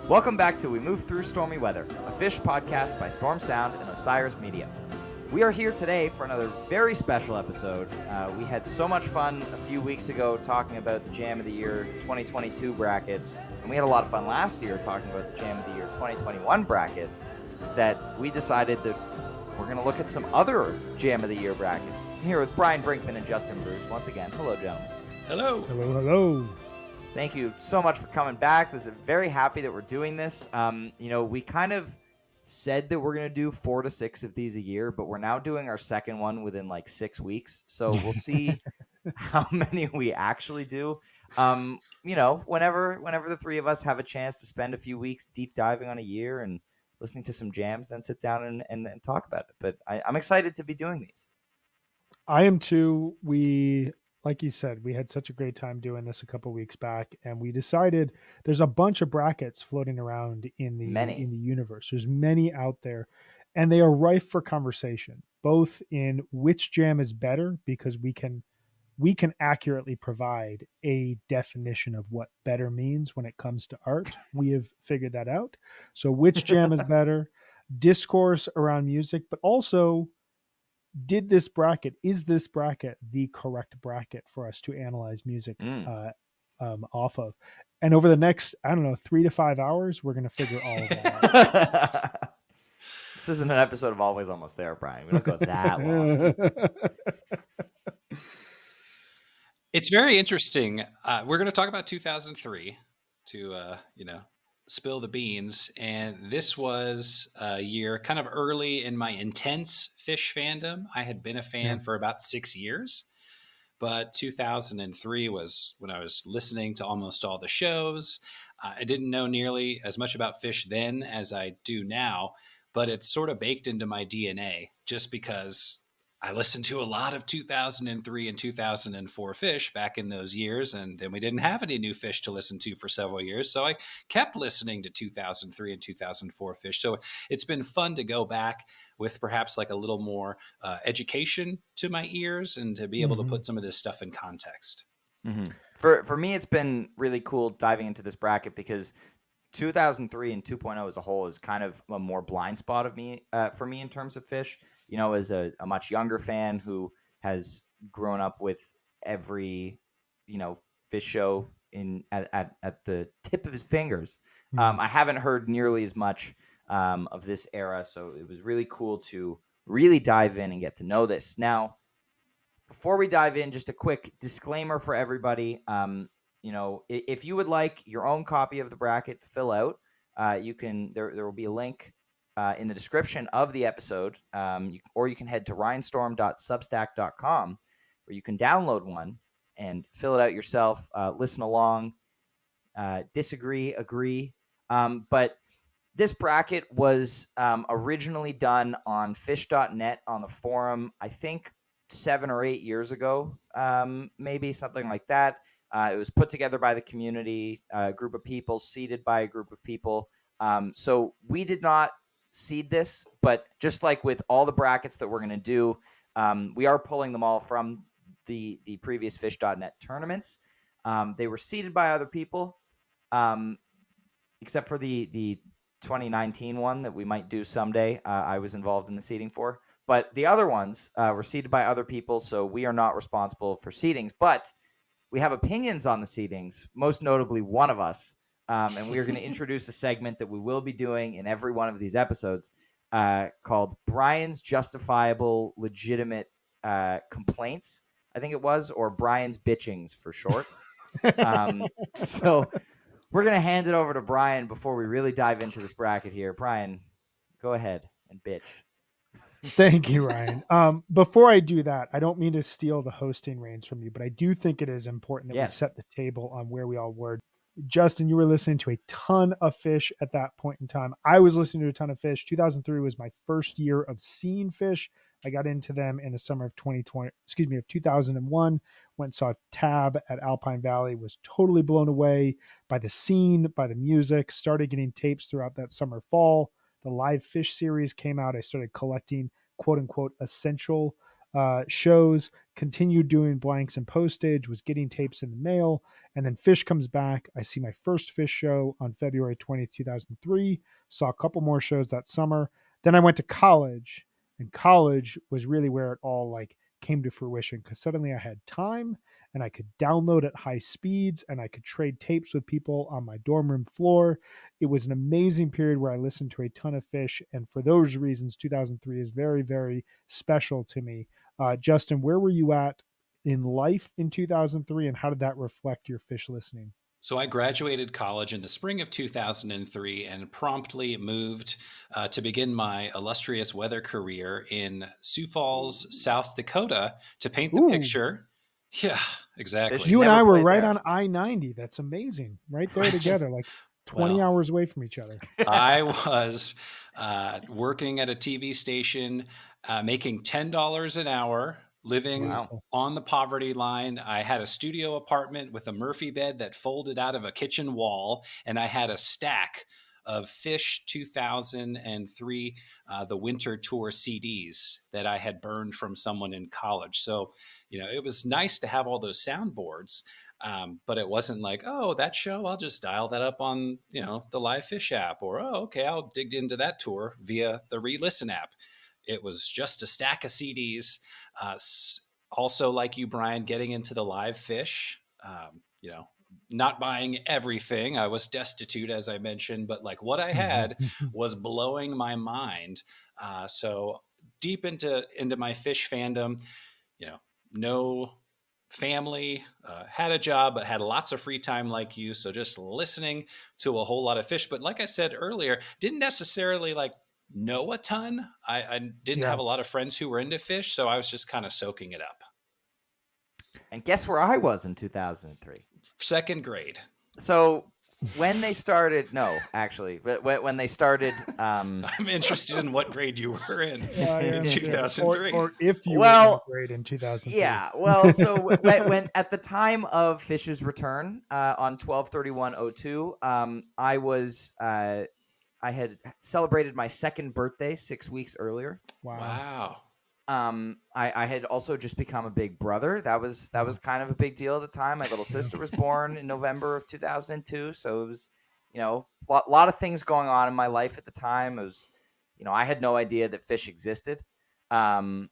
Welcome back to We Move Through Stormy Weather, a Phish podcast by Storm Sound and Osiris Media. We are here today for another very special episode. We had so much fun a few weeks ago talking about the Jam of the Year 2022 brackets, and we had a lot of fun last year talking about the Jam of the Year 2021 bracket, that we decided that we're going to look at some other Jam of the Year brackets. I'm here with Brian Brinkman and Justin Bruce once again. Hello, gentlemen. Hello. Hello, hello. Thank you so much for coming back. I'm very happy that we're doing this. We kind of said that we're going to do 4 to 6 of these a year, but we're now doing our second one within like 6 weeks. So we'll see how many we actually do. Whenever the three of us have a chance to spend a few weeks deep diving on a year and listening to some jams, then sit down and talk about it. But I'm excited to be doing these. I am too. Like you said, we had such a great time doing this a couple weeks back, and we decided there's a bunch of brackets floating around in the universe. There's many out there, and they are rife for conversation, both in which jam is better, because we can accurately provide a definition of what better means when it comes to art. We have figured that out. So which jam is better, discourse around music, but also is this bracket the correct bracket for us to analyze music off of? And over the next, 3 to 5 hours, we're going to figure all of that out. This isn't an episode of Always Almost There, Brian. We don't go that long. It's very interesting. We're going to talk about 2003 to, spill the beans. And this was a year kind of early in my intense Phish fandom. I had been a fan for about 6 years, but 2003 was when I was listening to almost all the shows. I didn't know nearly as much about Phish then as I do now, but it's sort of baked into my DNA just because I listened to a lot of 2003 and 2004 Phish back in those years, and then we didn't have any new Phish to listen to for several years, so I kept listening to 2003 and 2004 Phish. So it's been fun to go back with perhaps like a little more education to my ears and to be able to put some of this stuff in context. Mm-hmm. For me, it's been really cool diving into this bracket because 2003 and 2.0 as a whole is kind of a more blind spot of me for me in terms of Phish. As a much younger fan who has grown up with every, Phish show at the tip of his fingers. I haven't heard nearly as much of this era, so it was really cool to really dive in and get to know this. Now, before we dive in, just a quick disclaimer for everybody. If you would like your own copy of the bracket to fill out, you can. There will be a link in the description of the episode, or you can head to ryanstorm.substack.com where you can download one and fill it out yourself, listen along, disagree, agree. But this bracket was originally done on Phish.net on the forum, I think 7 or 8 years ago, maybe something like that. It was put together by the community, a group of people, seeded by a group of people. So we did not seed this, but just like with all the brackets that we're going to do, we are pulling them all from the previous Phish.net tournaments. They were seeded by other people, except for the 2019 one that we might do someday. I was involved in the seeding for, but the other ones were seeded by other people, so we are not responsible for seedings, but we have opinions on the seedings, most notably one of us. And we are going to introduce a segment that we will be doing in every one of these episodes called Brian's Justifiable Legitimate Complaints, I think it was, or Brian's Bitchings for short. So we're going to hand it over to Brian before we really dive into this bracket here. Brian, go ahead and bitch. Thank you, Ryan. Before I do that, I don't mean to steal the hosting reins from you, but I do think it is important that we set the table on where we all were. Justin, you were listening to a ton of Phish at that point in time. I was listening to a ton of Phish. 2003 was my first year of seeing Phish. I got into them in the summer of 2001. Went and saw Tab at Alpine Valley, was totally blown away by the scene, by the music, started getting tapes throughout that summer, fall. The live Phish series came out. I started collecting quote unquote essential shows, continued doing blanks and postage, was getting tapes in the mail. And then Phish comes back. I see my first Phish show on February 20th, 2003. Saw a couple more shows that summer. Then I went to college, and college was really where it all like came to fruition, because suddenly I had time and I could download at high speeds and I could trade tapes with people on my dorm room floor. It was an amazing period where I listened to a ton of Phish. And for those reasons, 2003 is very, very special to me. Justin, where were you at in life in 2003, and how did that reflect your Phish listening? So I graduated college in the spring of 2003 and promptly moved to begin my illustrious weather career in Sioux Falls, South Dakota, to paint the picture. Yeah, exactly. Phish You and never I were played right there. on I-90. That's amazing. Right there Right. together, like 20 Well, hours away from each other. I was working at a TV station, making $10 an hour, living Wow. on the poverty line. I had a studio apartment with a Murphy bed that folded out of a kitchen wall, and I had a stack of Phish 2003, the winter tour CDs that I had burned from someone in college. So, it was nice to have all those soundboards. But it wasn't like, oh, that show, I'll just dial that up on, the Live Phish app, or, oh, okay, I'll dig into that tour via the Re-Listen app. It was just a stack of CDs. Also, like you, Brian, getting into the Live Phish, not buying everything. I was destitute, as I mentioned, but like what I had was blowing my mind. So deep into my Phish fandom, no family, had a job, but had lots of free time like you. So just listening to a whole lot of Phish. But like I said earlier, didn't necessarily like know a ton. I didn't have a lot of friends who were into Phish. So I was just kind of soaking it up. And guess where I was in 2003? Second grade. So when they started, no, actually, but when they started, I'm interested in what grade you were in 2003. Or if you were in grade in 2003. Yeah, well, so when at the time of Phish's return on 12/31/02, I had celebrated my second birthday 6 weeks earlier. Wow. I had also just become a big brother. That was kind of a big deal at the time. My little sister was born in November of 2002, so it was, a lot of things going on in my life at the time. It was, I had no idea that Phish existed. I'm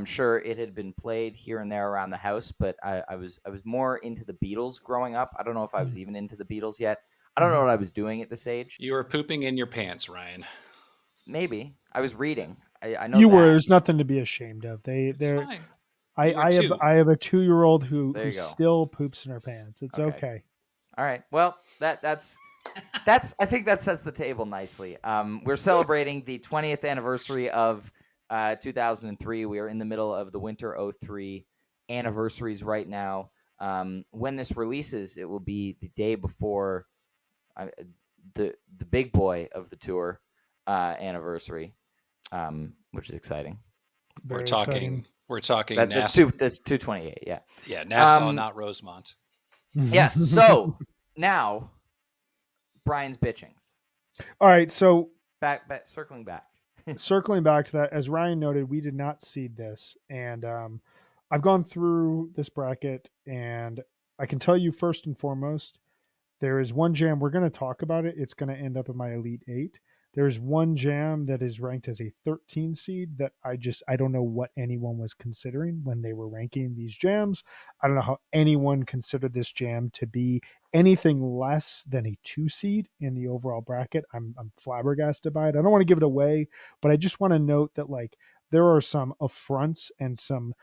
sure it had been played here and there around the house, but I was more into the Beatles growing up. I don't know if I was even into the Beatles yet. I don't know what I was doing at this age. You were pooping in your pants, Ryan. Maybe I was reading. I know you that. were. There's nothing to be ashamed of. It's fine. I have a 2-year-old who still poops in her pants. It's okay. All right. Well, that's I think that sets the table nicely. We're celebrating the 20th anniversary of 2003. We are in the middle of the winter 03 anniversaries right now. When this releases, it will be the day before the big boy of the tour anniversary, which is exciting. We're talking that's 228. Yeah. Yeah, Nassau, not Rosemont. Yes. So now, Brian's bitchings. All right. So circling back. Circling back to that, as Ryan noted, we did not seed this, and I've gone through this bracket, and I can tell you first and foremost, there is one jam, we're going to talk about it. It's going to end up in my Elite 8. There's one jam that is ranked as a 13 seed that I don't know what anyone was considering when they were ranking these jams. I don't know how anyone considered this jam to be anything less than a 2 seed in the overall bracket. I'm flabbergasted by it. I don't want to give it away, but I just want to note that like there are some affronts and some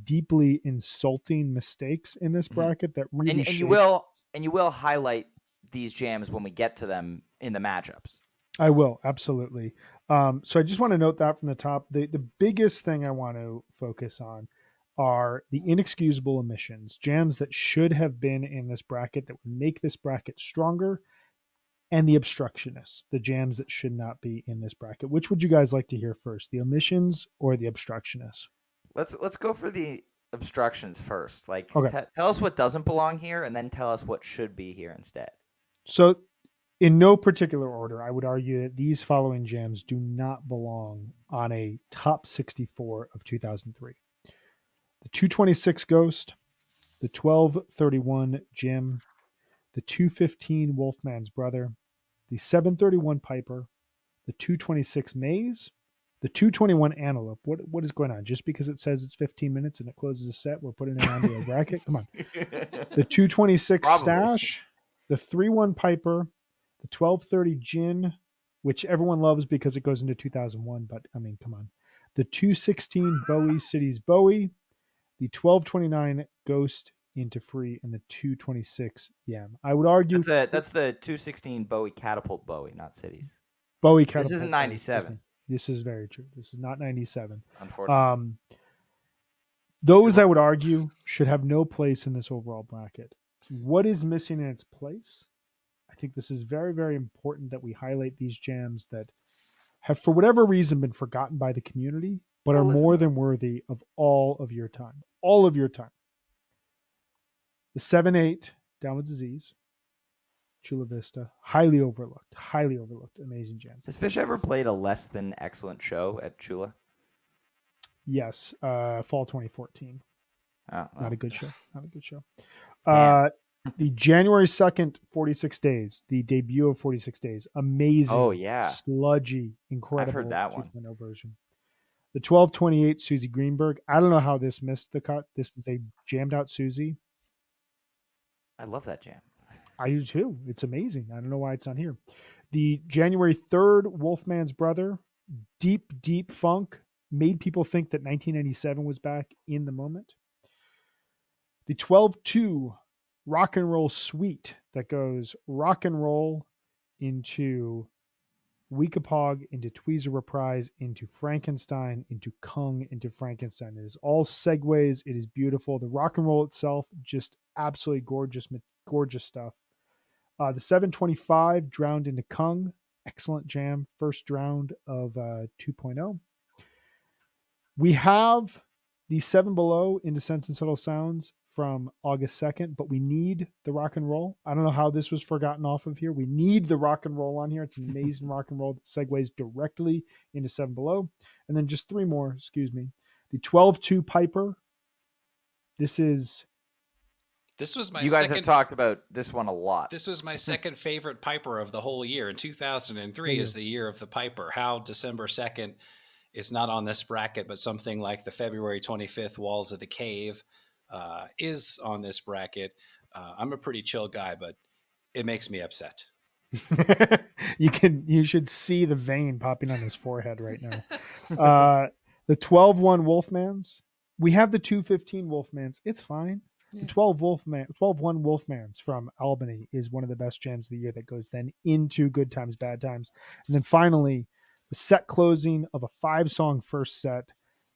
deeply insulting mistakes in this bracket that really and you will highlight these jams when we get to them in the matchups. I will, absolutely. So I just want to note that from the top. The biggest thing I want to focus on are the inexcusable omissions, jams that should have been in this bracket that would make this bracket stronger, and the obstructionists, the jams that should not be in this bracket. Which would you guys like to hear first, the omissions or the obstructionists? Let's go for the obstructions first. Like, okay. Tell us what doesn't belong here, and then tell us what should be here instead. So, in no particular order, I would argue that these following jams do not belong on a top 64 of 2003. the 226 Ghost, the 1231 Jim, the 215 Wolfman's Brother, the 731 Piper, the 226 Maze, the 221 Antelope. What is going on? Just because it says it's 15 minutes and it closes a set, we're putting it onto a bracket? Come on. The 226 Probably. Stash, the 3-1 Piper, the 1230 Gin, which everyone loves because it goes into 2001, but I mean, come on. The 216 Bowie Cities Bowie, the 1229 Ghost into Free, and the 226 Yam. I would argue That's the 216 Bowie Catapult Bowie, not Cities. Bowie This Catapult. isn't 97. This is very true. This is not 97. Unfortunately. Those I would argue should have no place in this overall bracket. What is missing in its place? I think this is very, very important that we highlight these jams that have, for whatever reason, been forgotten by the community, but are more than worthy of all of your time. All of your time. The 7-8, Down with Disease, Chula Vista, highly overlooked, amazing jams. Has Phish ever played a less than excellent show at Chula? Yes, fall 2014. Oh. Not a good show. The January 2nd, 46 Days, the debut of 46 Days. Amazing. Oh, yeah. Sludgy, incredible. I've heard that one. 2.0 version. The 1228 Susie Greenberg. I don't know how this missed the cut. This is a jammed out Susie. I love that jam. I do too. It's amazing. I don't know why it's not here. The January 3rd Wolfman's Brother. Deep, deep funk. Made people think that 1997 was back in the moment. The 12-2 Rock and Roll Suite that goes rock and roll into Weekapog, into Tweezer Reprise, into Frankenstein, into Kung, into Frankenstein. It is all segues. It is beautiful. The rock and roll itself, just absolutely gorgeous stuff. The 725 Drowned into Kung. Excellent jam. First drowned of 2.0. We have the 7 Below into Sense and Subtle Sounds from August 2nd, but we need the rock and roll. I don't know how this was forgotten off of here. We need the rock and roll on here. It's an amazing rock and roll that segues directly into 7 Below. And then just 3 more, The 12-2 Piper. This was my You guys have talked about this one a lot. This was my second favorite Piper of the whole year. And 2003 is the year of the Piper. How December 2nd is not on this bracket, but something like the February 25th Walls of the Cave is on this bracket. I'm a pretty chill guy, but it makes me upset. You should see the vein popping on his forehead right now. The 12-1 Wolfmans. We have the 215 Wolfmans. It's fine. Yeah. The 12-1 Wolfmans from Albany is one of the best jams of the year that goes then into Good Times, Bad Times. And then finally, the set closing of a 5-song first set,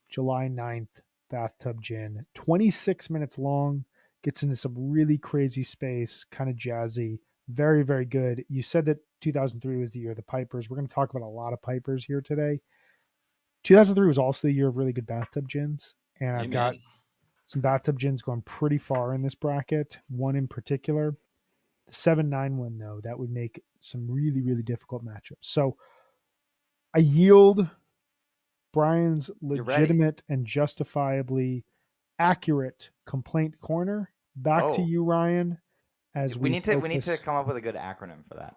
July 9th, Bathtub Gin. 26 minutes long, gets into some really crazy space, kind of jazzy, very, very good. You said that 2003 was the year of the Pipers. We're going to talk about a lot of Pipers here today. 2003 was also the year of really good Bathtub Gins, and I've got some Bathtub Gins going pretty far in this bracket, one in particular. The 7-9 one, though, that would make some really, really difficult matchups. So I yield Brian's legitimate and justifiably accurate complaint corner back to you, Ryan. As we need to come up with a good acronym for that.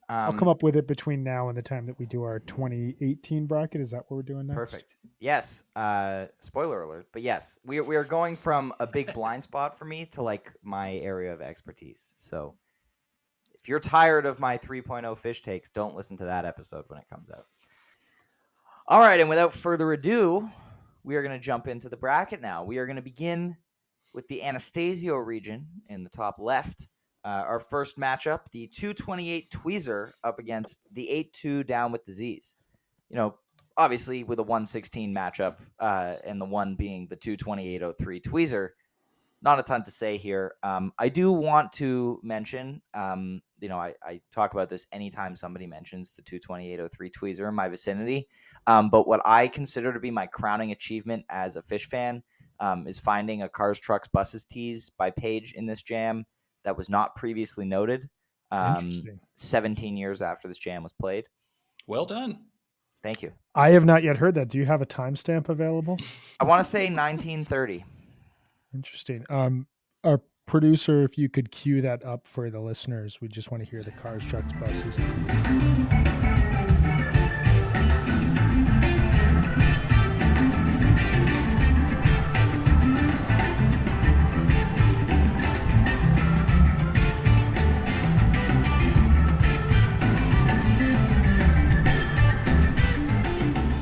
I'll come up with it between now and the time that we do our 2018 bracket. Is that what we're doing next? Perfect. Yes. Spoiler alert, but yes, we are going from a big blind spot for me to like my area of expertise. So if you're tired of my 3.0 Phish takes, don't listen to that episode when it comes out. All right, and without further ado, we are going to jump into the bracket now. We are going to begin with the Anastasio region in the top left. Our first matchup, the 228 Tweezer up against the 8-2 Down with Disease. You know, obviously with a 116 matchup and the one being the 228.03 Tweezer, not a ton to say here. I do want to mention, I talk about this anytime somebody mentions the 228.03 Tweezer in my vicinity. But what I consider to be my crowning achievement as a Phish fan is finding a Cars, Trucks, Buses tease by Page in this jam that was not previously noted 17 years after this jam was played. Well done. Thank you. I have not yet heard that. Do you have a timestamp available? I want to say 1930. Interesting. Our producer, if you could cue that up for the listeners, we just want to hear the cars, trucks, buses, TVs.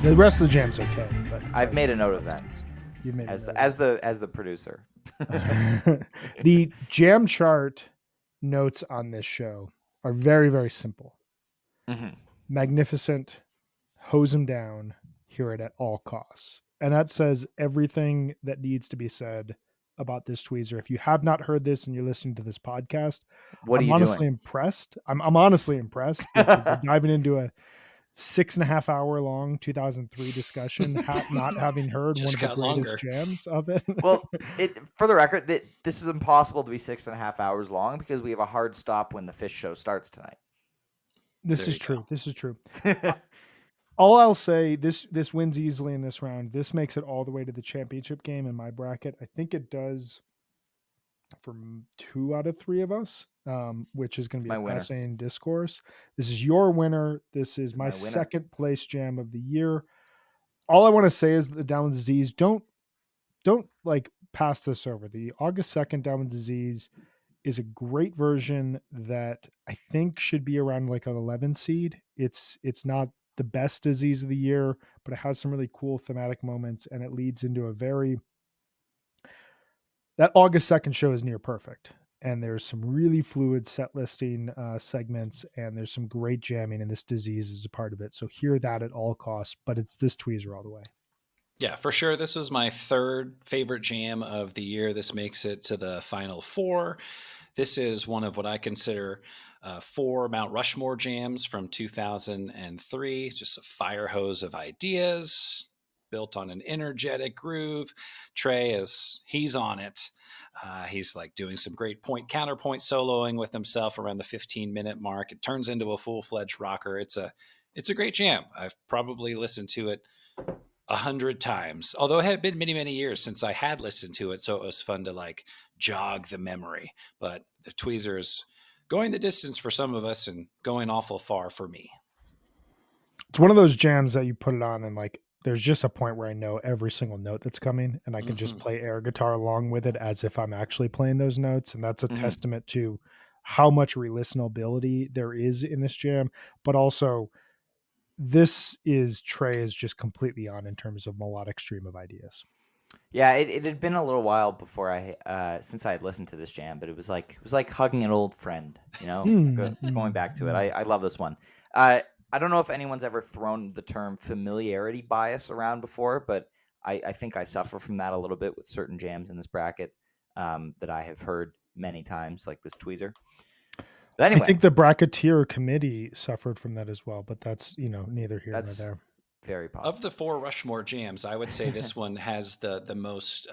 The rest of the jam's okay. But I've made a note of that. You've made as a the producer. The jam chart notes on this show are very, very simple. Mm-hmm. Magnificent, hose them down, hear it at all costs. And that says everything that needs to be said about this tweezer. If you have not heard this and you're listening to this podcast, What are I'm you honestly doing? impressed. I'm honestly impressed. We're diving into a 6.5 hour long 2003 discussion, not having heard one of the greatest jams of it. Well, for the record, this is impossible to be 6.5 hours long because we have a hard stop when the Phish show starts tonight. This is true. This is true. All I'll say, this wins easily in this round. This makes it all the way to the championship game in my bracket. I think it does for 2 out of 3 of us, which is going to be a fascinating discourse. This is your winner. This is my second place jam of the year. All I want to say is the Down with Disease, don't like pass this over. The August 2nd Down with Disease is a great version that I think should be around like an 11 seed. It's not the best disease of the year, but it has some really cool thematic moments, and it leads into that August 2nd show is near perfect. And there's some really fluid set listing segments, and there's some great jamming, and this disease is a part of it. So hear that at all costs, but it's this tweezer all the way. Yeah, for sure. This was my third favorite jam of the year. This makes it to the final 4. This is one of what I consider 4 Mount Rushmore jams from 2003. Just a fire hose of ideas built on an energetic groove. Trey, he's on it. He's like doing some great counterpoint soloing with himself around the 15-minute mark. It turns into a full-fledged rocker. It's a great jam. I've probably listened to it 100 times, although it had been many, many years since I had listened to it. So it was fun to like jog the memory, but the tweezer's going the distance for some of us and going awful far for me. It's one of those jams that you put it on and like, there's just a point where I know every single note that's coming, and I can just play air guitar along with it as if I'm actually playing those notes. And that's a testament to how much re-listenability there is in this jam, but also Trey is just completely on in terms of melodic stream of ideas. Yeah, it had been a little while before since I had listened to this jam, but it was like hugging an old friend, going back to it. I love this one. I don't know if anyone's ever thrown the term familiarity bias around before, but I think I suffer from that a little bit with certain jams in this bracket that I have heard many times, like this tweezer. But anyway, I think the bracketeer committee suffered from that as well, but that's neither here nor there. Very possible. Of the 4 Rushmore jams, I would say this one has the most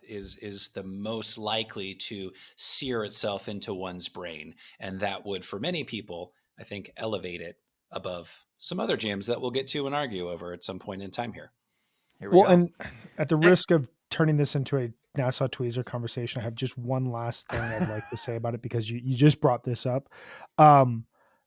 is the most likely to sear itself into one's brain, and that would, for many people, I think, elevate it above some other jams that we'll get to and argue over at some point in time here. Here we go. And at the risk of turning this into a Nassau tweezer conversation, I have just one last thing I'd like to say about it, because you just brought this up.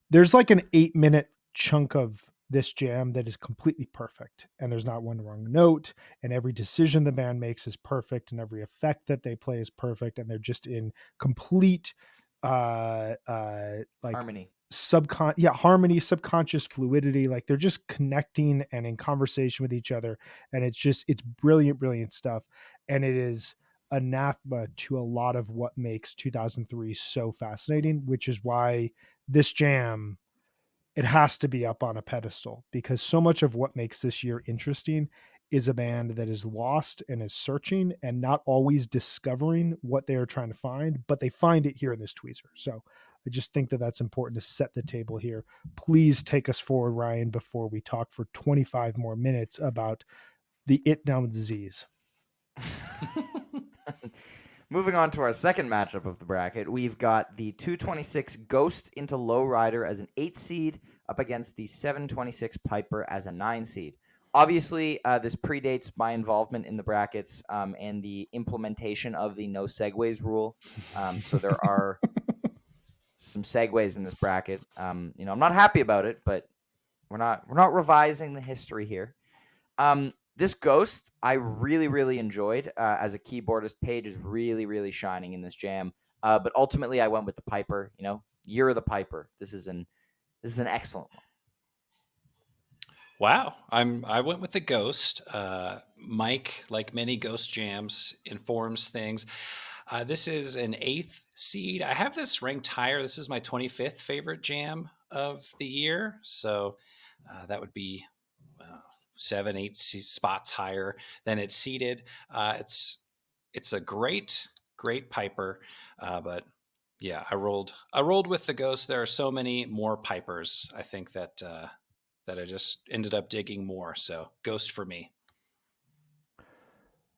There's like an 8-minute chunk of this jam that is completely perfect, and there's not one wrong note, and every decision the band makes is perfect, and every effect that they play is perfect, and they're just in complete harmony, subconscious fluidity. Like they're just connecting and in conversation with each other, and it's brilliant stuff, and it is anathema to a lot of what makes 2003 so fascinating, which is why this jam, it has to be up on a pedestal, because so much of what makes this year interesting is a band that is lost and is searching and not always discovering what they are trying to find, but they find it here in this tweezer. So I just think that that's important to set the table here. Please take us forward, Ryan, before we talk for 25 more minutes about the Down with Disease. Moving on to our second matchup of the bracket, we've got the 226 Ghost into Lowrider as an 8 seed up against the 726 Piper as a 9 seed. Obviously, this predates my involvement in the brackets and the implementation of the no segues rule. So there are some segues in this bracket. I'm not happy about it, but we're not revising the history here. This Ghost, I really, really enjoyed as a keyboardist. Paige is really, really shining in this jam. But ultimately, I went with the Piper. Year of the Piper. This is an excellent one. Wow, I went with the Ghost. Mike, like many Ghost jams, informs things. This is an 8th seed. I have this ranked higher. This is my 25th favorite jam of the year. So that would be 7, 8 spots higher than it's seeded. It's a great Piper, but yeah, I rolled with the Ghost. There are so many more Pipers. I think that I just ended up digging more. So Ghost for me.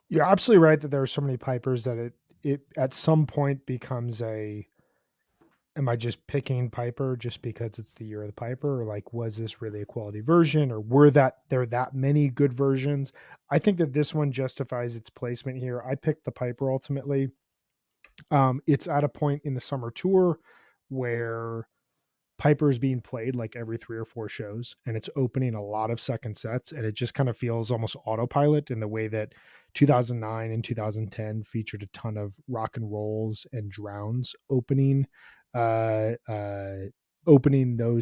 You're absolutely right that there are so many Pipers that it at some point becomes am I just picking Piper just because it's the year of the Piper? Or like, was this really a quality version? Or were there that many good versions? I think that this one justifies its placement here. I picked the Piper ultimately. It's at a point in the summer tour where Piper is being played like every 3 or 4 shows, and it's opening a lot of second sets, and it just kind of feels almost autopilot in the way that 2009 and 2010 featured a ton of rock and rolls and drowns opening those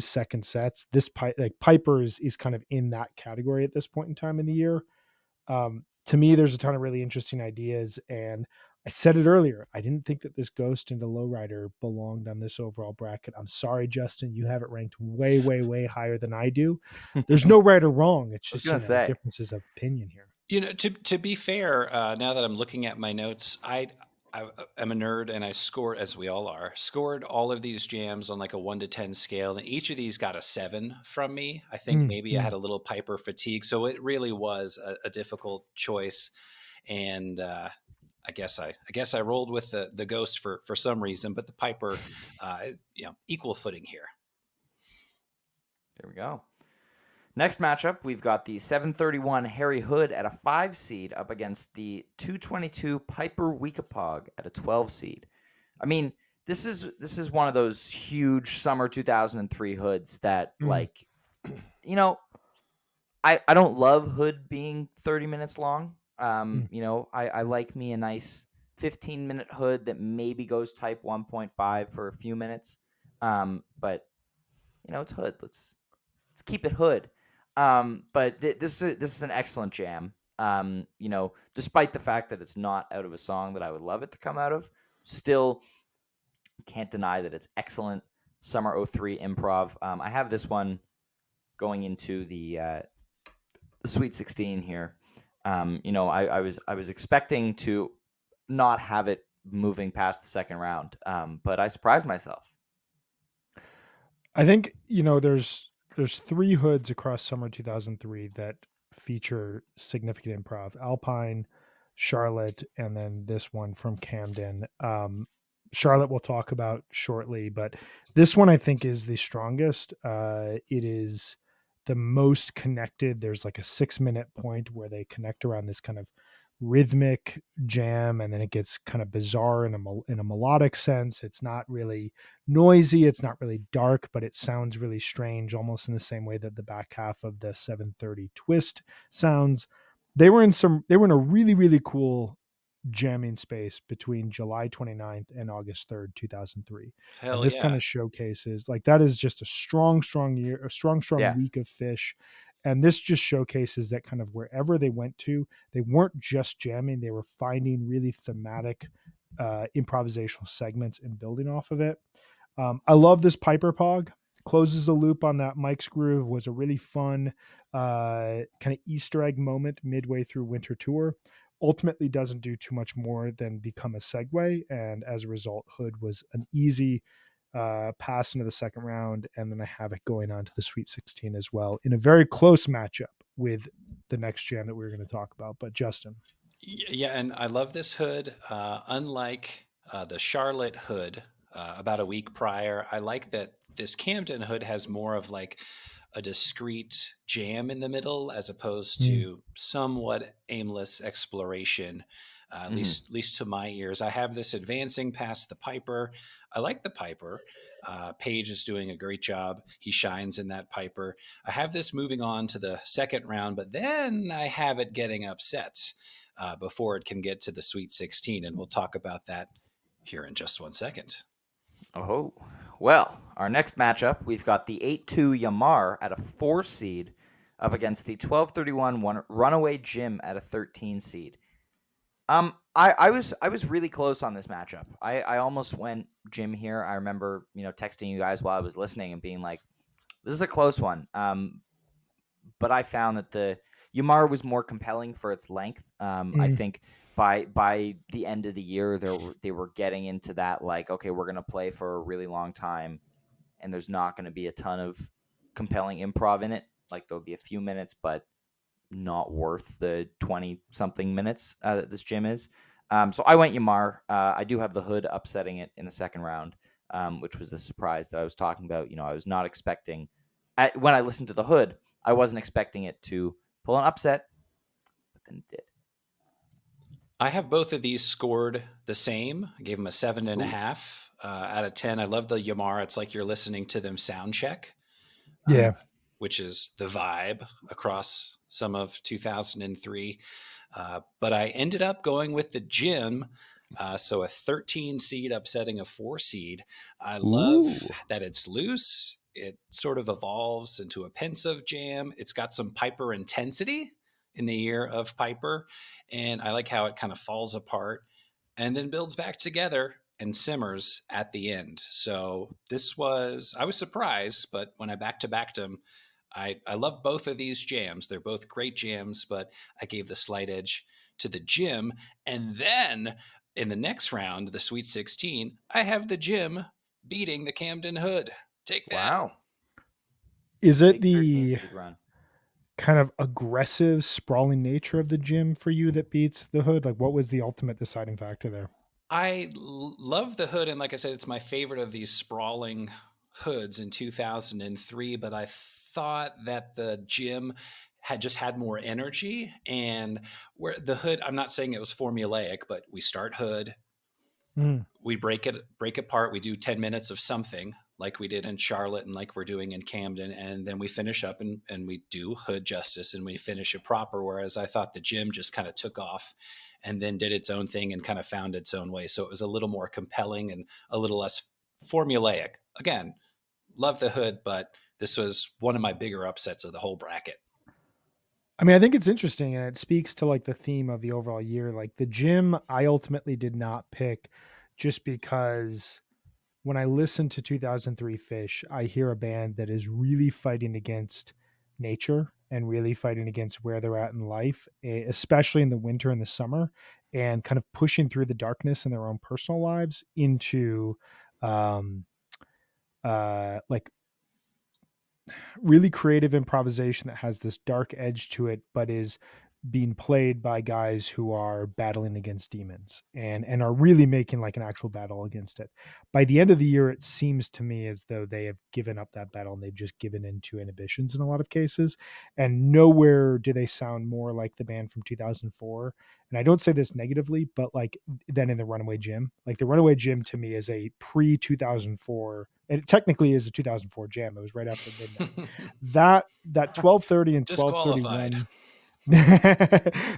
second sets. This Piper is kind of in that category at this point in time in the year. To me, there's a ton of really interesting ideas, and I said it earlier. I didn't think that this Ghost into Lowrider belonged on this overall bracket. I'm sorry, Justin. You have it ranked way, way, way higher than I do. There's no right or wrong. It's just differences of opinion here. To be fair, now that I'm looking at my notes, I am a nerd and I scored, as we all are, scored all of these jams on like a 1 to 10 scale, and each of these got a 7 from me. I think maybe I had a little Piper fatigue, so it really was a difficult choice, and I guess I rolled with the Ghost for some reason, but the Piper, equal footing here. There we go. Next matchup, we've got the 731 Harry Hood at a 5 seed up against the 222 Piper Weekapog at a 12 seed. I mean, this is one of those huge summer 2003 hoods that I don't love Hood being 30 minutes long. I like me a nice 15-minute Hood that maybe goes type 1.5 for a few minutes. But it's Hood. Let's keep it Hood. But this is an excellent jam. Despite the fact that it's not out of a song that I would love it to come out of, still can't deny that it's excellent summer 03 improv. I have this one going into the Sweet 16 here. I was expecting to not have it moving past the second round, but I surprised myself. I think there's 3 hoods across summer 2003 that feature significant improv: Alpine, Charlotte, and then this one from Camden. Charlotte we'll talk about shortly, but this one I think is the strongest. It is the most connected. There's like a 6-minute point where they connect around this kind of rhythmic jam, and then it gets kind of bizarre in a melodic sense. It's not really noisy, it's not really dark, but it sounds really strange, almost in the same way that the back half of the 730 Twist sounds. They were in a really, really cool jamming space between July 29th and August 3rd, 2003. And this kind of showcases, like, that is just a strong year, a strong week of Phish. And this just showcases that kind of wherever they went to, they weren't just jamming, they were finding really thematic improvisational segments and building off of it. I love this Piper Pog. Closes the loop on that Mike's Groove. Was a really fun kind of Easter egg moment midway through Winter Tour. Ultimately doesn't do too much more than become a segue, and as a result, Hood was an easy pass into the second round, and then I have it going on to the Sweet 16 as well in a very close matchup with the next jam that we're going to talk about. But Justin. Yeah, and I love this hood. Unlike the Charlotte hood about a week prior, I like that this Camden hood has more of like a discrete jam in the middle as opposed Mm. to somewhat aimless exploration. Hmm. At least to my ears, I have this advancing past the Piper. I like the Piper. Page is doing a great job. He shines in that Piper. I have this moving on to the second round, but then I have it getting upset before it can get to the Sweet 16. And we'll talk about that here in just 1 second. Oh, well, our next matchup, we've got the 8-2 Yamar at a 4 seed up against the 12-31 Runaway Jim at a 13 seed. I was really close on this matchup. I almost went Jim here. I remember, texting you guys while I was listening and being like, this is a close one. But I found that the Yamar was more compelling for its length. I think by the end of the year, they were getting into that, like, okay, we're gonna play for a really long time, and there's not going to be a ton of compelling improv in it. Like, there'll be a few minutes, but not worth the 20 something minutes that this gym is. So I went Yamar. I do have the hood upsetting it in the second round, which was the surprise that I was talking about. I was not expecting, when I listened to the hood, I wasn't expecting it to pull an upset, but then it did. I have both of these scored the same. I gave them a 7.5 Ooh. out of 10. I love the Yamar. It's like you're listening to them sound check. Yeah. Which is the vibe across some of 2003. But I ended up going with the Gym. So a 13 seed upsetting a 4 seed. I love Ooh. that it's loose. It sort of evolves into a pensive jam. It's got some Piper intensity in the year of Piper. And I like how it kind of falls apart and then builds back together and simmers at the end. So I was surprised, but when I backed them, I love both of these jams. They're both great jams, but I gave the slight edge to the Gym. And then in the next round, the Sweet 16, I have the Gym beating the Camden Hood. Take that. Wow. Is it Big 13 the seed run. kind of aggressive, sprawling nature of the Gym for you that beats the hood? Like, what was the ultimate deciding factor there? Love the hood, and like I said, it's my favorite of these sprawling hoods in 2003. But I thought that the Gym had more energy, and where the hood, I'm not saying it was formulaic, but we start hood, we break it apart, we do 10 minutes of something like we did in Charlotte and like we're doing in Camden, and then we finish up and we do hood justice and we finish it proper. Whereas I thought the Gym just kind of took off and then did its own thing and kind of found its own way. So it was a little more compelling and a little less formulaic. Again, love the hood, but this was one of my bigger upsets of the whole bracket. I mean, I think it's interesting, and it speaks to like the theme of the overall year. Like the Gym, I ultimately did not pick just because when I listen to 2003 Phish, I hear a band that is really fighting against nature and really fighting against where they're at in life, especially in the winter and the summer, and kind of pushing through the darkness in their own personal lives into um, like really creative improvisation that has this dark edge to it, but is being played by guys who are battling against demons and are really making like an actual battle against it. By the end of the year, it seems to me as though they have given up that battle and they've just given into inhibitions in a lot of cases. And nowhere do they sound more like the band from 2004. And I don't say this negatively, but like than in the Runaway Jim. Like the Runaway Jim to me is a pre 2004, and it technically is a 2004 jam. It was right after midnight. That 12:30 and Disqualified. 12:31,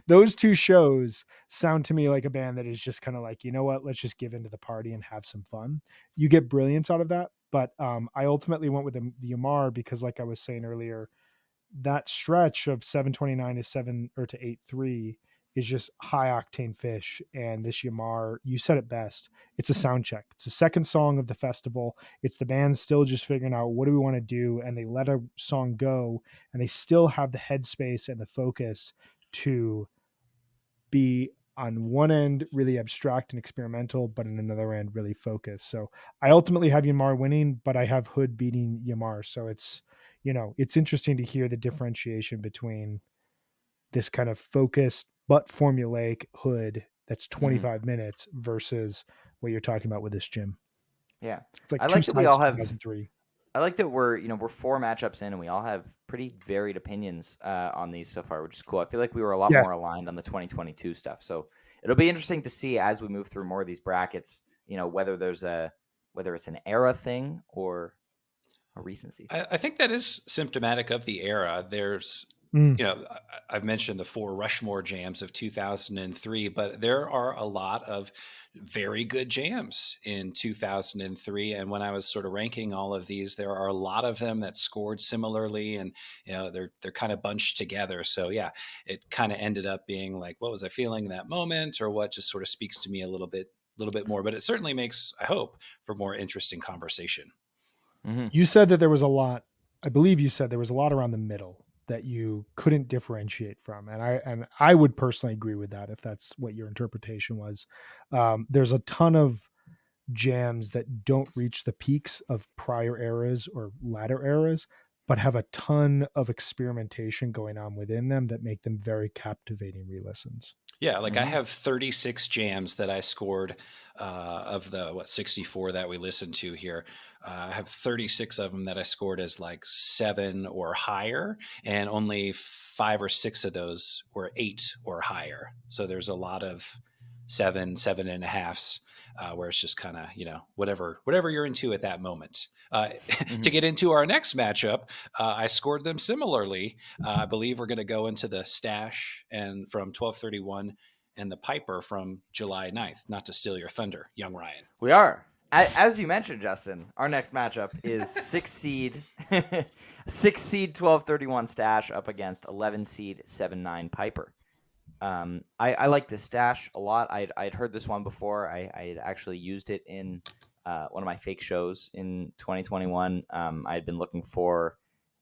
those two shows sound to me like a band that is just kind of like, you know what, let's just give into the party and have some fun. You get brilliance out of that, but I ultimately went with the Yamar because, like I was saying earlier, that stretch of 729 to 7 or to 8-3 is just high octane Phish. And this Yamar, you said it best, it's a sound check. It's the second song of the festival. It's the band still just figuring out what do we want to do, and they let a song go and they still have the headspace and the focus to be on one end really abstract and experimental, but on another end really focused. So I ultimately have Yamar winning, but I have Hood beating Yamar. So it's interesting to hear the differentiation between this kind of focused but formulaic hood that's Mm-hmm. 25 minutes versus what you're talking about with this Jim. Yeah. It's like I two like that we sides all to have 2003. I like that we're 4 matchups in and we all have pretty varied opinions on these so far, which is cool. I feel like we were a lot Yeah. more aligned on the 2022 stuff. So it'll be interesting to see as we move through more of these brackets, whether it's an era thing or a recency. I think that is symptomatic of the era. There's, Mm. I've mentioned the four Rushmore jams of 2003, but there are a lot of very good jams in 2003. And when I was sort of ranking all of these, there are a lot of them that scored similarly, and they're kind of bunched together. So yeah, it kind of ended up being like, what was I feeling in that moment, or what just sort of speaks to me a little bit more. But it certainly makes, I hope, for more interesting conversation. Mm-hmm. You said that there was a lot. I believe you said there was a lot around the middle that you couldn't differentiate from, and I would personally agree with that if that's what your interpretation was. There's a ton of jams that don't reach the peaks of prior eras or latter eras, but have a ton of experimentation going on within them that make them very captivating re-listens. Yeah, like I have 36 jams that I scored of the 64 that we listened to here. I have 36 of them that I scored as like 7 or higher, and only 5 or 6 of those were 8 or higher. So there's a lot of 7, 7.5s, where it's just kind of whatever you're into at that moment. To get into our next matchup, I scored them similarly. I believe we're going to go into the Stash and from 1231 and the Piper from July 9th. Not to steal your thunder, young Ryan. We are. As you mentioned, Justin, our next matchup is 6 seed 1231 Stash up against 11 seed 7-9 Piper. I like the Stash a lot. I'd heard this one before. I had actually used it in one of my fake shows in 2021. I had been looking for,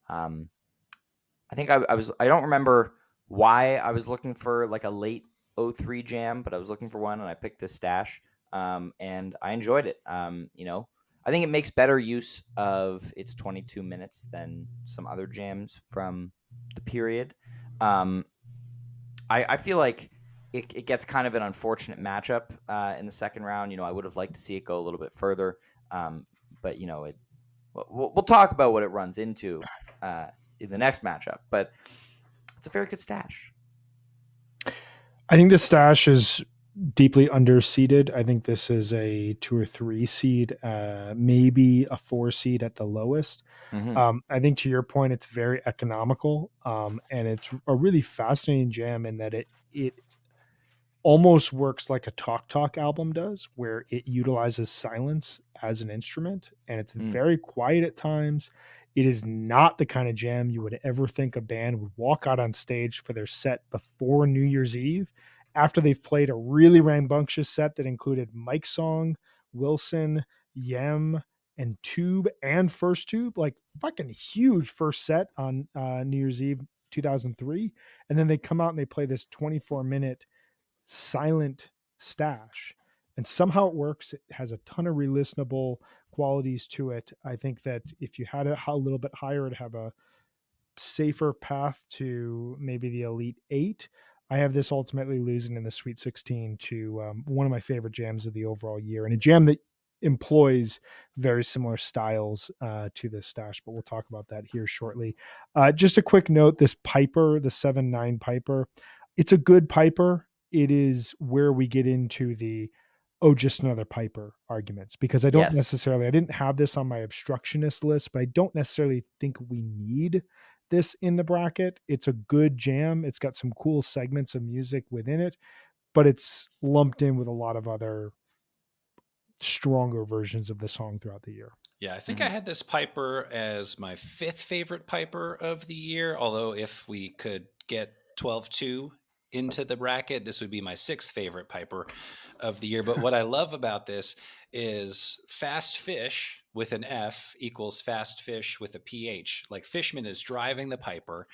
I think I don't remember why I was looking for like a late 03 jam, but I was looking for one and I picked this Stash, and I enjoyed it. I think it makes better use of its 22 minutes than some other jams from the period. I feel like it gets kind of an unfortunate matchup in the second round. I would have liked to see it go a little bit further, but we'll talk about what it runs into in the next matchup. But it's a very good Stash. I think the Stash is deeply underseeded. I think this is a 2 or 3 seed, maybe a 4 seed at the lowest. Mm-hmm. I think to your point, it's very economical, and it's a really fascinating jam in that it almost works like a Talk album does, where it utilizes silence as an instrument, and it's very quiet at times. It is not the kind of jam you would ever think a band would walk out on stage for their set before New Year's Eve, after they've played a really rambunctious set that included Mike Song, Wilson, Yem, and Tube and First Tube, like fucking huge first set on New Year's Eve 2003. And then they come out and they play this 24-minute silent Stash, and somehow it works. It has a ton of re-listenable qualities to it. I think that if you had it a little bit higher, it'd have a safer path to maybe the Elite 8. I have this ultimately losing in the Sweet 16 to one of my favorite jams of the overall year, and a jam that employs very similar styles to this Stash, but we'll talk about that here shortly. Just a quick note, this Piper, the 7-9 Piper, it's a good Piper. It is where we get into the just another Piper arguments, because I don't necessarily, I didn't have this on my obstructionist list, but I don't necessarily think we need this in the bracket. It's a good jam. It's got some cool segments of music within it, but it's lumped in with a lot of other stronger versions of the song throughout the year. Yeah, I think I had this Piper as my 5th favorite Piper of the year, although if we could get 12-2 into the bracket, this would be my 6th favorite Piper of the year. But what I love about this is Fast Phish with an F equals Fast Phish with a PH. Like Fishman is driving the Piper,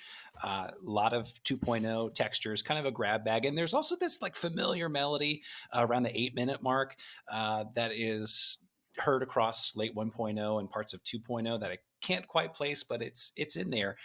a lot of 2.0 textures, kind of a grab bag. And there's also this like familiar melody around the 8-minute mark that is heard across late 1.0 and parts of 2.0 that I can't quite place, but it's in there.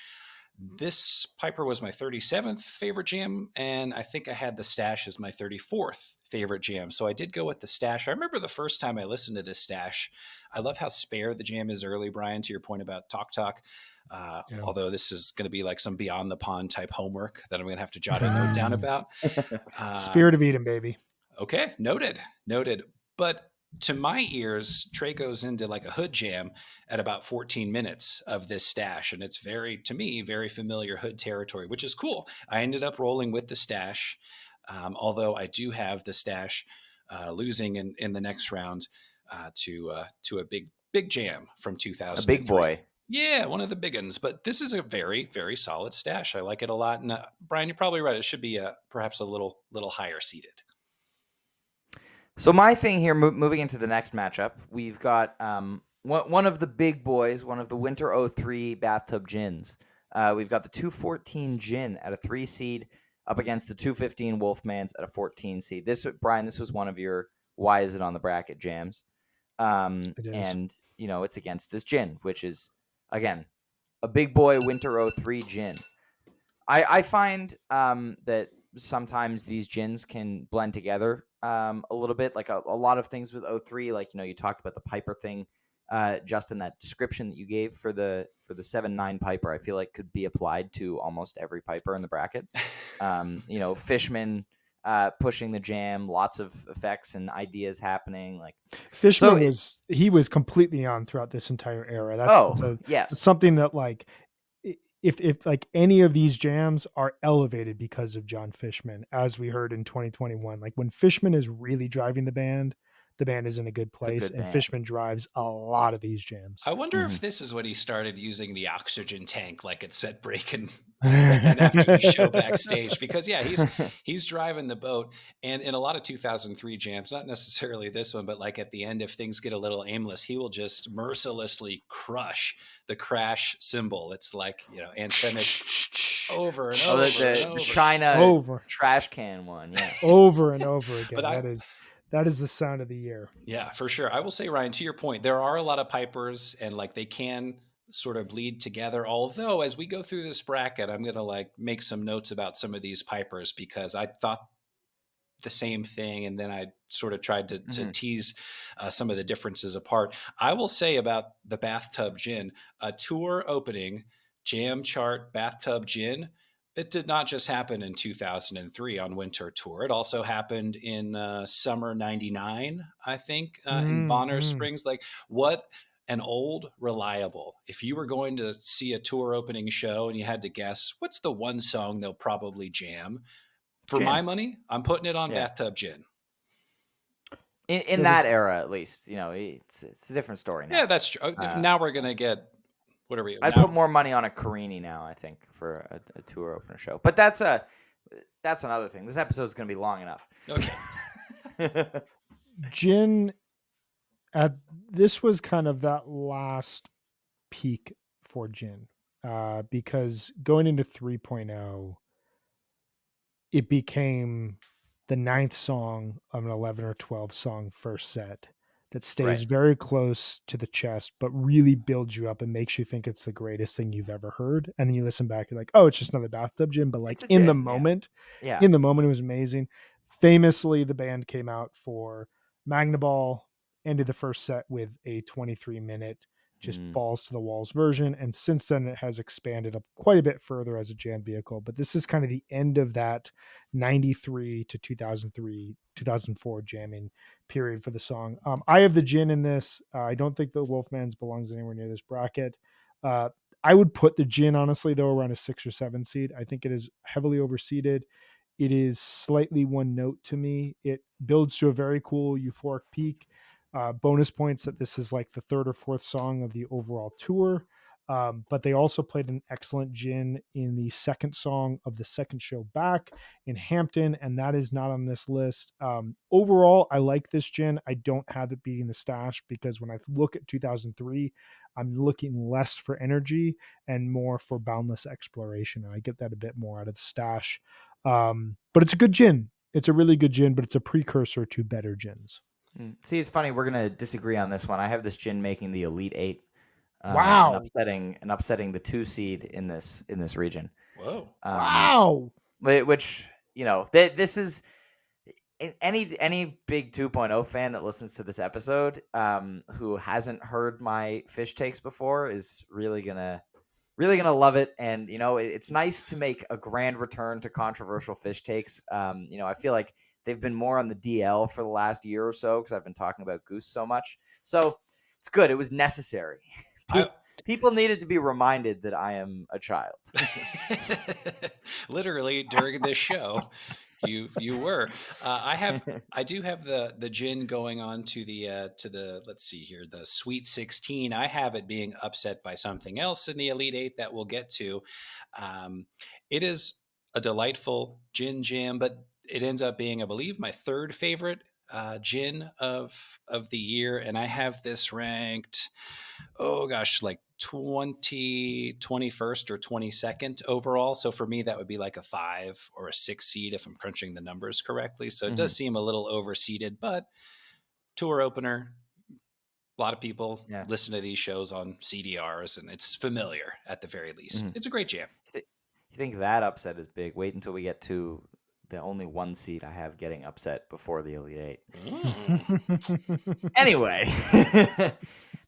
This Piper was my 37th favorite jam, and I think I had the Stash as my 34th favorite jam. So I did go with the Stash. I remember the first time I listened to this Stash. I love how spare the jam is early, Brian, to your point about Talk Talk. Yeah. Although this is going to be like some Beyond the Pond type homework that I'm going to have to jot a note down about. Spirit of Eden, baby. Okay, noted. But to my ears, Trey goes into like a hood jam at about 14 minutes of this Stash. And it's to me, very familiar hood territory, which is cool. I ended up rolling with the Stash, although I do have the Stash losing in the next round to a big jam from 2003. A big boy. Yeah, one of the big ones. But this is a very, very solid Stash. I like it a lot. And Brian, you're probably right. It should be perhaps a little higher seated. So my thing here, moving into the next matchup, we've got one of the big boys, one of the Winter 03 Bathtub Gins. We've got the 214 Gin at a 3 seed up against the 215 Wolfmans at a 14 seed. Brian, this was one of your why is it on the bracket jams. It is. And, it's against this gin, which is, again, a big boy Winter 03 gin. I find that sometimes these gins can blend together a little bit, like a lot of things with 03, like, you talked about the Piper thing, Justin, that description that you gave for the 7-9 Piper, I feel like could be applied to almost every Piper in the bracket. Fishman pushing the jam, lots of effects and ideas happening. Like Fishman was completely on throughout this entire era. That's something that like if like any of these jams are elevated because of John Fishman, as we heard in 2021, like when Fishman is really driving the band is in a good place, and Fishman drives a lot of these jams. I wonder if this is when he started using the oxygen tank, like it said breaking after the show backstage, because he's driving the boat. And in a lot of 2003 jams, not necessarily this one, but like at the end, if things get a little aimless, he will just mercilessly crush the crash cymbal. It's like, anthemic over and over. The China trash can one. Yeah. Over and over again. That is the sound of the year. Yeah, for sure. I will say, Ryan, to your point, there are a lot of Pipers and like they can sort of bleed together. Although as we go through this bracket, I'm going to like make some notes about some of these Pipers because I thought the same thing. And then I sort of tried to tease some of the differences apart. I will say about the Bathtub Gin, a tour opening jam chart Bathtub Gin. It did not just happen in 2003 on Winter Tour. It also happened in summer 99, I think, in Bonner Springs. Like what an old reliable. If you were going to see a tour opening show and you had to guess, what's the one song they'll probably jam? For my money, I'm putting it on Bathtub Gin. In that era, at least, it's a different story now. Yeah, that's true. Now we're going to get... What are we? I'd put more money on a Carini now, I think, for a tour opener show. But that's another thing. This episode is going to be long enough. Okay. Gin, this was kind of that last peak for Gin, because going into 3.0, it became the 9th song of an 11 or 12 song first set that stays very close to the chest, but really builds you up and makes you think it's the greatest thing you've ever heard. And then you listen back, you're like, oh, it's just another Bathtub Gin. But like in the moment, it was amazing. Famously, the band came out for Magnaball, ended the first set with a 23-minute, just balls to the walls version. And since then it has expanded up quite a bit further as a jam vehicle. But this is kind of the end of that 93 to 2003, 2004 jamming period for the song. I have the Gin in this. I don't think the Wolfmans belongs anywhere near this bracket. I would put the Gin, honestly, though, around a 6 or 7 seed. I think it is heavily overseeded. It is slightly one note to me. It builds to a very cool euphoric peak. Bonus points that this is like the 3rd or 4th song of the overall tour. But they also played an excellent Gin in the 2nd song of the 2nd show back in Hampton, and that is not on this list. Overall, I like this Gin. I don't have it being the Stash because when I look at 2003, I'm looking less for energy and more for boundless exploration, and I get that a bit more out of the Stash. But it's a good Gin. It's a really good Gin, but it's a precursor to better gins. See, it's funny. We're going to disagree on this one. I have this Gin making the Elite 8. and Wow. upsetting the 2 seed in this region. Whoa. Wow. Which this is any big 2.0 fan that listens to this episode, who hasn't heard my Phish takes before, is really gonna love it. And it's nice to make a grand return to controversial Phish takes. I feel like they've been more on the DL for the last year or so because I've been talking about Goose so much. So it's good. It was necessary. People needed to be reminded that I am a child. Literally during this show, you were. I do have the gin going on to the let's see here, the Sweet 16. I have it being upset by something else in the Elite Eight that we'll get to. It is a delightful gin jam, but it ends up being, I believe, my third favorite gin of the year, and I have this ranked, oh gosh, like 21st or 22nd overall. So for me, that would be like a 5 or a 6 seed if I'm crunching the numbers correctly. So it does seem a little overseeded, but tour opener, a lot of people listen to these shows on CDRs, and it's familiar at the very least. It's a great jam. You think that upset is big? Wait until we get to the only 1 seed I have getting upset before the Elite Eight. Anyway,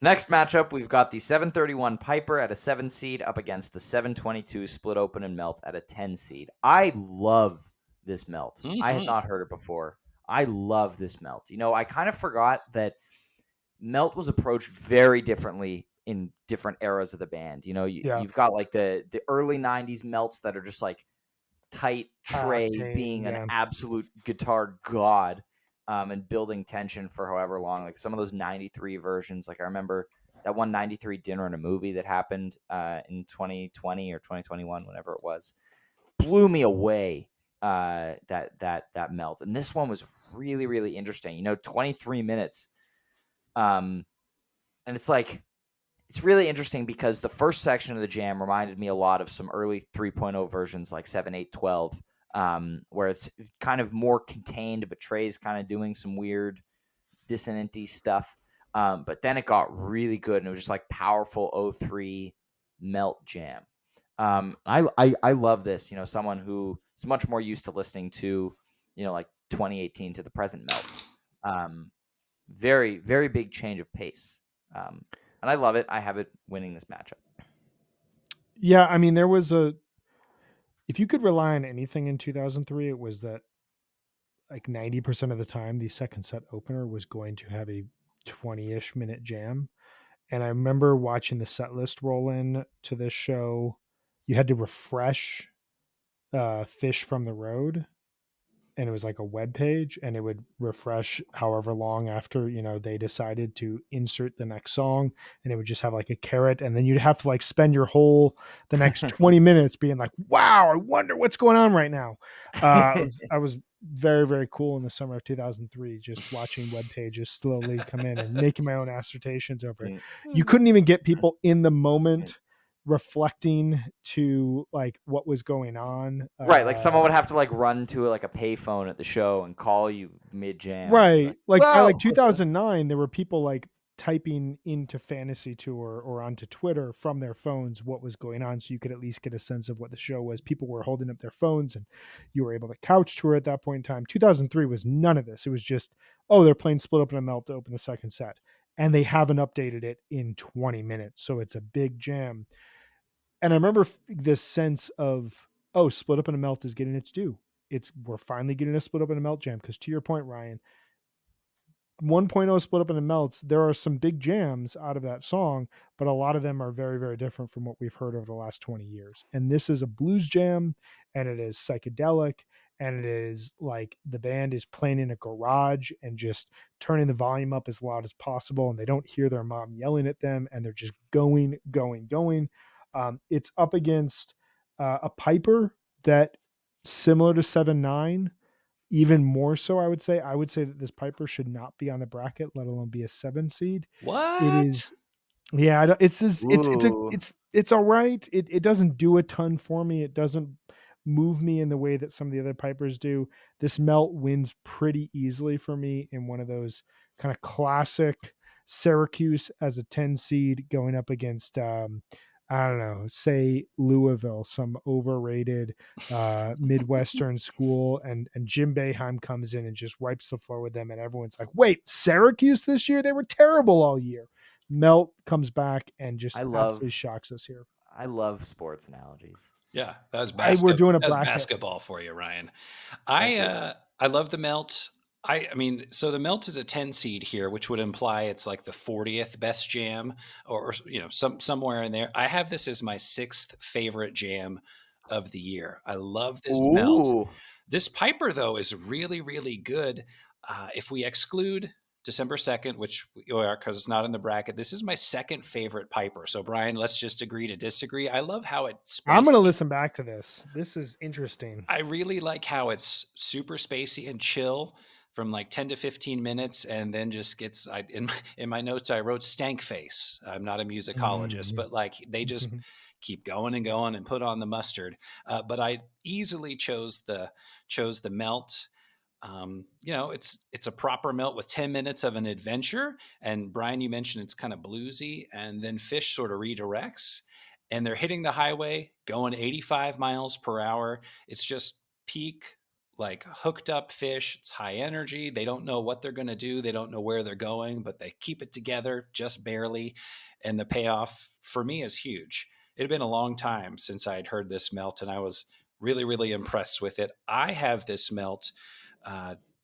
next matchup, we've got the 731 Piper at a 7 seed up against the 722 Split Open and Melt at a 10 seed. I love this melt. I had not heard it before. I love this melt. I kind of forgot that melt was approached very differently in different eras of the band. You've got like the early 90s melts that are just like tight, Trey being an absolute guitar god, and building tension for however long. Like some of those 93 versions, like I remember that one 93 Dinner and a Movie that happened in 2020 or 2021, whenever it was, blew me away. That melt. And this one was really, really interesting. 23 minutes. And it's like, it's really interesting because the first section of the jam reminded me a lot of some early 3.0 versions like 7, 8, 12, where it's kind of more contained, but Trey's kind of doing some weird dissonant-y stuff. But then it got really good, and it was just like powerful 03 melt jam. I love this, someone who is much more used to listening to, like 2018 to the present melts. Very, very big change of pace. And I love it. I have it winning this matchup. Yeah, I mean, if you could rely on anything in 2003, it was that like 90% of the time, the second set opener was going to have a 20-ish minute jam. And I remember watching the set list roll in to this show. You had to refresh Phish from the Road, and it was like a web page, and it would refresh however long after they decided to insert the next song, and it would just have like a carrot, and then you'd have to like spend the next 20 minutes being like, wow, I wonder what's going on right now. I was very, very cool in the summer of 2003, just watching web pages slowly come in and making my own assertions over it. You couldn't even get people in the moment reflecting to like what was going on, right? Like someone would have to like run to like a payphone at the show and call you mid jam, right? Like by like 2009 there were people like typing into Fantasy Tour or onto Twitter from their phones what was going on, so you could at least get a sense of what the show was. People were holding up their phones and you were able to couch tour at that point in time. 2003 was none of this. It was just, oh, they're playing Split Open and Melt to open the second set, and they haven't updated it in 20 minutes, so it's a big jam. And I remember this sense of, oh, Split Up in a Melt is getting its due. We're finally getting a Split Up in a Melt jam. Because to your point, Ryan, 1.0 Split Up in a Melts, there are some big jams out of that song, but a lot of them are very, very different from what we've heard over the last 20 years. And this is a blues jam, and it is psychedelic, and it is like the band is playing in a garage and just turning the volume up as loud as possible, and they don't hear their mom yelling at them, and they're just going. It's up against a Piper that, similar to 7-9, even more so, I would say that this Piper should not be on the bracket, let alone be a 7 seed. What? It is. Yeah, it's all right. It doesn't do a ton for me. It doesn't move me in the way that some of the other Pipers do. This melt wins pretty easily for me in one of those kind of classic Syracuse as a 10 seed going up against I don't know, say Louisville, some overrated Midwestern school, and Jim Boeheim comes in and just wipes the floor with them, and everyone's like, "Wait, Syracuse this year? They were terrible all year." Melt comes back and just absolutely shocks us here. I love sports analogies. Yeah, that was We're doing a that was bracket. basketball for you, Ryan. I love the Melt. I mean, so the Melt is a 10 seed here, which would imply it's like the 40th best jam, or somewhere in there. I have this as my 6th favorite jam of the year. I love this Melt. This Piper, though, is really, really good. If we exclude December 2nd, which we are because it's not in the bracket, this is my second favorite Piper. So, Brian, let's just agree to disagree. I love how it's spacey. I'm going to listen back to this. This is interesting. I really like how it's super spacey and chill from like 10 to 15 minutes, and then just gets, in my notes, I wrote stank face. I'm not a musicologist, but like they just keep going and going and put on the mustard. But I easily chose the Melt. It's a proper Melt with 10 minutes of an adventure. And Brian, you mentioned it's kind of bluesy, and then Phish sort of redirects, and they're hitting the highway going 85 miles per hour. It's just peak, like hooked up Phish. It's high energy. They don't know what they're going to do. They don't know where they're going, but they keep it together just barely. And the payoff for me is huge. It had been a long time since I had heard this Melt, and I was really, really impressed with it. I have this Melt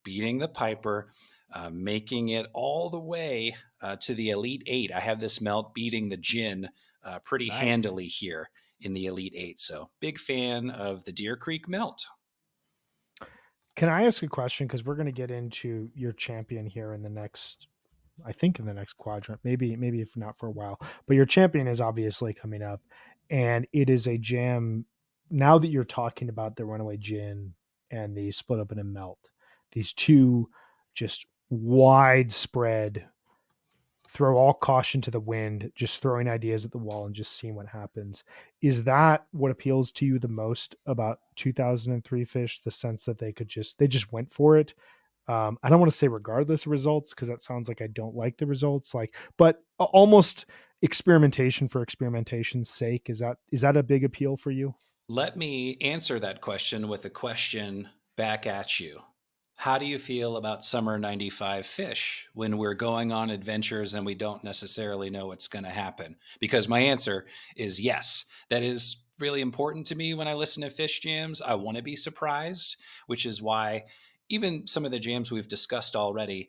beating the Piper, making it all the way to the Elite Eight. I have this Melt beating the Gin pretty handily here in the Elite Eight. So big fan of the Deer Creek Melt. Can I ask a question? Because we're going to get into your champion here in the next, I think in the next quadrant, maybe if not for a while, but your champion is obviously coming up, and it is a jam. Now that you're talking about the Runaway Gin and the Split Open and Melt, these two just widespread, throw all caution to the wind, just throwing ideas at the wall and just seeing what happens. Is that what appeals to you the most about 2003 Phish? The sense that they just went for it. I don't want to say regardless of results, because that sounds like I don't like the results, but almost experimentation for experimentation's sake. Is that a big appeal for you? Let me answer that question with a question back at you. How do you feel about Summer 95 Phish when we're going on adventures and we don't necessarily know what's going to happen? Because my answer is yes. That is really important to me when I listen to Phish jams. I want to be surprised, which is why even some of the jams we've discussed already,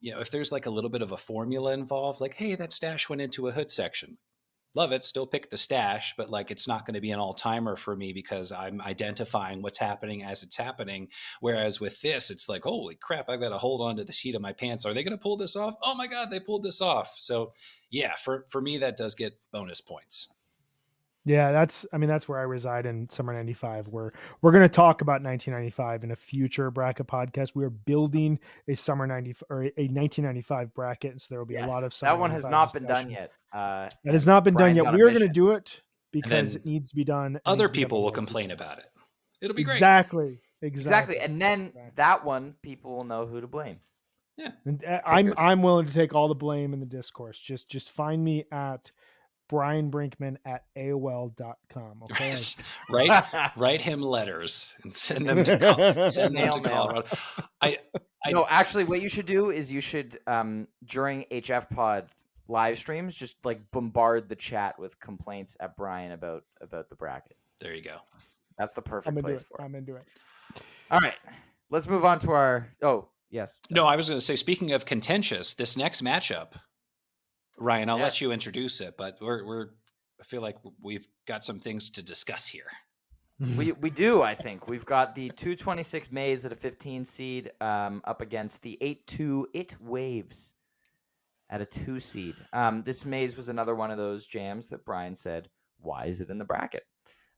if there's like a little bit of a formula involved, like, hey, that stash went into a hood section. Love it. Still pick the stash, but like it's not going to be an all-timer for me because I'm identifying what's happening as it's happening. Whereas with this, it's like, holy crap, I've got to hold on to the seat of my pants. Are they going to pull this off? Oh my God, they pulled this off. So yeah, for me, that does get bonus points. Yeah, that's where I reside in Summer 95. We're going to talk about 1995 in a future bracket podcast. We are building a Summer 90 or a 1995 bracket, and so there will be a lot of Summer that one has not been done yet. That has not been done yet. We are going to do it because it needs to be done. Other people will complain about it. It'll be great. Exactly. And then that one, people will know who to blame. Yeah, and I'm willing to take all the blame in the discourse. Just find me at Brian Brinkman at AOL.com. Okay. Yes. Write him letters and send them to Colorado. No, actually, what you should do is during HF Pod live streams, just like bombard the chat with complaints at Brian about the bracket. There you go. That's the perfect place for it. I'm into it. All right, let's move on to our. Oh, yes. No, I was going to say, speaking of contentious, this next matchup, Ryan, I'll let you introduce it, but I feel like we've got some things to discuss here. We do, I think. We've got the 226 Maze at a 15 seed up against the 8-2 It Waves at a 2 seed. This Maze was another one of those jams that Brian said, why is it in the bracket?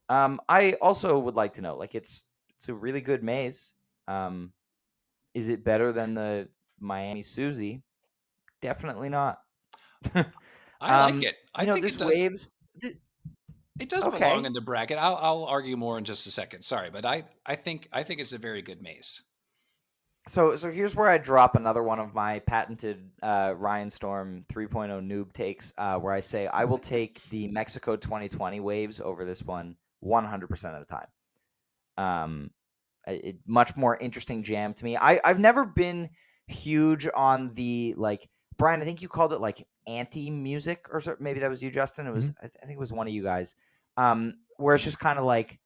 I also would like to know, like, it's a really good Maze. Is it better than the Miami Susie? Definitely not. I like it. I think this it does. Waves. It does belong in the bracket. I'll argue more in just a second. Sorry, but I think it's a very good Maze. So here's where I drop another one of my patented Ryan Storm 3.0 noob takes, where I say I will take the Mexico 2020 waves over this one 100% of the time. Much more interesting jam to me. I've never been huge on the, like, Brian, I think you called it like anti music, or so, maybe that was you, Justin. It was I think it was one of you guys. Where it's just kind of like,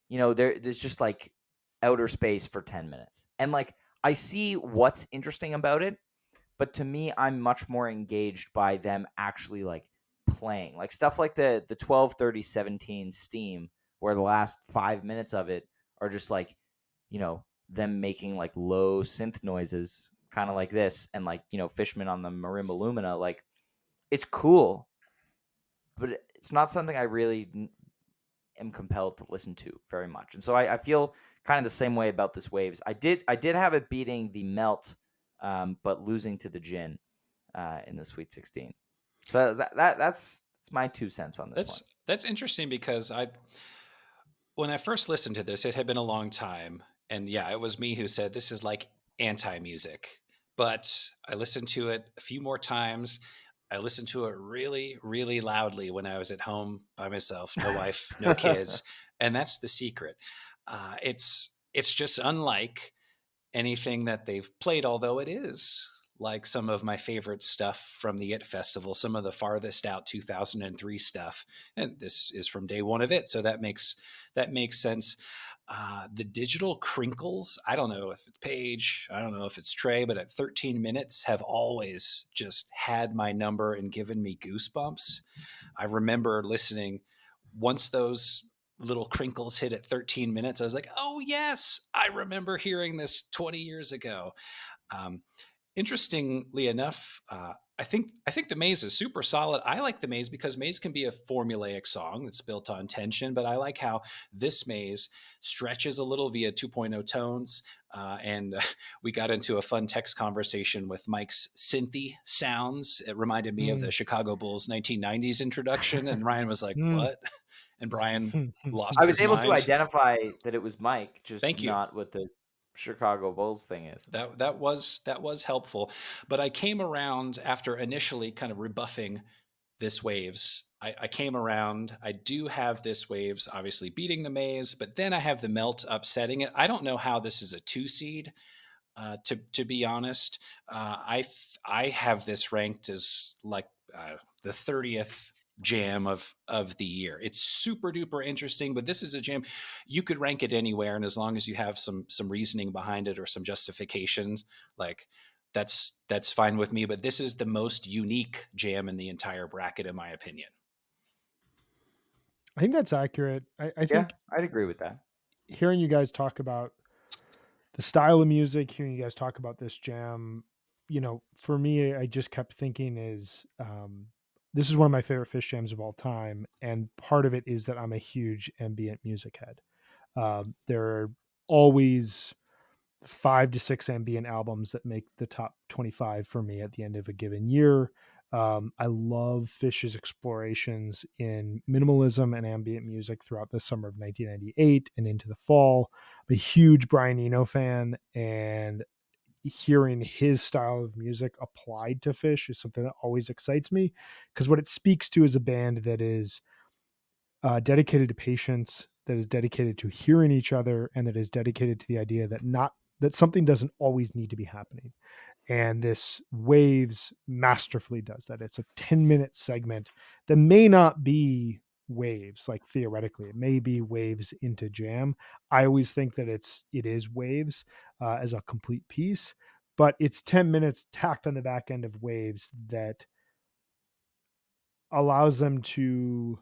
there's just like outer space for 10 minutes. And like I see what's interesting about it, but to me I'm much more engaged by them actually like playing. Like stuff like the 12:30:17 Steam, where the last 5 minutes of it are just like, them making like low synth noises, kind of like this, and like, Fishman on the Marimba Lumina. Like, it's cool, but it's not something I really am compelled to listen to very much. And so I feel kind of the same way about this Waves. I did have it beating the Melt, but losing to the Gin in the Sweet 16. So that's my 2 cents on this one. That's interesting, because when I first listened to this, it had been a long time, and yeah, it was me who said this is like anti-music. But I listened to it a few more times. I listened to it really, really loudly when I was at home by myself, no wife, no kids, and that's the secret. It's just unlike anything that they've played, although it is like some of my favorite stuff from the It Festival, some of the farthest out 2003 stuff, and this is from day one of it, so that makes sense. The digital crinkles, I don't know if it's Paige, I don't know if it's Trey, but at 13 minutes have always just had my number and given me goosebumps. I remember listening once those little crinkles hit at 13 minutes. I was like, oh yes, I remember hearing this 20 years ago. Um, Interestingly enough, I think the Maze is super solid. I like the Maze because Maze can be a formulaic song that's built on tension, but I like how this Maze stretches a little via 2.0 tones. And we got into a fun text conversation with Mike's synthy sounds. It reminded me of the Chicago Bulls 1990s introduction, and Ryan was like, "What?" And Brian lost I his was able to mind. identify that it was Mike, just Thank you. not what the Chicago Bulls thing is. That was helpful, but I came around after initially kind of rebuffing this Waves. I came around. I do have this Waves obviously beating the Maze, but then I have the Melt upsetting it. I don't know how this is a 2 seed. To be honest, I have this ranked as like the 30th jam of the year. It's super duper interesting, but this is a jam you could rank it anywhere, and as long as you have some reasoning behind it or some justifications, like that's fine with me. But this is the most unique jam in the entire bracket, in my opinion. I think that's accurate. I think I'd agree with that. hearing you guys talk about the style of music, hearing you guys talk about this jam, for me, I just kept thinking this is one of my favorite Phish jams of all time. And part of it is that I'm a huge ambient music head. There are always 5 to 6 ambient albums that make the top 25 for me at the end of a given year. I love Phish's explorations in minimalism and ambient music throughout the summer of 1998 and into the fall. I'm a huge Brian Eno fan, and hearing his style of music applied to Phish is something that always excites me, because what it speaks to is a band that is dedicated to patience, that is dedicated to hearing each other, and that is dedicated to the idea that something doesn't always need to be happening. And this Waves masterfully does that. It's a 10-minute segment that may not be Waves, like theoretically it may be Waves into jam. I always think that it is Waves as a complete piece, but it's 10 minutes tacked on the back end of Waves that allows them to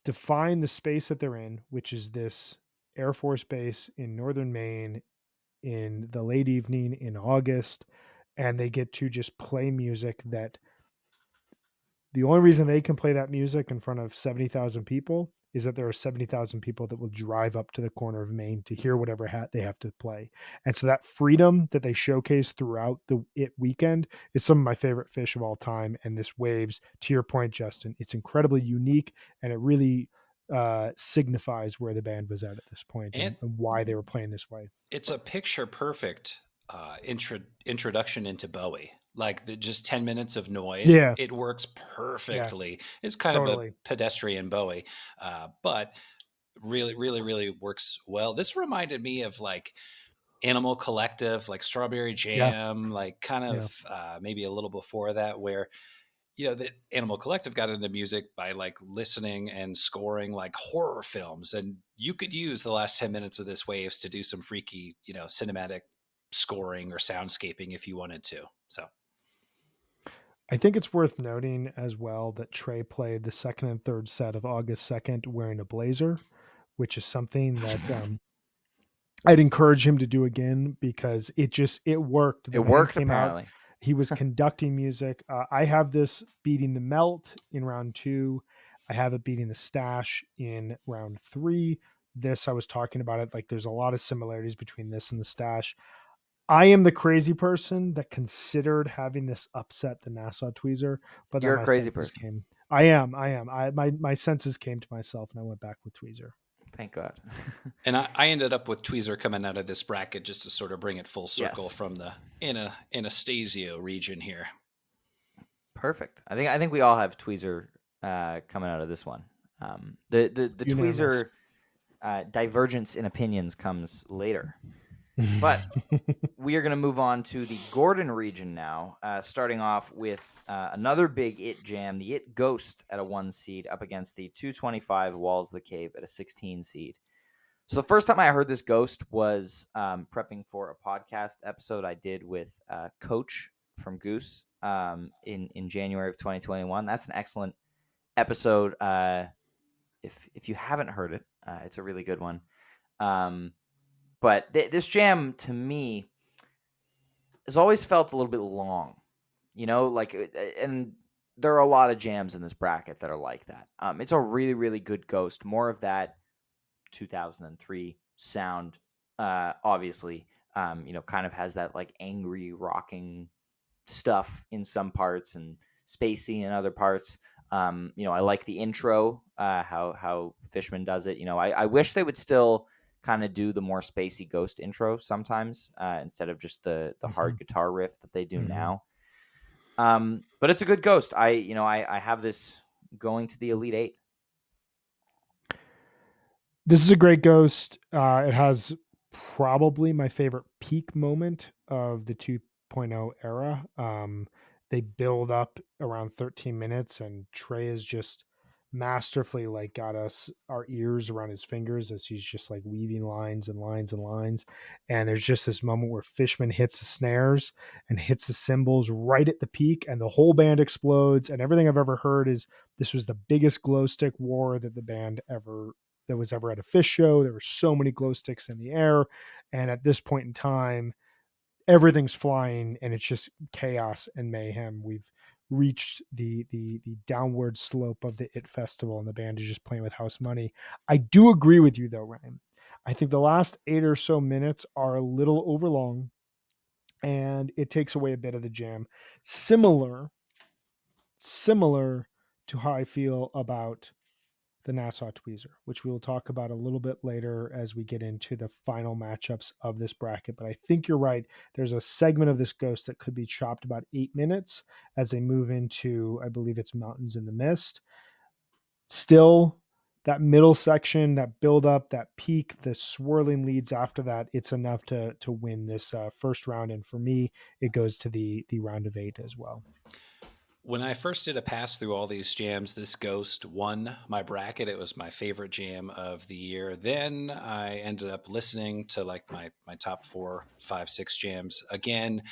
define the space that they're in, which is this Air Force base in northern Maine in the late evening in August. And they get to just play music that the only reason they can play that music in front of 70,000 people is that there are 70,000 people that will drive up to the corner of Maine to hear whatever they have to play. And so that freedom that they showcase throughout the It weekend is some of my favorite Phish of all time. And this Waves, to your point, Justin, it's incredibly unique, and it really signifies where the band was at this point And and why they were playing this way. it's a picture perfect introduction into Bowie. Like just 10 minutes of noise, Yeah, it works yeah, perfectly. It's kind of a totally. pedestrian Bowie, but really, really, really works well. This reminded me of like Animal Collective, like Strawberry Yeah, Jam, like kind yeah. of maybe a little before that, where the Animal Collective got into music by like listening and scoring like horror films, and you could use the last 10 minutes of this Waves to do some freaky, cinematic scoring or soundscaping if you wanted to. So I think it's worth noting as well that Trey played the second and third set of August 2nd wearing a blazer, which is something that I'd encourage him to do again because it worked. It The band worked came out. apparently. He was conducting music. I have this beating the Melt in round 2. I have it beating the Stash in round 3. This I was talking about it like there's a lot of similarities between this and the Stash. I am the crazy person that considered having this upset the Nassau Tweezer, but then You're a my crazy senses person. came. I am. My senses came to myself, and I went back with Tweezer. Thank God. and I ended up with Tweezer coming out of this bracket just to sort of bring it full circle Yes. from the Anastasio region here. Perfect. I think we all have Tweezer coming out of this one. The Unanimous. Tweezer divergence in opinions comes later. But we are going to move on to the Gordon region now, starting off with another big It jam, the It Ghost at a 1 seed up against the 225 Walls of the Cave at a 16 seed. So the first time I heard this Ghost was prepping for a podcast episode I did with Coach from Goose in January of 2021. That's an excellent episode. If you haven't heard it, it's a really good one. But this jam to me has always felt a little bit long, and there are a lot of jams in this bracket that are like that. It's a really, really good Ghost, more of that 2003 sound, obviously, kind of has that like angry rocking stuff in some parts and spacey in other parts. I like the intro, how Fishman does it. I wish they would still kind of do the more spacey Ghost intro sometimes instead of just the hard guitar riff that they do now. But it's a good Ghost. I have this going to the Elite Eight. This is a great Ghost. It has probably my favorite peak moment of the 2.0 era. They build up around 13 minutes, and Trey is just masterfully like got us our ears around his fingers as he's just like weaving lines and lines and lines. And there's just this moment where Fishman hits the snares and hits the cymbals right at the peak, and the whole band explodes. And everything I've ever heard is this was the biggest glow stick war that the band that was ever at a Phish show. There were so many glow sticks in the air. And at this point in time, everything's flying and it's just chaos and mayhem. We've reached the downward slope of the It Festival, and the band is just playing with house money. I do agree with you though, Ryan. I think the last 8 or so minutes are a little overlong and it takes away a bit of the jam. Similar to how I feel about the Nassau Tweezer, which we will talk about a little bit later as we get into the final matchups of this bracket. But I think you're right. There's a segment of this Ghost that could be chopped about 8 minutes as they move into, I believe it's Mountains in the Mist. Still, that middle section, that build up, that peak, the swirling leads after that, it's enough to win this first round. And for me, it goes to the round of 8 as well. When I first did a pass through all these jams, this Ghost won my bracket. It was my favorite jam of the year. Then I ended up listening to like my top 4, 5, 6 jams again,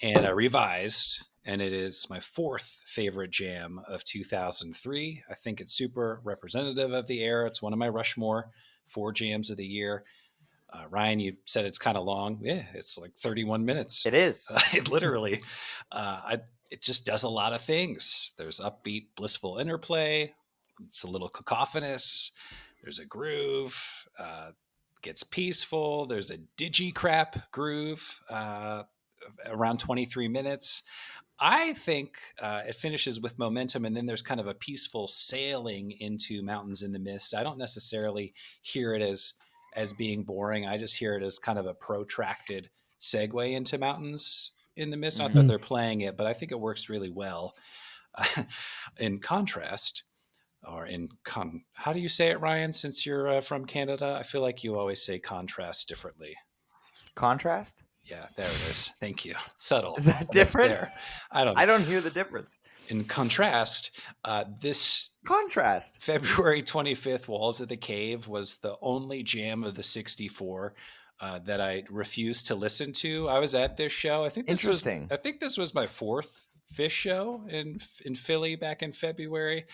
and I revised, and it is my 4th favorite jam of 2003. I think it's super representative of the era. It's one of my Rushmore 4 jams of the year. Ryan, you said it's kind of long. Yeah, it's like 31 minutes. It is. It literally. It just does a lot of things. There's upbeat, blissful interplay. It's a little cacophonous. There's a groove. Gets peaceful. There's a digi crap groove around 23 minutes. I think it finishes with momentum, and then there's kind of a peaceful sailing into Mountains in the Mist. I don't necessarily hear it as being boring. I just hear it as kind of a protracted segue into Mountains in the Mist. Not that Mhm. they're playing it, but I think it works really well. In contrast, or how do you say it, Ryan? Since you're from Canada, I feel like you always say contrast differently. Contrast? Yeah, there it is. Thank you. Subtle. Is that That's different? there. I don't know. I don't hear the difference. In contrast, this Contrast. February 25th, Walls of the Cave was the only jam of the 64 that I refused to listen to. I was at this show. I think this was my fourth Phish show in Philly back in February,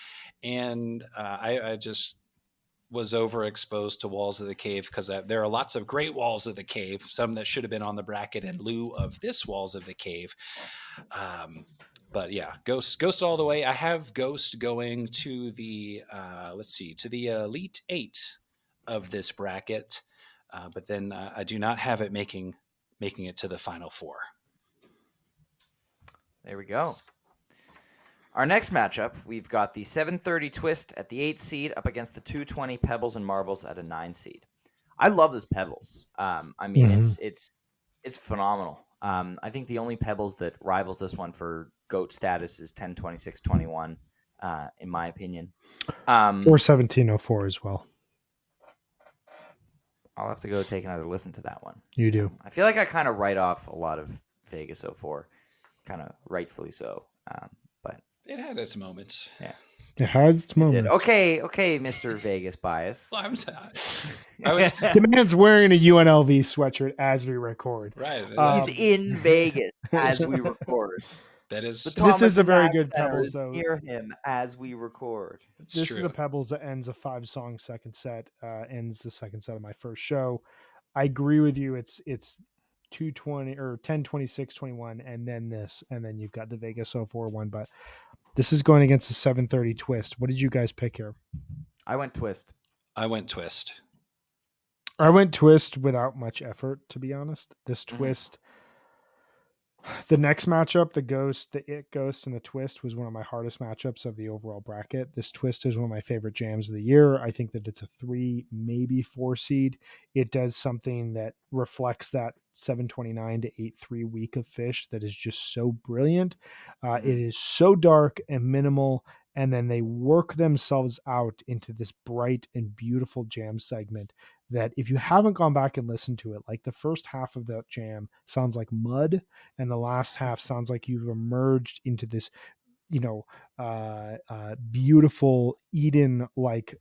and I just was overexposed to Walls of the Cave because there are lots of great Walls of the Cave, some that should have been on the bracket in lieu of this Walls of the Cave. But yeah, Ghost all the way. I have Ghost going to the to the Elite Eight of this bracket, but then I do not have it making it to the Final Four. There we go. Our next matchup, we've got the 730 Twist at the 8 seed up against the 220 Pebbles and Marbles at a 9 seed. I love this Pebbles. I mean, it's phenomenal. I think the only Pebbles that rivals this one for GOAT status is 102621, in my opinion. Or 1704 as well. I'll have to go take another listen to that one. You do. I feel like I kind of write off a lot of Vegas 04, kind of rightfully so. But it had its moments. Yeah. It has its moments. Okay, Mr. Vegas bias. Well, the man's wearing a UNLV sweatshirt as we record. Right. He's in Vegas as we record. That is. This is a very good Pebbles, though. Near him as we record. This is a Pebbles that ends a 5-song second set. Ends the second set of my first show. I agree with you. It's 220 or 102621, and then this, and then you've got the Vegas 04 one. But this is going against the 730 Twist. What did you guys pick here? I went Twist. I went Twist without much effort, to be honest. This Twist. The next matchup, the It Ghost and the Twist, was one of my hardest matchups of the overall bracket. This Twist is one of my favorite jams of the year. I think that it's a 3, maybe 4 seed. It does something that reflects that 729 to 8-3 week of Phish that is just so brilliant. It is so dark and minimal, and then they work themselves out into this bright and beautiful jam segment that if you haven't gone back and listened to it, like the first half of that jam sounds like mud, and the last half sounds like you've emerged into this, beautiful Eden-like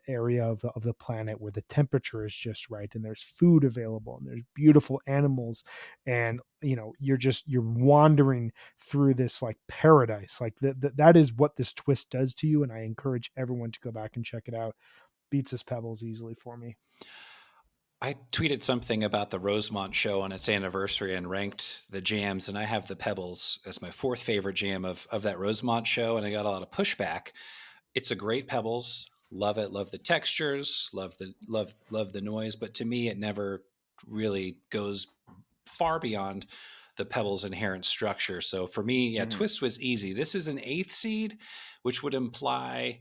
area of the planet where the temperature is just right, and there's food available, and there's beautiful animals, and you're wandering through this like paradise. Like that is what this Twist does to you, and I encourage everyone to go back and check it out. Beats this Pebbles easily for me. I tweeted something about the Rosemont show on its anniversary and ranked the jams, and I have the Pebbles as my 4th favorite jam of that Rosemont show, and I got a lot of pushback. It's a great Pebbles. Love it. Love the textures. Love the noise. But to me, it never really goes far beyond the Pebbles' inherent structure. So for me, Twist was easy. This is an 8th seed, which would imply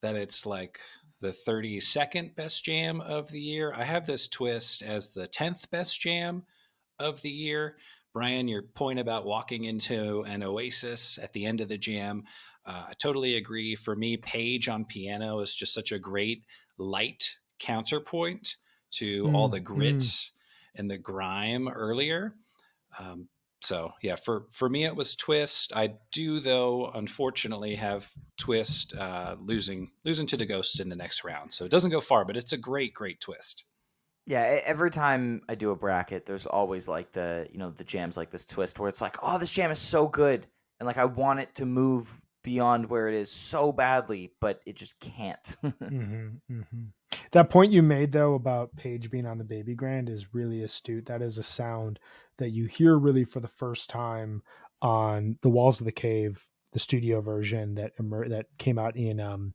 that it's like the 32nd best jam of the year. I have this Twist as the 10th best jam of the year. Brian, your point about walking into an oasis at the end of the jam, I totally agree. For me, Page on piano is just such a great light counterpoint to all the grit and the grime earlier. So yeah, for me it was Twist. I do though, unfortunately, have Twist losing to the Ghost in the next round. So it doesn't go far, but it's a great Twist. Yeah, every time I do a bracket, there's always like the jams like this Twist where it's like, oh, this jam is so good, and like I want it to move beyond where it is so badly, but it just can't. That point you made though about Page being on the Baby Grand is really astute. That is a sound that you hear really for the first time on the Walls of the Cave, the studio version that came out in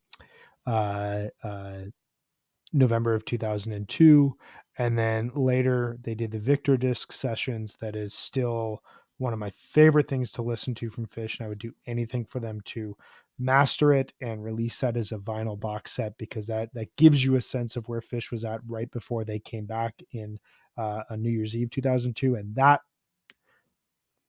November of 2002, and then later they did the Victor Disc sessions. That is still one of my favorite things to listen to from Phish, and I would do anything for them to master it and release that as a vinyl box set, because that gives you a sense of where Phish was at right before they came back in a New Year's Eve 2002. And that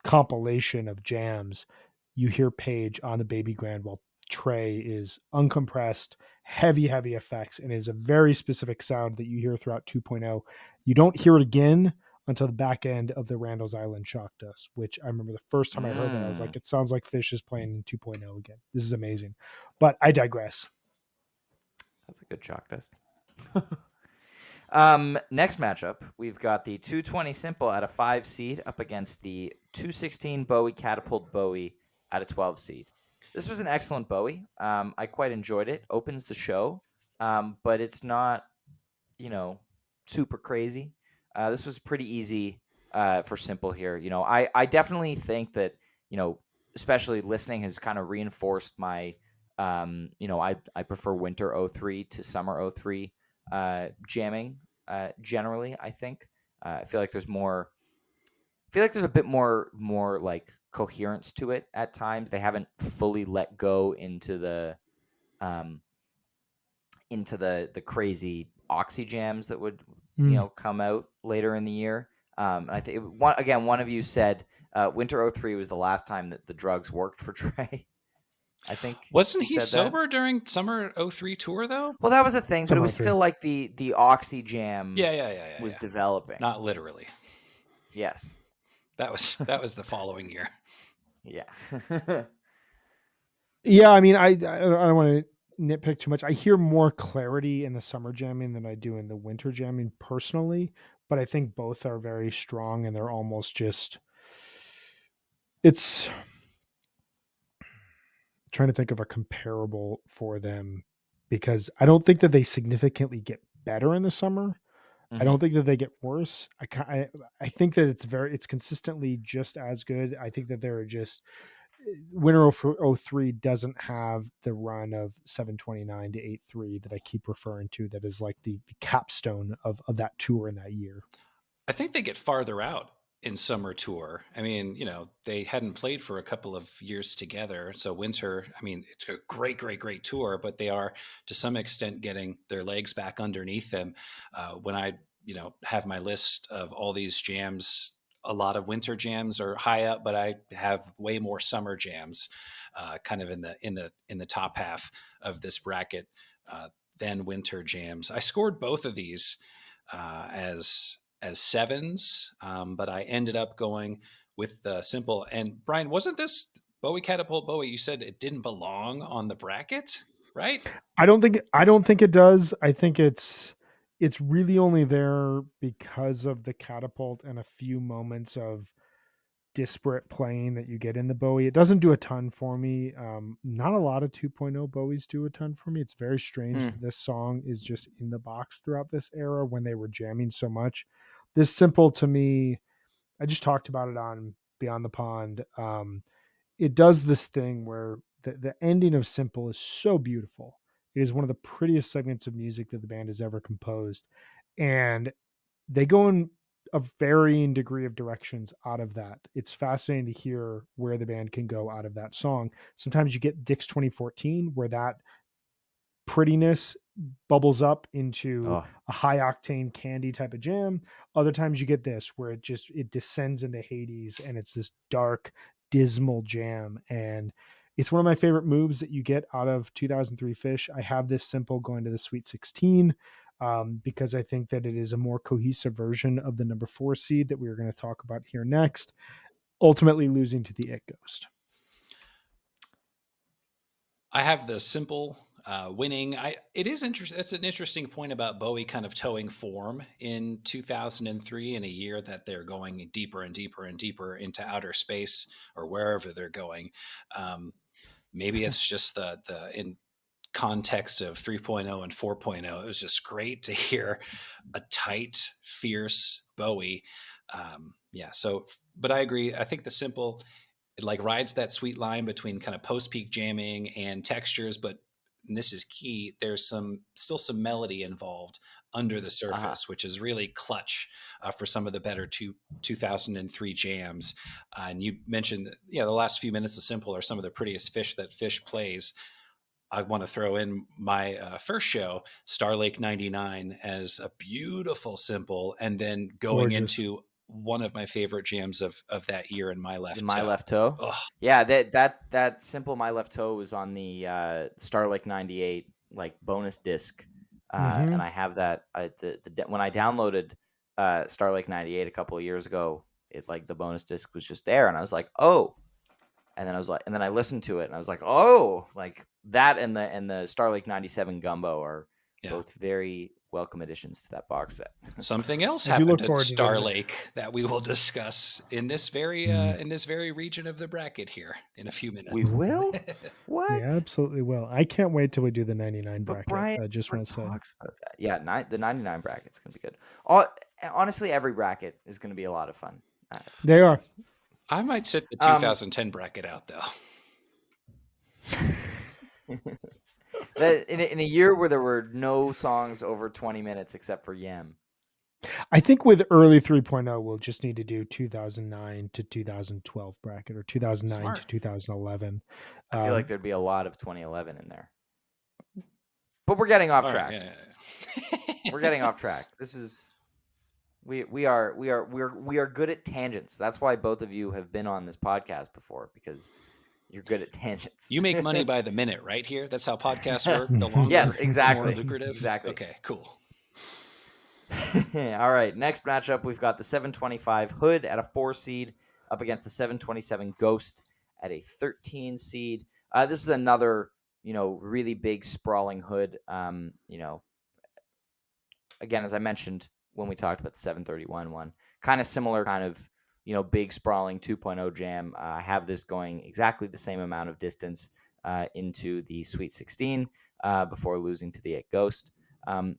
compilation of jams, you hear Page on the Baby Grand while Trey is uncompressed, heavy effects, and is a very specific sound that you hear throughout 2.0. You don't hear it again until the back end of the Randall's Island Shock Dust, which I remember the first time I heard that, I was like, it sounds like Phish is playing in 2.0 again. This is amazing. But I digress. That's a good shock test. Next matchup, we've got the 220 Simple at a 5 seed up against the 216 Bowie Catapult Bowie at a 12 seed. This was an excellent Bowie. I quite enjoyed it. Opens the show, but it's not, super crazy. This was pretty easy for Simple here. I definitely think that, especially listening has kind of reinforced my, I prefer winter 03 to summer 03 jamming generally. I think I feel like there's a bit more like coherence to it at times. They haven't fully let go into the crazy oxy jams that would come out later in the year. And I think one of you said winter 03 was the last time that the drugs worked for Trey. I think wasn't he sober that during summer 03 tour though? Well, that was a thing, but Summer it was 03. still like the oxy jam was Yeah. developing. Not literally. Yes. That was the following year. Yeah. Yeah, I mean, I don't want to nitpick too much. I hear more clarity in the summer jamming than I do in the winter jamming personally, but I think both are very strong, and they're almost just, it's trying to think of a comparable for them, because I don't think that they significantly get better in the summer. I don't think that they get worse. I think that it's consistently just as good. I think that they're just, winter 03 doesn't have the run of 729 to 83 that I keep referring to, that is like the capstone of that tour in that year. I think they get farther out in summer tour. I mean, they hadn't played for a couple of years together. So winter, I mean, it's a great tour, but they are to some extent getting their legs back underneath them. When I, have my list of all these jams, a lot of winter jams are high up, but I have way more summer jams, kind of in the top half of this bracket than winter jams. I scored both of these as sevens, but I ended up going with the Simple. And Brian, wasn't this Bowie Catapult Bowie? You said it didn't belong on the bracket, right? I don't think it does. I think it's really only there because of the catapult and a few moments of disparate playing that you get in the Bowie. It doesn't do a ton for me. Not a lot of 2.0 Bowies do a ton for me. It's very strange that this song is just in the box throughout this era when they were jamming so much. This Simple, to me, I just talked about it on Beyond the Pond. It does this thing where the ending of Simple is so beautiful. It is one of the prettiest segments of music that the band has ever composed. And they go in a varying degree of directions out of that. It's fascinating to hear where the band can go out of that song. Sometimes you get Dick's 2014, where that prettiness bubbles up into a high octane candy type of jam. Other times you get this where it descends into Hades, and it's this dark, dismal jam. And it's one of my favorite moves that you get out of 2003 Phish. I have this Simple going to the Sweet 16 because I think that it is a more cohesive version of the number 4 seed that we are going to talk about here next, ultimately losing to the It Ghost. I have the Simple winning. It is interesting. That's an interesting point about Bowie kind of towing form in 2003, in a year that they're going deeper and deeper and deeper into outer space or wherever they're going. Maybe it's just the in context of 3.0 and 4.0. It was just great to hear a tight, fierce Bowie. But I agree. I think the Simple, it like rides that sweet line between kind of post-peak jamming and textures, but and this is key, there's still some melody involved under the surface, which is really clutch for some of the better 2003 jams. And you mentioned, the last few minutes of Simple are some of the prettiest Phish that Phish plays. I want to throw in my first show, Star Lake 99, as a beautiful Simple, and then going into one of my favorite jams of that year, in My Left Toe. My Left Toe? Ugh. Yeah, that Simple My Left Toe was on the Star Lake 98 like bonus disc. And I have that. When I downloaded Star Lake 98 a couple of years ago, it like the bonus disc was just there, and I was like, oh. And then I listened to it, and I was like, oh, like that and the Star Lake 97 Gumbo are both very welcome additions to that box set. Something else happened at Star Lake that we will discuss in this very region of the bracket here in a few minutes. We will? What? Yeah, absolutely will. I can't wait till we do the 99 bracket. Brian I just want to say. About that. Yeah, the 99 bracket's going to be good. Honestly, every bracket is going to be a lot of fun. They are. I might sit the 2010 bracket out, though. In a year where there were no songs over 20 minutes except for Yam. I think with early 3.0, we'll just need to do 2009 to 2012 bracket or 2009 to 2011. I feel like there'd be a lot of 2011 in there. But we're getting off track. Yeah. We're getting off track. This is we are good at tangents. That's why both of you have been on this podcast before, because you're good at tangents. You make money by the minute, right? Here, that's how podcasts work. The longer, yes, exactly, more lucrative. Exactly. Okay, cool. All right, next matchup, we've got the 725 Hood at a 4 seed up against the 727 Ghost at a 13 seed. This is another, really big sprawling Hood. Again, as I mentioned when we talked about the 731 one, kind of similar kind of, big sprawling 2.0 jam. I have this going exactly the same amount of distance into the Sweet 16 before losing to the 8 Ghost.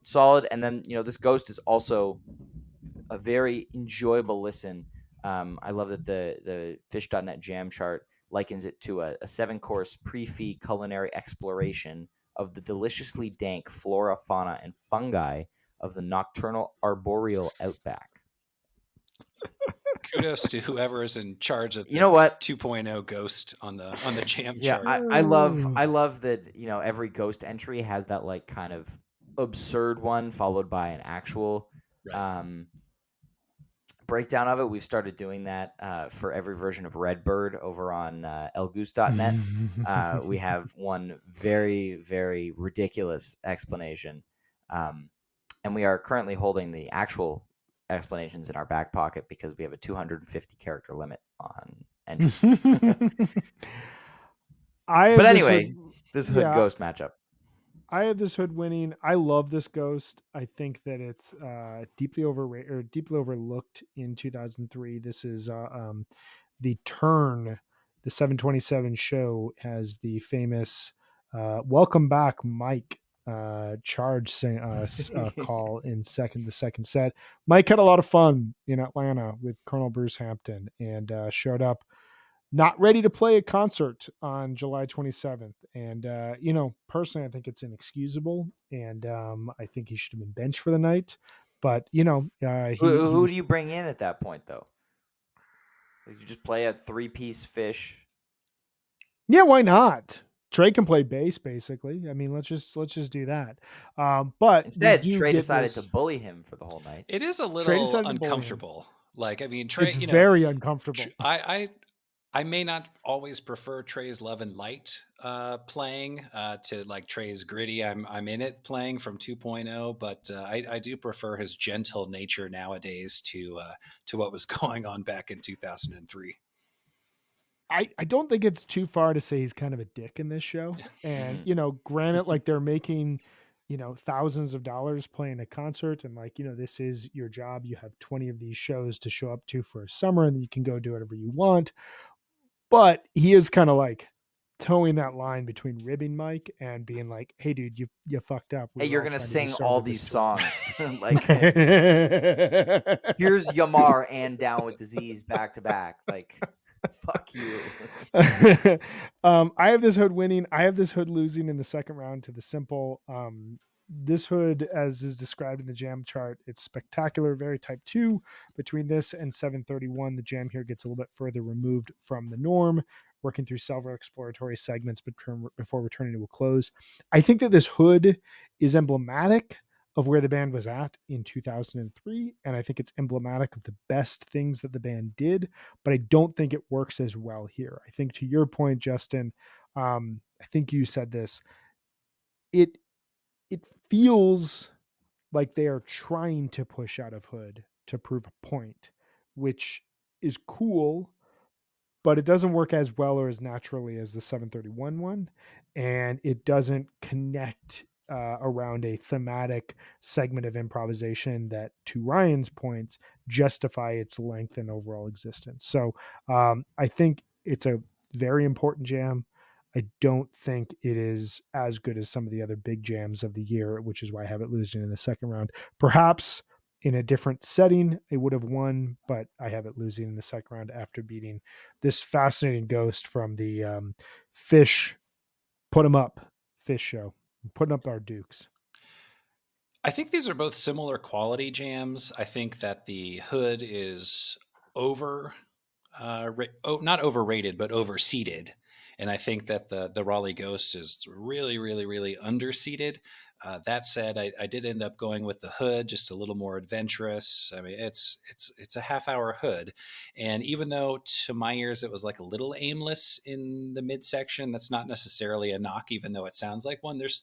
Solid. And then, this Ghost is also a very enjoyable listen. I love that the Phish.net jam chart likens it to a 7-course pre-fee culinary exploration of the deliciously dank flora, fauna, and fungi of the nocturnal arboreal outback. Kudos to whoever is in charge of the 2.0 Ghost on the jam chart. Yeah, I love that, every Ghost entry has that like kind of absurd one followed by an actual breakdown of it. We've started doing that for every version of Redbird over on elgoose.net. We have one very, very ridiculous explanation. And we are currently holding the actual explanations in our back pocket because we have a 250 character limit on entries. This Hood Ghost matchup. I have this Hood winning. I love this Ghost. I think that it's deeply overrated or deeply overlooked in 2003. This is the Turn. The 727 show has the famous "Welcome Back, Mike" charge call in the second set. Mike had a lot of fun in Atlanta with Colonel Bruce Hampton and showed up not ready to play a concert on July 27th. And, personally, I think it's inexcusable. And I think he should have been benched for the night. But, who do you bring in at that point, though? Like, you just play a 3-piece Phish? Yeah, why not? Trey can play bass, basically. I mean, let's just do that. But instead, Trey decided to bully him for the whole night. It is a little uncomfortable. Like, I mean, Trey, it's very uncomfortable. I may not always prefer Trey's Love and Light playing to like Trey's gritty I'm in it playing from 2.0, but I do prefer his gentle nature nowadays to what was going on back in 2003. I don't think it's too far to say he's kind of a dick in this show. And, granted, like they're making, thousands of dollars playing a concert and like, this is your job. You have 20 of these shows to show up to for a summer and then you can go do whatever you want. But he is kind of like towing that line between ribbing Mike and being like, hey, dude, you fucked up. Hey, you're going to sing all these songs. Like, here's Yamar and Down with Disease back to back. Like, Fuck you. I have this hood winning. I have this hood losing in the second round to the simple. This hood, as is described in the jam chart, it's spectacular, very type 2. Between this and 731, the jam here gets a little bit further removed from the norm, working through several exploratory segments before returning to a close. I think that this hood is emblematic of where the band was at in 2003, and I think it's emblematic of the best things that the band did, but I don't think it works as well here. I think, to your point, Justin, I think you said this, it feels like they are trying to push out of hood to prove a point, which is cool, but it doesn't work as well or as naturally as the 731 one, and it doesn't connect around a thematic segment of improvisation that, to Ryan's points, justify its length and overall existence. So I think it's a very important jam. I don't think it is as good as some of the other big jams of the year, which is why I have it losing in the second round. Perhaps in a different setting, it would have won, but I have it losing in the second round after beating this fascinating ghost from the Phish, put 'em up Phish show, putting up our dukes. I think these are both similar quality jams. I think that the hood is not overrated, but overseated. And I think that the Raleigh Ghost is really, really, really underseated. That said, I did end up going with the hood, just a little more adventurous. I mean, it's a half-hour hood, and even though to my ears it was like a little aimless in the midsection, that's not necessarily a knock. Even though it sounds like one, there's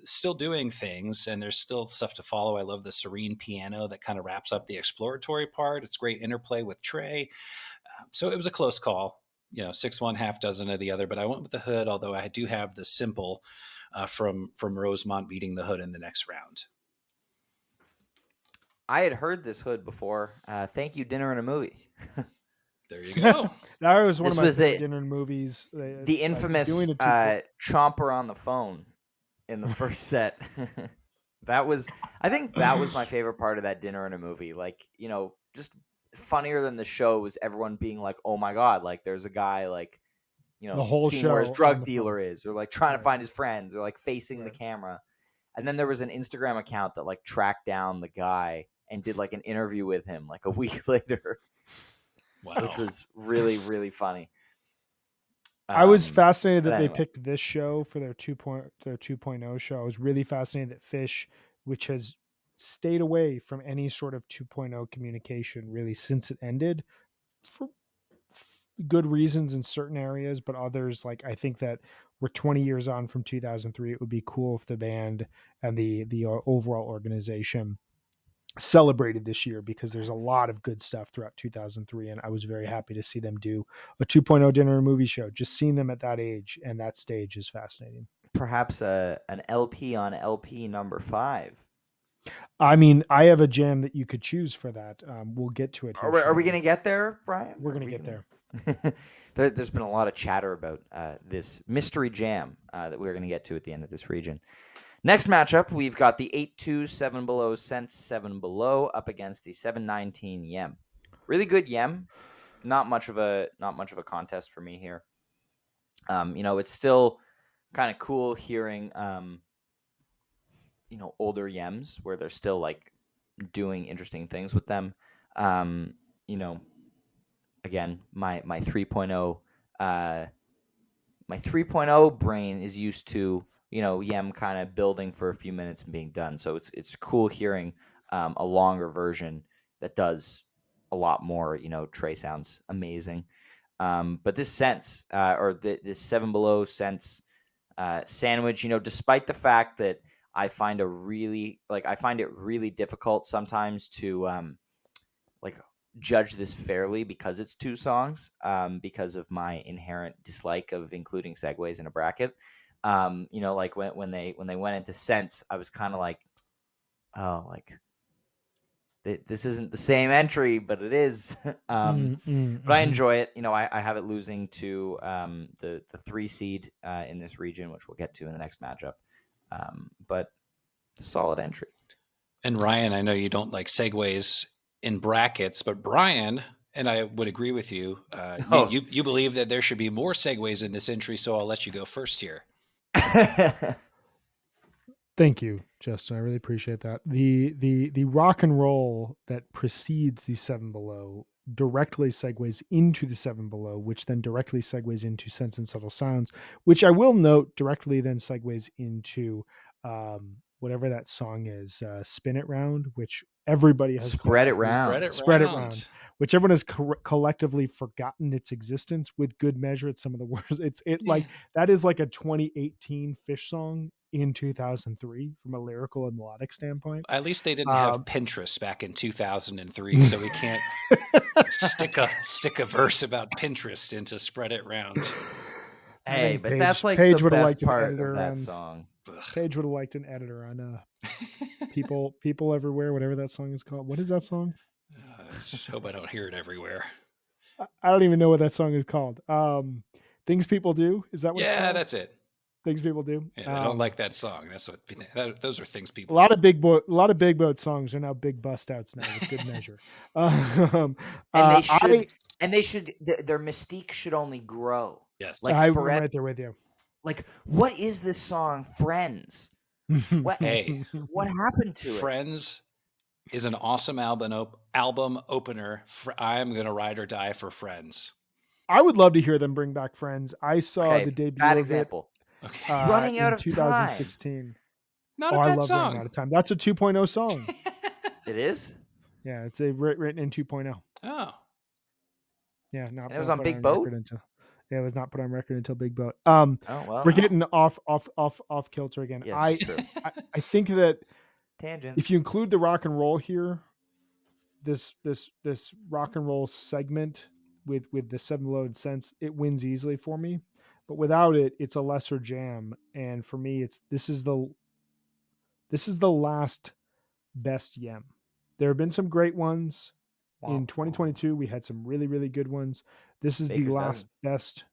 still doing things, and there's still stuff to follow. I love the serene piano that kind of wraps up the exploratory part. It's great interplay with Trey. So it was a close call. 6-1, half dozen of the other, but I went with the hood, although I do have the simple from Rosemont beating the hood in the next round. I had heard this hood before. Thank you, Dinner and a Movie. There you go. That was one This of my was favorite dinner movies. the infamous chomper on the phone in the first set. I think that was my favorite part of that Dinner and a Movie. Like, just funnier than the show was everyone being like, oh my God, like there's a guy like, the whole seeing show where his on drug the dealer phone. is, or like trying Right. to find his friends, or like facing the Right. camera. And then there was an Instagram account that like tracked down the guy and did like an interview with him like a week later. Wow. Which was really, really funny. I was fascinated that but they anyway. picked this show for their 2.0 show. I was really fascinated that Phish, which has stayed away from any sort of 2.0 communication really since it ended, for good reasons in certain areas, but others, like I think that we're 20 years on from 2003. It would be cool if the band and the overall organization celebrated this year, because there's a lot of good stuff throughout 2003, and I was very happy to see them do a 2.0 dinner and movie show. Just seeing them at that age and that stage is fascinating. Perhaps an LP on LP number 5. I mean, I have a jam that you could choose for that. We'll get to it here. Are we going to get there, Brian? We're going to get there. There's been a lot of chatter about this mystery jam that we're going to get to at the end of this region. Next matchup, we've got the 8-2 7 Below Sense 7 Below up against the 719 Yem. Really good Yem. Not much of a contest for me here. It's still kind of cool hearing older Yems where they're still like doing interesting things with them. Again, my 3.0 my 3.0 brain is used to Yem kind of building for a few minutes and being done. So it's cool hearing a longer version that does a lot more. Trey sounds amazing. But this sense this 7 Below sense sandwich, despite the fact that I find it really difficult sometimes to judge this fairly because it's 2 songs, because of my inherent dislike of including segues in a bracket. Like when they went into sense, I was kind of like, oh, like this isn't the same entry, but it is. But I enjoy it. I have it losing to the 3 seed in this region, which we'll get to in the next matchup. But solid entry. And Ryan, I know you don't like segues in brackets, but Brian And I would agree with you. Oh. You believe that there should be more segues in this entry, so I'll let you go first here. Thank you, Justin. I really appreciate that. The rock and roll that precedes the Seven Below directly segues into the Seven Below, which then directly segues into Sense and Subtle Sounds, which I will note directly then segues into whatever that song is, Spin It Round, which everybody has Spread it collectively- round. Spread It Round, which everyone has collectively forgotten its existence. With good measure, it's some of the worst. Like that is like a 2018 Phish song in 2003 from a lyrical and melodic standpoint. At least they didn't have Pinterest back in 2003, so we can't stick a verse about Pinterest into Spread It Round. Hey, but that's like Paige the would have best liked an part editor of that on song. Paige would have liked an editor on people everywhere, whatever that song is called. What is that song? I just hope I don't hear it everywhere. I don't even know what that song is called. Things People Do. Is that what it's called? Yeah, that's it. Things People Do. Yeah, I don't like that song. That's what those are things people. A lot of big boat songs are now big bust outs now with good measure. And they should. Their mystique should only grow. Yes, like I'm right there with you. Like, what is this song, Friends? What happened to it? Friends is an awesome album opener. I'm gonna ride or die for Friends. I would love to hear them bring back Friends. I saw the debut bad of example. Okay. Running out of 2016. time. Not a bad song. Running Out of Time. That's a 2.0 song. It is? Yeah, it's written in 2.0. Oh. Yeah, not. And it was on Big Boat? It was not put on record until Big Boat. Well, we're getting off kilter again. Yes, true. I think that tangent. If you include the rock and roll here, this rock and roll segment with the Seven Below and Sense, it wins easily for me. But without it, it's a lesser jam. And for me, this is the last best Yem. There have been some great ones. In 2022, we had some really, really good ones. This is the last best.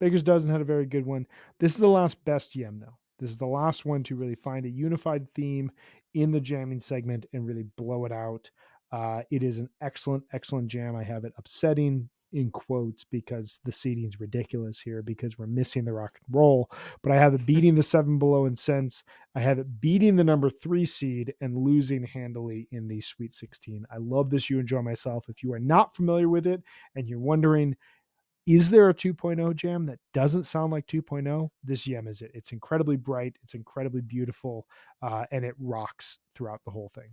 Baker's Dozen had a very good one. This is the last best Yem, though. This is the last one to really find a unified theme in the jamming segment and really blow it out. It is an excellent, excellent jam. I have it upsetting in quotes because the seating's ridiculous here because we're missing the rock and roll. But I have it beating the Seven Below and Sense. I have it beating the number 3 seed and losing handily in the Sweet 16. I love this You Enjoy Myself. If you are not familiar with it and you're wondering, is there a 2.0 jam that doesn't sound like 2.0? This Yem is it. It's incredibly bright. It's incredibly beautiful. And it rocks throughout the whole thing.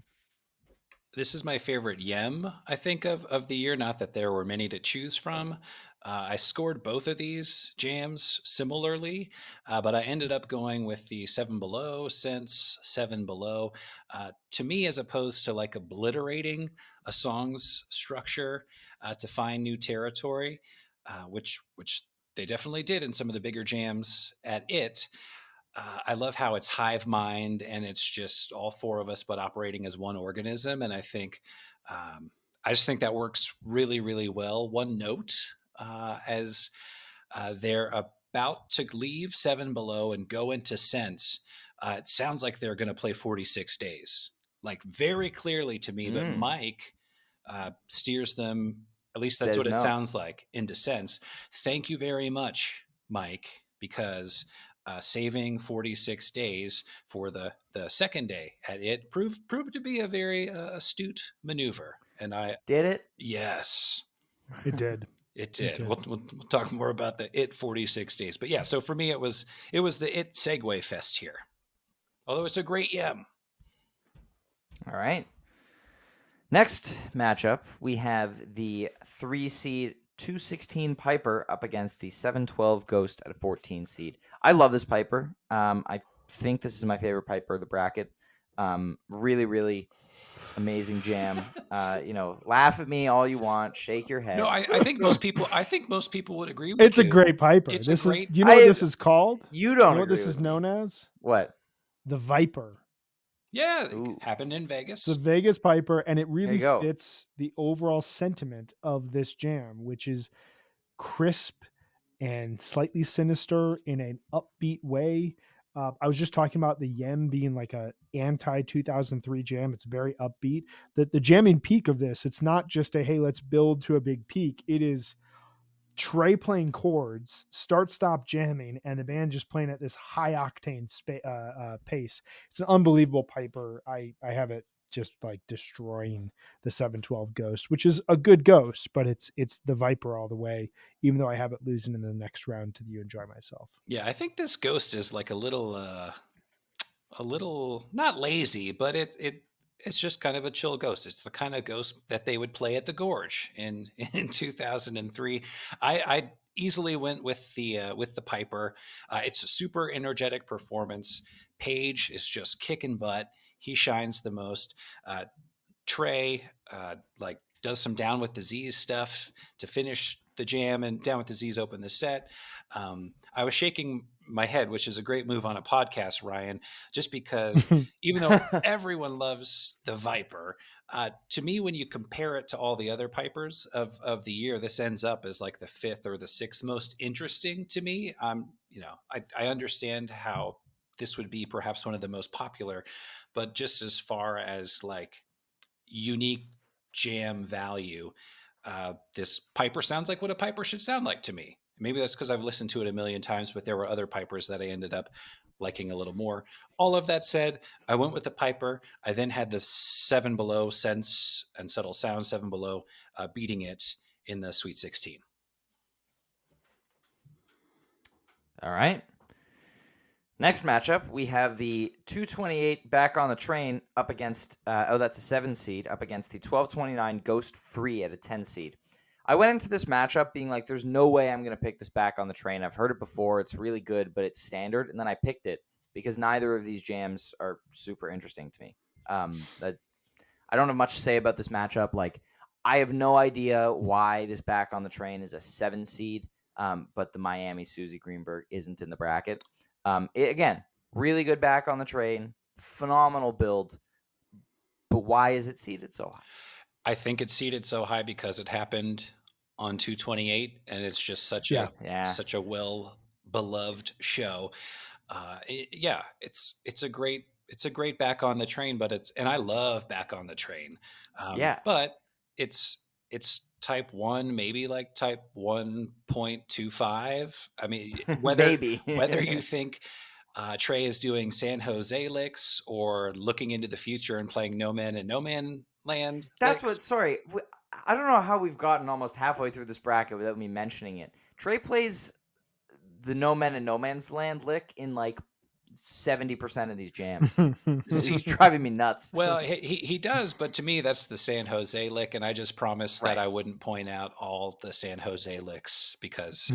This is my favorite Yem, I think, of the year. Not that there were many to choose from. I scored both of these jams similarly, but I ended up going with the Seven Below, Sense, Seven Below. To me, as opposed to like obliterating a song's structure to find new territory, which they definitely did in some of the bigger jams at it. I love how it's hive mind and it's just all 4 of us, but operating as one organism. And I think, I just think that works really, really well. One note, as they're about to leave Seven Below and go into Sense, it sounds like they're going to play 46 Days, like very clearly to me, but Mike steers them, at least that's what it sounds like, into Sense. Thank you very much, Mike, because saving 46 days for the second day at it proved to be a very astute maneuver. And I did it. Yes, it did. It did. We'll talk more about the it 46 days. But yeah, so for me, it was the it segue fest here. Although it's a great Yem. All right. Next matchup, we have the 3 seed 216 Piper up against the 712 Ghost at a 14 seed. I love this Piper. I think this is my favorite Piper of the bracket. Really, really amazing jam. Laugh at me all you want, shake your head. No, I think most people would agree with it's you. It's a great Piper. It's do you know what this is called? You don't know what this is known as? What? The Viper. Yeah, it happened in Vegas. The Vegas Piper, and it really fits the overall sentiment of this jam, which is crisp and slightly sinister in an upbeat way. I was just talking about the Yem being like anti 2003 jam. It's very upbeat. The jamming peak of this, it's not just a, hey, let's build to a big peak. It is Trey playing chords, start stop jamming, and the band just playing at this high octane pace. It's an unbelievable Piper. I have it just like destroying the 712 Ghost, which is a good Ghost, but it's the Viper all the way, even though I have it losing in the next round to the You Enjoy Myself. Yeah, I think this Ghost is like a little not lazy, but it's just kind of a chill Ghost. It's the kind of Ghost that they would play at the Gorge in 2003. I easily went with the Piper. It's a super energetic performance. Page is just kicking butt. He shines the most. Trey like does some Down with the Z's stuff to finish the jam, and Down with the Z's open the set. I was shaking my head, which is a great move on a podcast, Ryan, just because even though everyone loves the Viper, to me, when you compare it to all the other Pipers of the year, this ends up as like the 5th or the 6th most interesting to me. I understand how this would be perhaps one of the most popular, but just as far as like unique jam value, this Piper sounds like what a Piper should sound like to me. Maybe that's because I've listened to it a million times, but there were other Pipers that I ended up liking a little more. All of that said, I went with the Piper. I then had the 7 Below Sense and Subtle Sound 7 Below beating it in the Sweet 16. All right. Next matchup, we have the 228 Back on the Train up against, that's a 7 seed, up against the 1229 Ghost Free at a 10 seed. I went into this matchup being like, there's no way I'm going to pick this Back on the Train. I've heard it before. It's really good, but it's standard. And then I picked it because neither of these jams are super interesting to me. I don't have much to say about this matchup. Like, I have no idea why this Back on the Train is a 7 seed, but the Miami Susie Greenberg isn't in the bracket. Again, really good Back on the Train, phenomenal build, but why is it seated so high? I think it's seated so high because it happened on 228, and it's just such a well beloved show. It's a great Back on the Train, but and I love Back on the Train. But it's type 1, maybe like type 1.25. I mean, whether you think Trey is doing San Jose licks or looking into the future and playing No Man and No Man Land. That's licks. Sorry, I don't know how we've gotten almost halfway through this bracket without me mentioning it. Trey plays the No Man and No Man's Land lick in like 70% of these jams. He's driving me nuts. Well, he does, but to me, that's the San Jose lick, and I just promised that I wouldn't point out all the San Jose licks because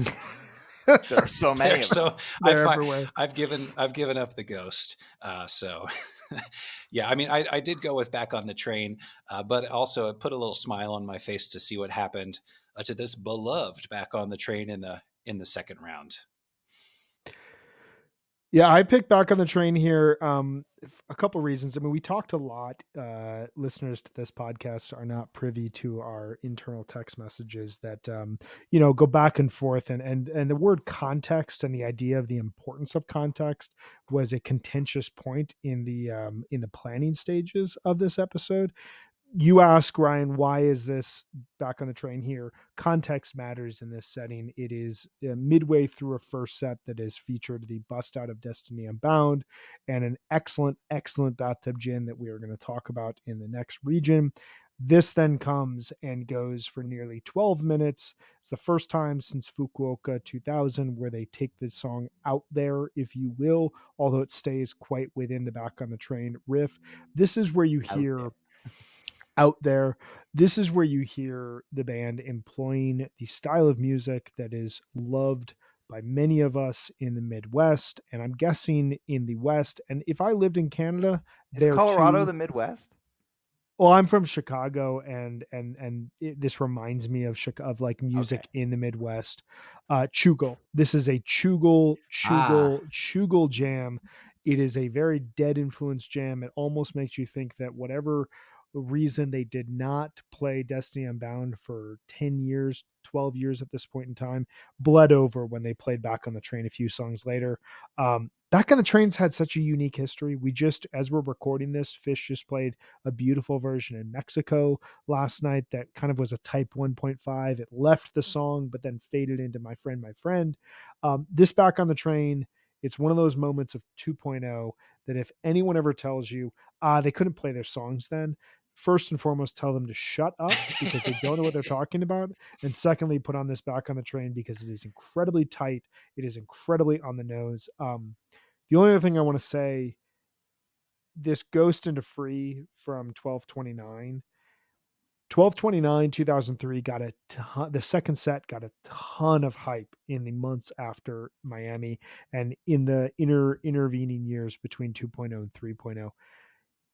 there are so many. They're everywhere. I've given up the Ghost. So, yeah, I mean, I did go with Back on the Train, but also it put a little smile on my face to see what happened to this beloved Back on the Train in the second round. Yeah, I picked Back on the Train here. A couple reasons. I mean, we talked a lot. Listeners to this podcast are not privy to our internal text messages that go back and forth. And the word context and the idea of the importance of context was a contentious point in the planning stages of this episode. You ask, Ryan, why is this Back on the Train here? Context matters in this setting. It is midway through a first set that has featured the Bust Out of Destiny Unbound and an excellent bathtub gin that we are going to talk about in the next region. This then comes and goes for nearly 12 minutes. It's the first time since Fukuoka 2000 where they take the song out there, if you will, although it stays quite within the Back on the Train riff. This is where you hear... Out there, this is where you hear the band employing the style of music that is loved by many of us in the Midwest, and I'm guessing in the West. And if I lived in Canada, is Colorado the Midwest? Well, I'm from Chicago, and this reminds me of like music in the Midwest. Chugel. This is a Chugel jam. It is a very Dead influence jam. It almost makes you think that whatever reason they did not play Destiny Unbound for 10 years, 12 years at this point in time, bled over when they played Back on the Train a few songs later. Back on the Train's had such a unique history. We just, as we're recording this, Phish just played a beautiful version in Mexico last night that kind of was a type 1.5. It left the song, but then faded into My Friend, My Friend. This Back on the Train, it's one of those moments of 2.0 that if anyone ever tells you, they couldn't play their songs then, first and foremost, tell them to shut up because they don't know what they're talking about. And secondly, put on this Back on the Train because it is incredibly tight. It is incredibly on the nose. The only other thing I want to say, this Ghost into Free from 1229 2003 got a ton, the second set got a ton of hype in the months after Miami and in the intervening years between 2.0 and 3.0.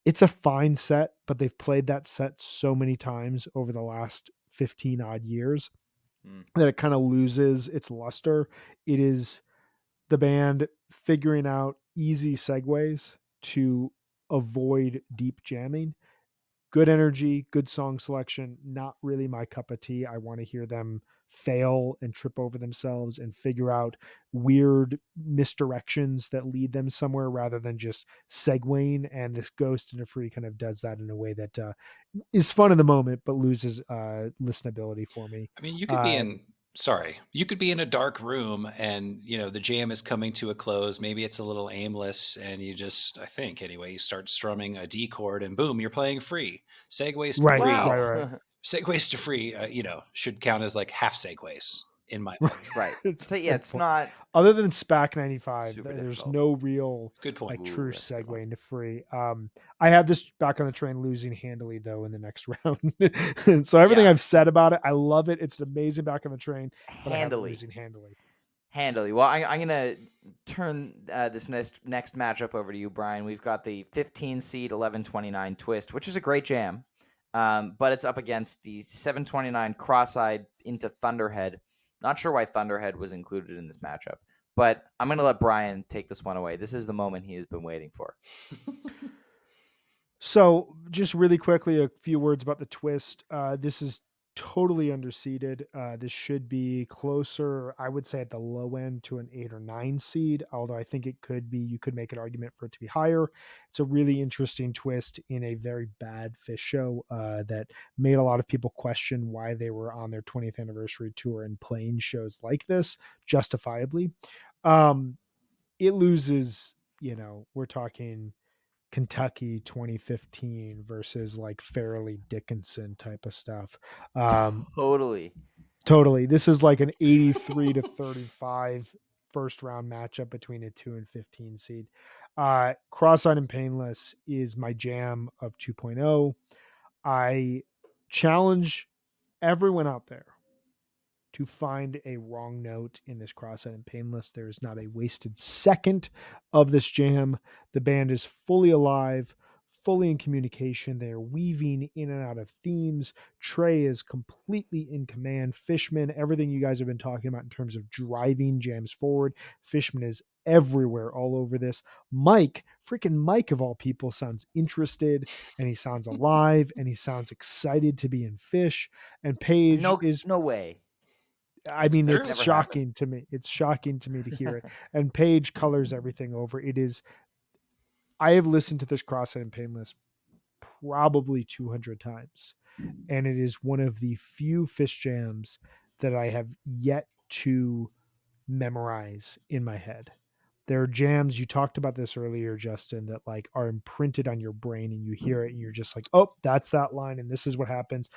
It's a fine set, but they've played that set so many times over the last 15 odd years that it kind of loses its luster. It is the band figuring out easy segues to avoid deep jamming. Good energy, good song selection, not really my cup of tea. I want to hear them fail and trip over themselves and figure out weird misdirections that lead them somewhere rather than just segueing. And this Ghost and a Free kind of does that in a way that is fun in the moment, but loses listenability for me. I mean, you could be you could be in a dark room and, the jam is coming to a close. Maybe it's a little aimless and you just, I think anyway, you start strumming a D chord and boom, you're playing Free. Segues to Right, Free. right. Segues to Free, should count as like half segues in my book. Right. It's So yeah, it's not other than SPAC 95. super There's difficult. no real Good point. like true that's a good segue one. into Free. I have this Back on the Train losing handily though in the next round. So everything Yeah. I've said about it, I love it. It's an amazing Back on the Train, but I have it Handily. losing handily. Well, I'm gonna turn this next matchup over to you, Brian. We've got the 15 seed 1129 Twist, which is a great jam, but it's up against the 729 Cross-Eyed into Thunderhead. Not sure why Thunderhead was included in this matchup, but I'm gonna let Brian take this one away. This is the moment he has been waiting for. So just really quickly, a few words about the Twist. This is totally underseeded. This should be closer, I would say, at the low end to an 8 or 9 seed, although I think it could be, you could make an argument for it to be higher. It's a really interesting twist in a very bad Phish show that made a lot of people question why they were on their 20th anniversary tour and playing shows like this, justifiably. It loses, we're talking Kentucky 2015 versus like Fairleigh Dickinson type of stuff. Totally. This is like an 83 to 35 first round matchup between a 2 and 15 seed. Cross-Eyed and Painless is my jam of 2.0. I challenge everyone out there to find a wrong note in this Cross-Eyed and Painless. There is not a wasted second of this jam. The band is fully alive, fully in communication. They're weaving in and out of themes. Trey is completely in command. Fishman, everything you guys have been talking about in terms of driving jams forward. Fishman is everywhere, all over this. Mike, freaking Mike of all people, sounds interested and he sounds alive and he sounds excited to be in Phish. And Paige is no way. I mean, true. it's Never shocking to me. It's shocking to me to hear it. And Paige colors everything over. It is. I have listened to this Cross-Eyed and Painless probably 200 times, and it is one of the few Phish jams that I have yet to memorize in my head. There are jams, you talked about this earlier, Justin, that like are imprinted on your brain and you hear it and you're just like, oh, that's that line and this is what happens.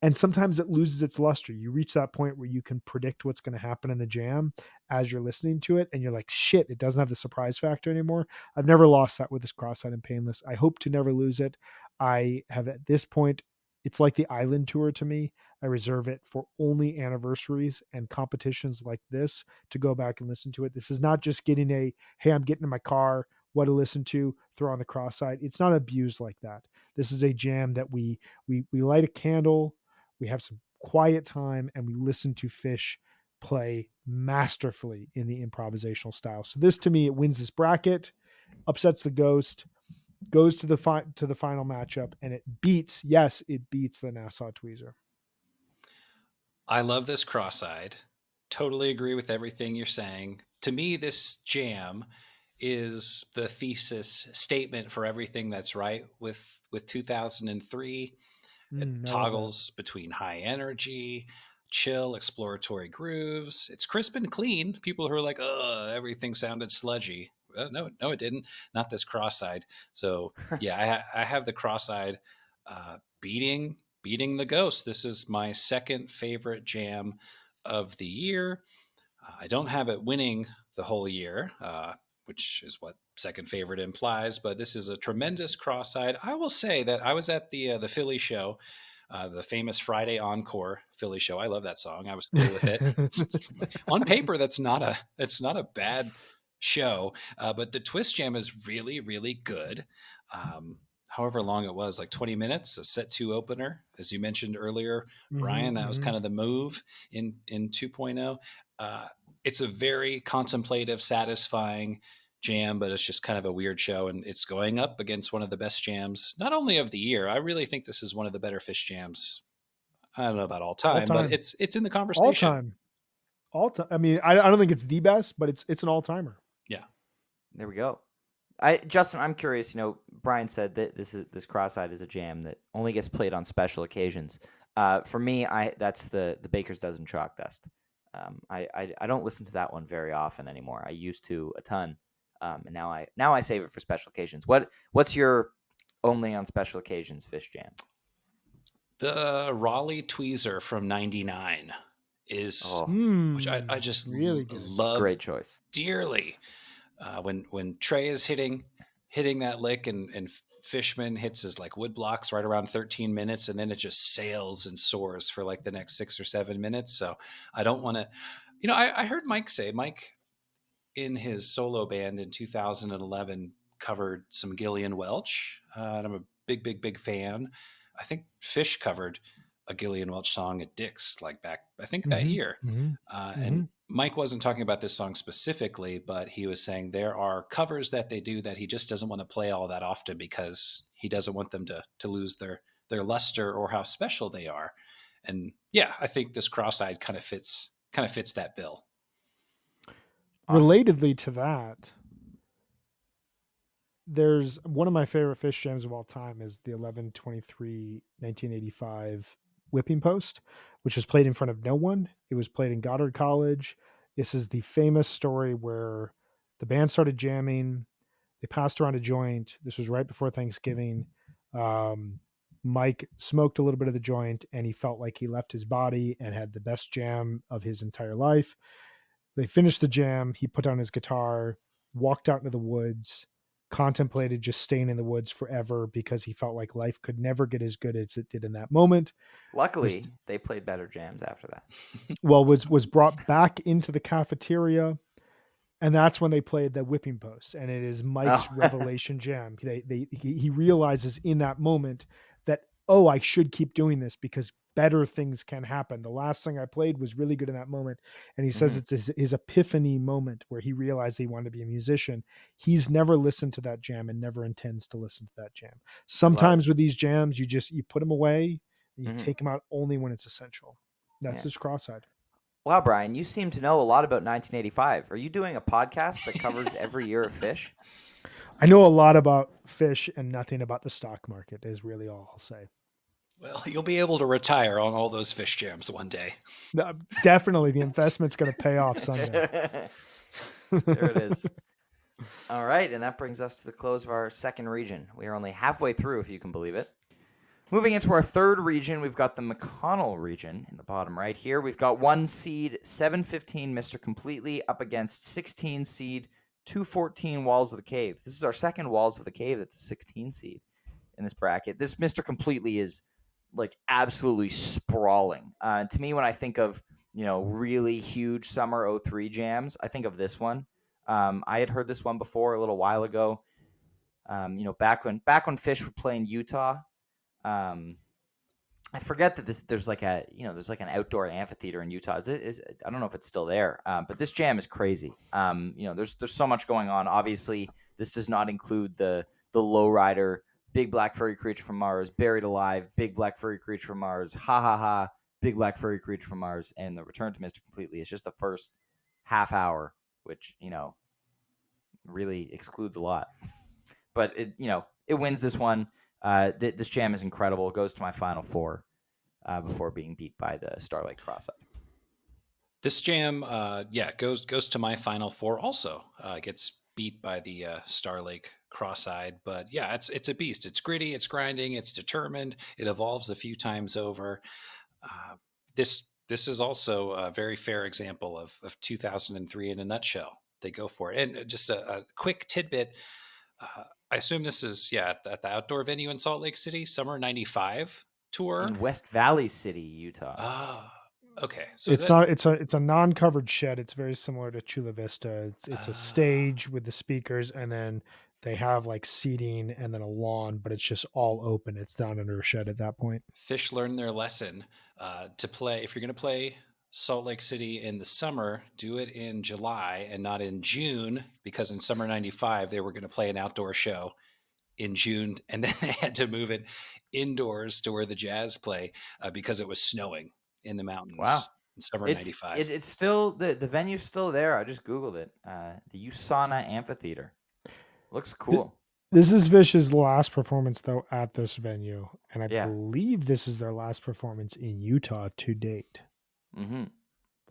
And sometimes it loses its luster. You reach that point where you can predict what's going to happen in the jam as you're listening to it, and you're like, shit, it doesn't have the surprise factor anymore. I've never lost that with this Cross-Eyed and Painless. I hope to never lose it. I have at this point, it's like the Island Tour to me. I reserve it for only anniversaries and competitions like this to go back and listen to it. This is not just getting a, hey, I'm getting in my car, what to listen to, throw on the Cross-Eyed. It's not abused like that. This is a jam that we light a candle, we have some quiet time, and we listen to Phish play masterfully in the improvisational style. So this, to me, it wins this bracket, upsets the Ghost. goes to the final matchup, and it beats the Nassau Tweezer. I love this cross-eyed. Totally agree with everything you're saying. To me, this jam is the thesis statement for everything that's right with 2003. It toggles between high energy, chill, exploratory grooves. It's crisp and clean. People who are like, "Oh, everything sounded sludgy." No, it didn't. Not this cross-eyed. So yeah, I have the cross-eyed beating the Ghost. This is my second favorite jam of the year. I don't have it winning the whole year, which is what second favorite implies, but this is a tremendous cross-eyed. I will say that I was at the Philly show, the famous Friday Encore Philly show. I love that song. I was cool with it. On paper, it's not a bad show, but the Twist Jam is really, really good. However long it was, like 20 minutes, a set 2 opener, as you mentioned earlier, Brian. That was kind of the move in 2.0. It's a very contemplative, satisfying jam, but it's just kind of a weird show, and it's going up against one of the best jams, not only of the year. I really think this is one of the better Phish jams. I don't know about all time, but it's in the conversation. All time. I mean, I don't think it's the best, but it's an all timer. Yeah, there we go. Justin, I'm curious. Brian said that this cross-eyed is a jam that only gets played on special occasions. For me, that's the Baker's Dozen Chalk Dust. I don't listen to that one very often anymore. I used to a ton, and now I save it for special occasions. What's your only on special occasions Phish jam? The Raleigh Tweezer from '99 is, which I just really love. Great choice. Dearly. When Trey is hitting that lick and Fishman hits his like wood blocks right around 13 minutes, and then it just sails and soars for like the next 6 or 7 minutes. So I don't want to, I heard Mike in his solo band in 2011 covered some Gillian Welch, and I'm a big fan. I think Phish covered a Gillian Welch song at Dick's like back, I think that year. And Mike wasn't talking about this song specifically, but he was saying there are covers that they do that he just doesn't want to play all that often because he doesn't want them to lose their luster or how special they are. And yeah, I think this cross-eyed kind of fits that bill. Awesome. Relatedly to that, there's one of my favorite Phish jams of all time is the 11/23/1985 Whipping Post, which was played in front of no one. It was played in Goddard College. This is the famous story where the band started jamming. They passed around a joint. This was right before Thanksgiving. Mike smoked a little bit of the joint, and he felt like he left his body and had the best jam of his entire life. They finished the jam. He put on his guitar, walked out into the woods, contemplated just staying in the woods forever because he felt like life could never get as good as it did in that moment. Luckily, they played better jams after that. Well, was brought back into the cafeteria, and that's when they played the Whipping Post, and it is Mike's revelation jam. He realizes in that moment that, I should keep doing this because better things can happen. The last thing I played was really good in that moment. And he says it's his epiphany moment where he realized he wanted to be a musician. He's never listened to that jam and never intends to listen to that jam. Sometimes with these jams, you put them away and you take them out only when it's essential. That's his cross-eyed. Wow, Brian, you seem to know a lot about 1985. Are you doing a podcast that covers every year of Phish? I know a lot about Phish and nothing about the stock market is really all I'll say. Well, you'll be able to retire on all those Phish jams one day. Definitely. The investment's going to pay off someday. There it is. All right. And that brings us to the close of our second region. We are only halfway through, if you can believe it. Moving into our third region, we've got the McConnell region in the bottom right here. We've got 1 seed, 715 Mr. Completely up against 16 seed, 214 Walls of the Cave. This is our second Walls of the Cave. That's a 16 seed in this bracket. This Mr. Completely is like absolutely sprawling. To me, when I think of, really huge summer 03 jams, I think of this one. I had heard this one before a little while ago. Back when Phish would play in Utah. I forget that there's like an outdoor amphitheater in Utah. I don't know if it's still there. But this jam is crazy. There's so much going on. Obviously, this does not include the the Lowrider, Big Black Furry Creature from Mars, Buried Alive, Big Black Furry Creature from Mars, Ha Ha Ha, Big Black Furry Creature from Mars, and the Return to Mr. Completely. It's just the first half hour, which, really excludes a lot. But it wins this one. This jam is incredible. It goes to my final four before being beat by the Starlight Cross-Eyed. This jam, goes to my final four also. Gets beat by the Starlake Cross-Eyed, but yeah, it's a beast. It's gritty, it's grinding, it's determined. It evolves a few times over. This is also a very fair example of 2003 in a nutshell. They go for it. And just a quick tidbit. I assume this is at the outdoor venue in Salt Lake City, Summer '95 tour in West Valley City, Utah. Oh, okay. So it's a non-covered shed. It's very similar to Chula Vista. It's a stage with the speakers, and then they have like seating and then a lawn, but it's just all open. It's down under a shed at that point. Phish learned their lesson to play. If you're going to play Salt Lake City in the summer, do it in July and not in June, because in Summer '95 they were going to play an outdoor show in June, and then they had to move it indoors to where the Jazz play because it was snowing in the mountains. Wow. In Summer '95. It's still the venue's still there. I just Googled it. The USANA Amphitheater. Looks cool. This is Phish's last performance though at this venue, and I believe this is their last performance in Utah to date. Mm-hmm.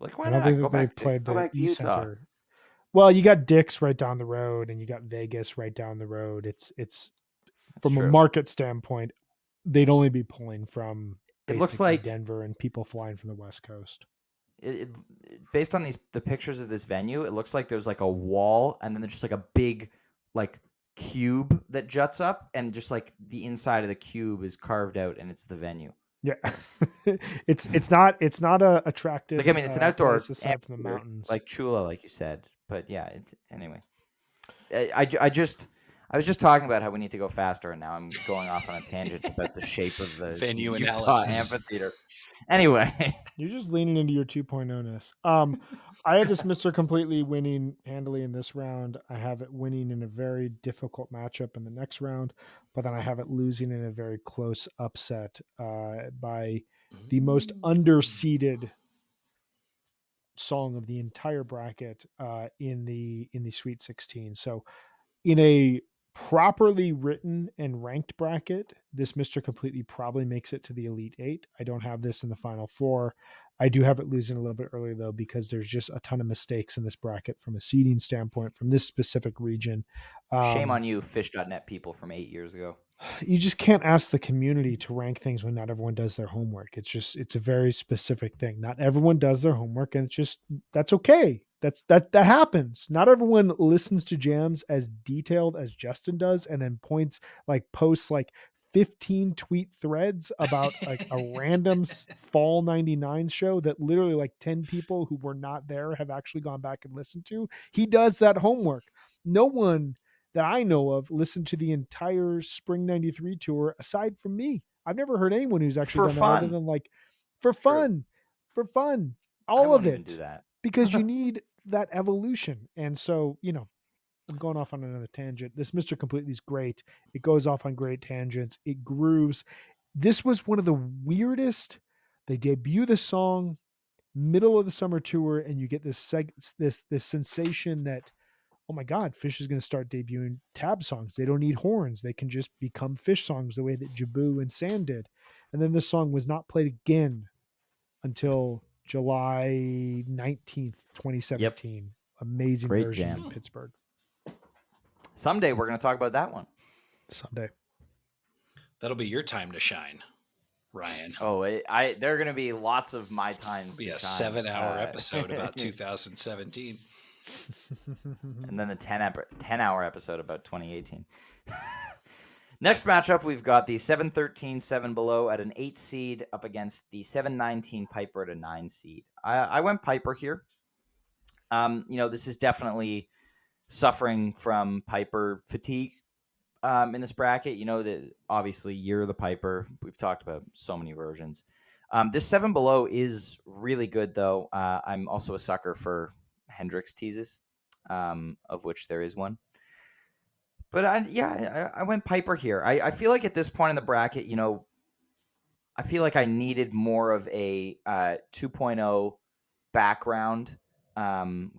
Like, why I don't not? think Go that they've back played go the back to East Utah. Center. Well, you got Dick's right down the road, and you got Vegas right down the road. It's from a market standpoint, they'd only be pulling from it looks like Denver and people flying from the West Coast. It based on the pictures of this venue, it looks like there's like a wall, and then there's just like a big like cube that juts up, and just like the inside of the cube is carved out, and it's the venue. Yeah, it's not a attractive. Like, I mean, it's an outdoor aside from the mountains, like Chula, like you said. But yeah, anyway. I was just talking about how we need to go faster, and now I'm going off on a tangent about the shape of the venue Utah analysis amphitheater. Anyway, you're just leaning into your 2.0-ness. I have this Mr. Completely winning handily in this round. I have it winning in a very difficult matchup in the next round, but then I have it losing in a very close upset by the most underseeded song of the entire bracket in the Sweet 16. So in a properly written and ranked bracket, this Mr. Completely probably makes it to the Elite 8. I don't have this in the Final 4. I do have it losing a little bit early, though, because there's just a ton of mistakes in this bracket from a seeding standpoint from this specific region. Shame on you, Phish.net people from 8 years ago. You just can't ask the community to rank things when not everyone does their homework. It's a very specific thing. Not everyone does their homework, and that's okay. That happens. Not everyone listens to jams as detailed as Justin does, and then posts 15 tweet threads about like a random fall 99 show that literally like 10 people who were not there have actually gone back and listened to. He does that homework. No one that I know of listened to the entire Spring 93 tour aside from me. I've never heard anyone who's actually done that other than like for fun, all of it, do that. because you need that evolution. And so, I'm going off on another tangent. This Mr. Completely is great. It goes off on great tangents. It grooves. This was one of the weirdest. They debut the song middle of the summer tour, and you get this sensation that, oh my God, Phish is going to start debuting tab songs. They don't need horns. They can just become Phish songs the way that Jabu and Sand did. And then this song was not played again until July 19th, 2017. Yep. Amazing Great version jam. in Pittsburgh. Someday we're going to talk about that one. Someday. That'll be your time to shine, Ryan. Oh, there are going to be lots of my times. It'll be a 7-hour episode about 2017. And then the 10-hour episode about 2018. Next matchup, we've got the 7-13 7 Below at an 8 seed up against the 7-19 Piper at a 9 seed. I went Piper here. This is definitely suffering from Piper fatigue in this bracket. That obviously Year of the Piper. We've talked about so many versions. This 7 Below is really good, though. I'm also a sucker for Hendrix teases, of which there is one. But I went Piper here. I feel like at this point in the bracket, I feel like I needed more of a 2.0 background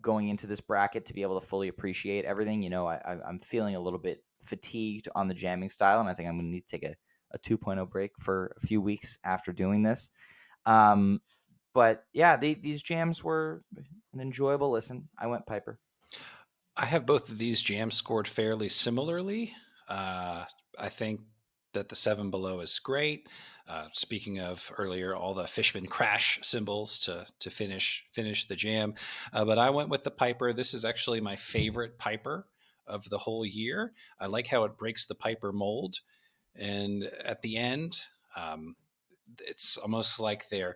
going into this bracket to be able to fully appreciate everything. I'm feeling a little bit fatigued on the jamming style, and I think I'm going to need to take a 2.0 break for a few weeks after doing this. But yeah, these jams were an enjoyable listen. I went Piper. I have both of these jams scored fairly similarly. I think that the Seven Below is great. Speaking of earlier, all the Fishman crash cymbals to finish the jam, but I went with the Piper. This is actually my favorite Piper of the whole year. I like how it breaks the Piper mold, and at the end, it's almost like they're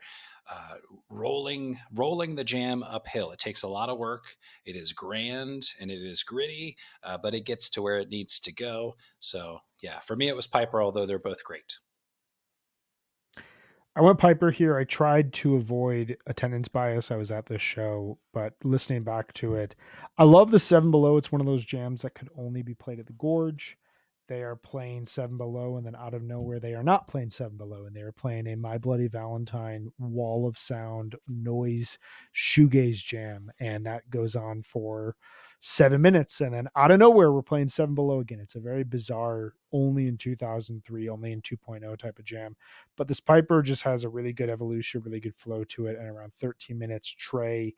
rolling the jam uphill. It takes a lot of work. It is grand and it is gritty, but it gets to where it needs to go. So yeah, for me it was Piper, although they're both great. I went Piper here. I tried to avoid attendance bias. I was at this show, but listening back to it, I love the Seven Below. It's one of those jams that could only be played at the Gorge. They are playing Seven Below, and then out of nowhere, they are not playing Seven Below, and they are playing a My Bloody Valentine wall of sound noise shoegaze jam, and that goes on for 7 minutes, and then out of nowhere, we're playing Seven Below again. It's a very bizarre, only in 2003, only in 2.0 type of jam. But this Piper just has a really good evolution, really good flow to it, and around 13 minutes, Trey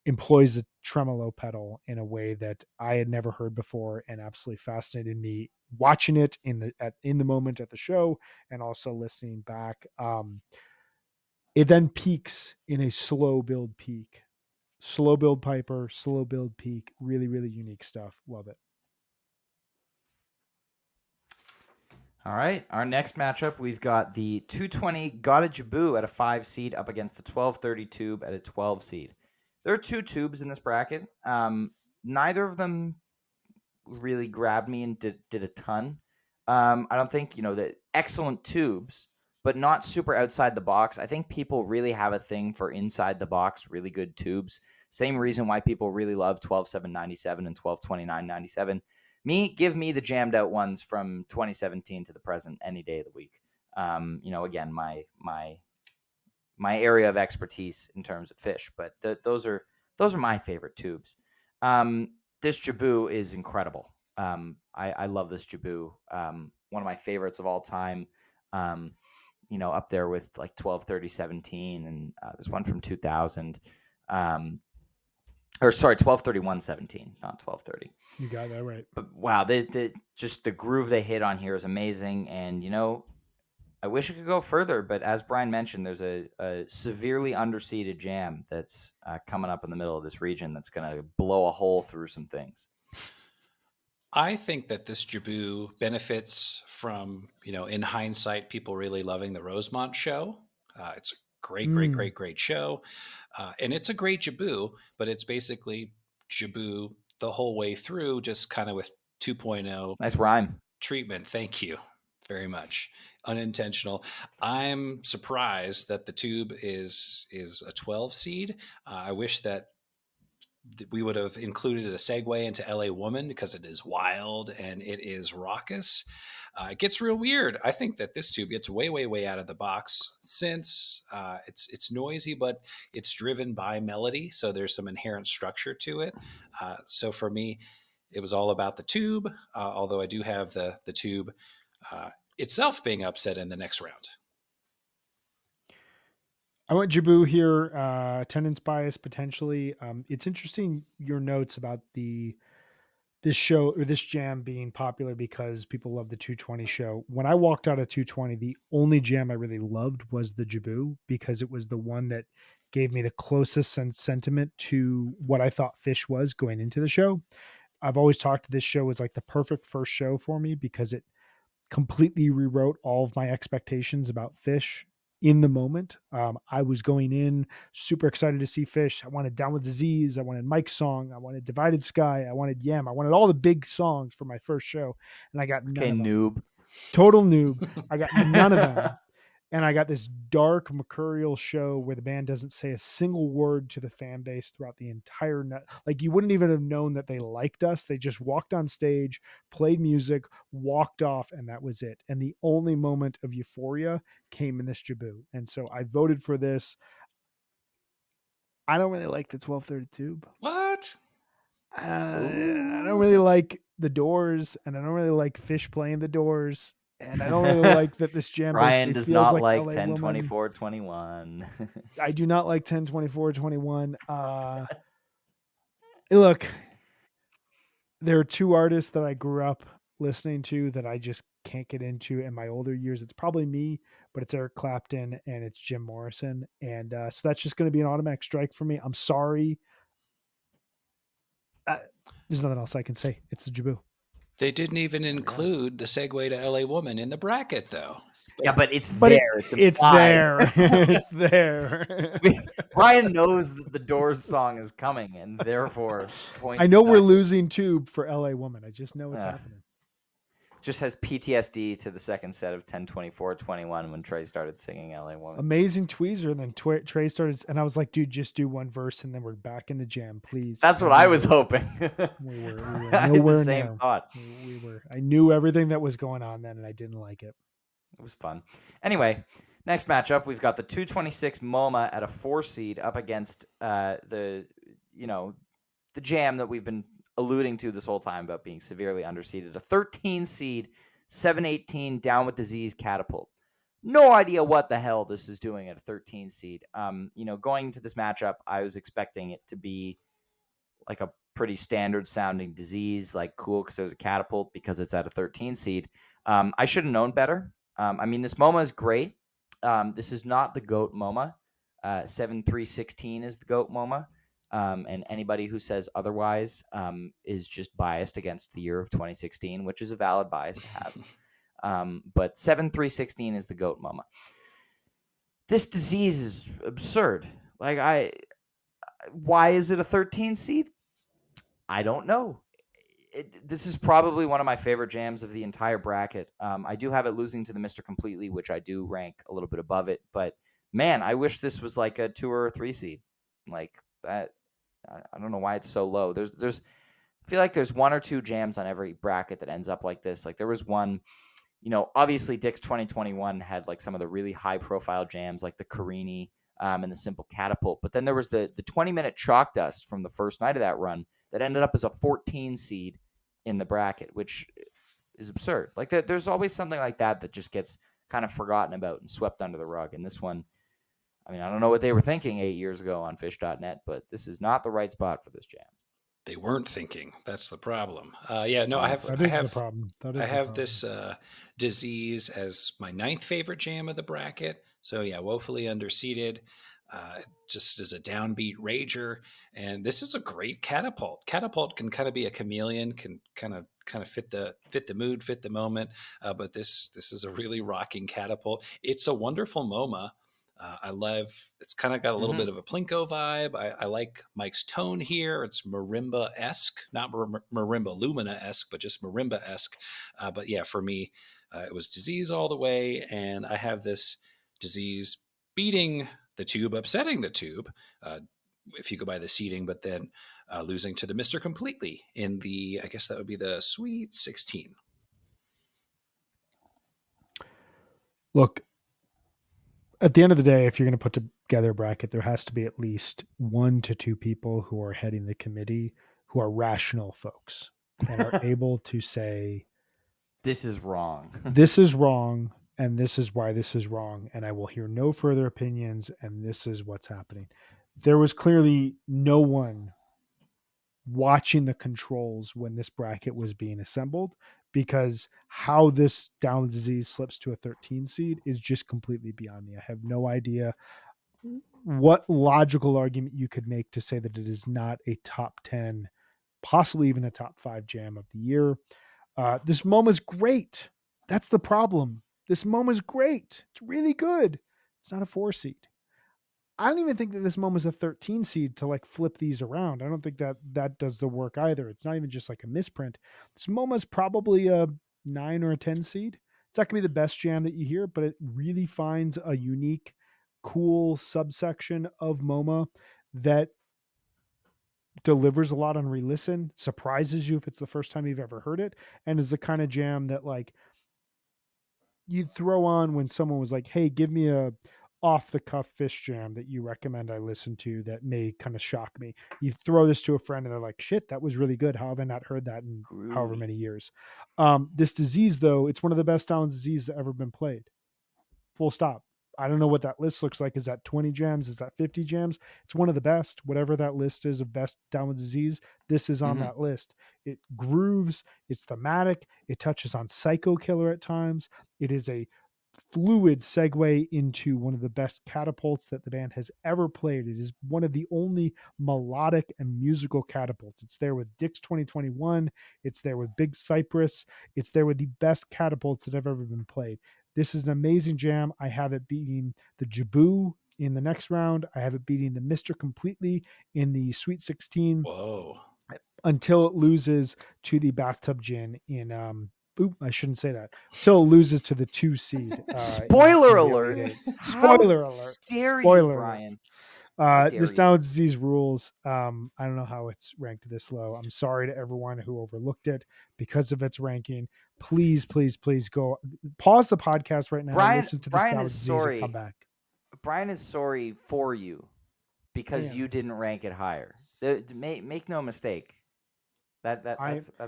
employs a tremolo pedal in a way that I had never heard before and absolutely fascinated me watching it in the moment at the show and also listening back. It then peaks in a slow build peak. Slow build Piper, slow build peak, really, really unique stuff. Love it. All right, our next matchup, we've got the 220 Got a Jaboo at a 5 seed up against the 1230 Tube at a 12 seed. There are two tubes in this bracket. Neither of them really grabbed me and did a ton. I don't think, the excellent tubes, but not super outside the box. I think people really have a thing for inside the box, really good tubes. Same reason why people really love 12.797 and 12.2997. Give me the jammed out ones from 2017 to the present any day of the week. Again, my area of expertise in terms of Phish, but those are my favorite tubes. This Jaboo is incredible. I love this Jaboo. One of my favorites of all time. Up there with like 12:30:17 and there's one from 2000. 12:31:17, not 12:30. You got that right. But wow, just the groove they hit on here is amazing, and I wish it could go further, but as Brian mentioned, there's a severely underseeded jam that's coming up in the middle of this region that's going to blow a hole through some things. I think that this Jaboo benefits from, in hindsight, people really loving the Rosemont show. It's a great show. And it's a great Jaboo, but it's basically Jaboo the whole way through, just kind of with 2.0. Nice rhyme. Treatment. Thank you very much. Unintentional. I'm surprised that the tube is a 12 seed. I wish that we would have included a segue into LA Woman because it is wild and it is raucous. It gets real weird. I think that this tube gets way out of the box since it's noisy, but it's driven by melody. So there's some inherent structure to it. So for me, it was all about the tube, although I do have the tube itself being upset in the next round. I went Jaboo here, attendance bias potentially. It's interesting your notes about this show or this jam being popular because people love the 220 show. When I walked out of 220, the only jam I really loved was the Jaboo because it was the one that gave me the closest sentiment to what I thought Phish was going into the show. I've always talked to this show as like the perfect first show for me because it completely rewrote all of my expectations about Phish in the moment. I was going in super excited to see Phish. I wanted Down with Disease. I wanted Mike's song. I wanted Divided Sky. I wanted Yam. I wanted all the big songs for my first show. And I got none of them. Noob. Total noob. I got none of them. And I got this dark mercurial show where the band doesn't say a single word to the fan base throughout the entire night. Like, you wouldn't even have known that they liked us. They just walked on stage, played music, walked off, and that was it. And the only moment of euphoria came in this Jabu. And so I voted for this. I don't really like the 12:30 tube. What? I don't really like the Doors, and I don't really like Phish playing the Doors. And I don't really like that this jam Ryan basically does feels not like like LA 10, Woman. 24, 21. I do not like 10, 24, 21. Look, there are two artists that I grew up listening to that I just can't get into in my older years. It's probably me, but it's Eric Clapton and it's Jim Morrison. And so that's just going to be an automatic strike for me. I'm sorry. There's nothing else I can say. It's the Jabu. They didn't even include the segue to LA Woman in the bracket, though. Yeah, but it's there. It's there. It's there. Ryan knows that the Doors song is coming, and therefore points. I know we're losing Tube for LA Woman. I just know it's happening. Just has PTSD to the second set of 10, 24, 21 when Trey started singing LA Woman. Amazing tweezer. And then Trey started, and I was like, dude, just do one verse and then we're back in the jam, please. That's what I was hoping. We were I had nowhere the same near. thought. We were. I knew everything that was going on then, and I didn't like it. It was fun. Anyway, next matchup, we've got the 226 MoMA at a 4 seed up against the jam that we've been alluding to this whole time about being severely underseeded. A 13 seed, 718 Down with Disease Catapult. No idea what the hell this is doing at a 13 seed. Going into this matchup, I was expecting it to be like a pretty standard sounding Disease, like cool because it was a Catapult because it's at a 13 seed. I should have known better. This MoMA is great. This is not the GOAT MoMA. 7316 is the GOAT MoMA. And anybody who says otherwise is just biased against the year of 2016, which is a valid bias to have. But 7316 is the GOAT MoMA. This Disease is absurd. Why is it a 13 seed? I don't know. This is probably one of my favorite jams of the entire bracket. I do have it losing to the Mr. Completely, which I do rank a little bit above it. But man, I wish this was like a 2 or a 3 seed. Like that. I don't know why it's so low. There's I feel like there's 1 or 2 jams on every bracket that ends up like this. Like there was one, obviously Dick's 2021 had like some of the really high profile jams like the Carini and the Simple Catapult. But then there was the 20-minute Chalk Dust from the first night of that run that ended up as a 14 seed in the bracket, which is absurd. Like there's always something like that just gets kind of forgotten about and swept under the rug. And this one, I don't know what they were thinking 8 years ago on Phish.net, but this is not the right spot for this jam. They weren't thinking. That's the problem. I have the problem. I have this Disease as my 9th favorite jam of the bracket. So yeah, woefully underseeded. Just as a downbeat rager, and this is a great Catapult. Catapult can kind of be a chameleon, can kind of fit the mood, fit the moment. But this is a really rocking Catapult. It's a wonderful MoMA. I love. It's kind of got a little bit of a Plinko vibe. I like Mike's tone here. It's marimba-esque, not marimba Lumina-esque, but just marimba-esque. But yeah, for me, it was Disease all the way, and I have this Disease beating the Tube, upsetting the Tube, if you go by the seeding, but then losing to the Mr. Completely in the, I guess that would be the Sweet 16. Look, at the end of the day, if you're going to put together a bracket, there has to be at least 1 to 2 people who are heading the committee who are rational folks and are able to say, this is wrong. This is wrong. And this is why this is wrong. And I will hear no further opinions. And this is what's happening. There was clearly no one watching the controls when this bracket was being assembled, because how this Down with Disease slips to a 13 seed is just completely beyond me. I have no idea what logical argument you could make to say that it is not a top 10, possibly even a top 5 jam of the year. This MoMA is great. That's the problem. This MoMA is great. It's really good. It's not a 4 seed. I don't even think that this MoMA is a 13 seed to like flip these around. I don't think that does the work either. It's not even just like a misprint. This MoMA is probably a 9 or a 10 seed. it's not gonna be the best jam that you hear, but it really finds a unique, cool subsection of MoMA that delivers a lot on re-listen, surprises you if it's the first time you've ever heard it, and is the kind of jam that like you'd throw on when someone was like, "Hey, give me a off the cuff Phish jam that you recommend I listen to that may kind of shock me." You throw this to a friend and they're like, "Shit, that was really good. How have I not heard that in however Groovy. many years?" This disease, though, it's one of the best down diseases that ever been played. Full stop. I don't know what that list looks like. Is that 20 jams? Is that 50 jams? It's one of the best. Whatever that list is of best down with disease, this is on that list. It grooves. It's thematic. It touches on Psycho Killer at times. It is a fluid segue into one of the best catapults that the band has ever played. It is one of the only melodic and musical catapults. It's there with Dick's 2021. It's there with Big Cypress. It's there with the best catapults that have ever been played. This is an amazing jam. I have it beating the Jaboo in the next round. I have it beating the Mr. Completely in the Sweet 16. Whoa. Until it loses to the Bathtub Gin in I shouldn't say that. Until it loses to the 2 seed. Spoiler alert. Spoiler alert. Dare Spoiler you, Brian? This down disease rules. I don't know how it's ranked this low. I'm sorry to everyone who overlooked it because of its ranking. Please, please, please go pause the podcast right now. Brian, Listen to this Brian down is disease sorry. and come back. Brian is sorry for you because you didn't rank it higher. Make no mistake. That's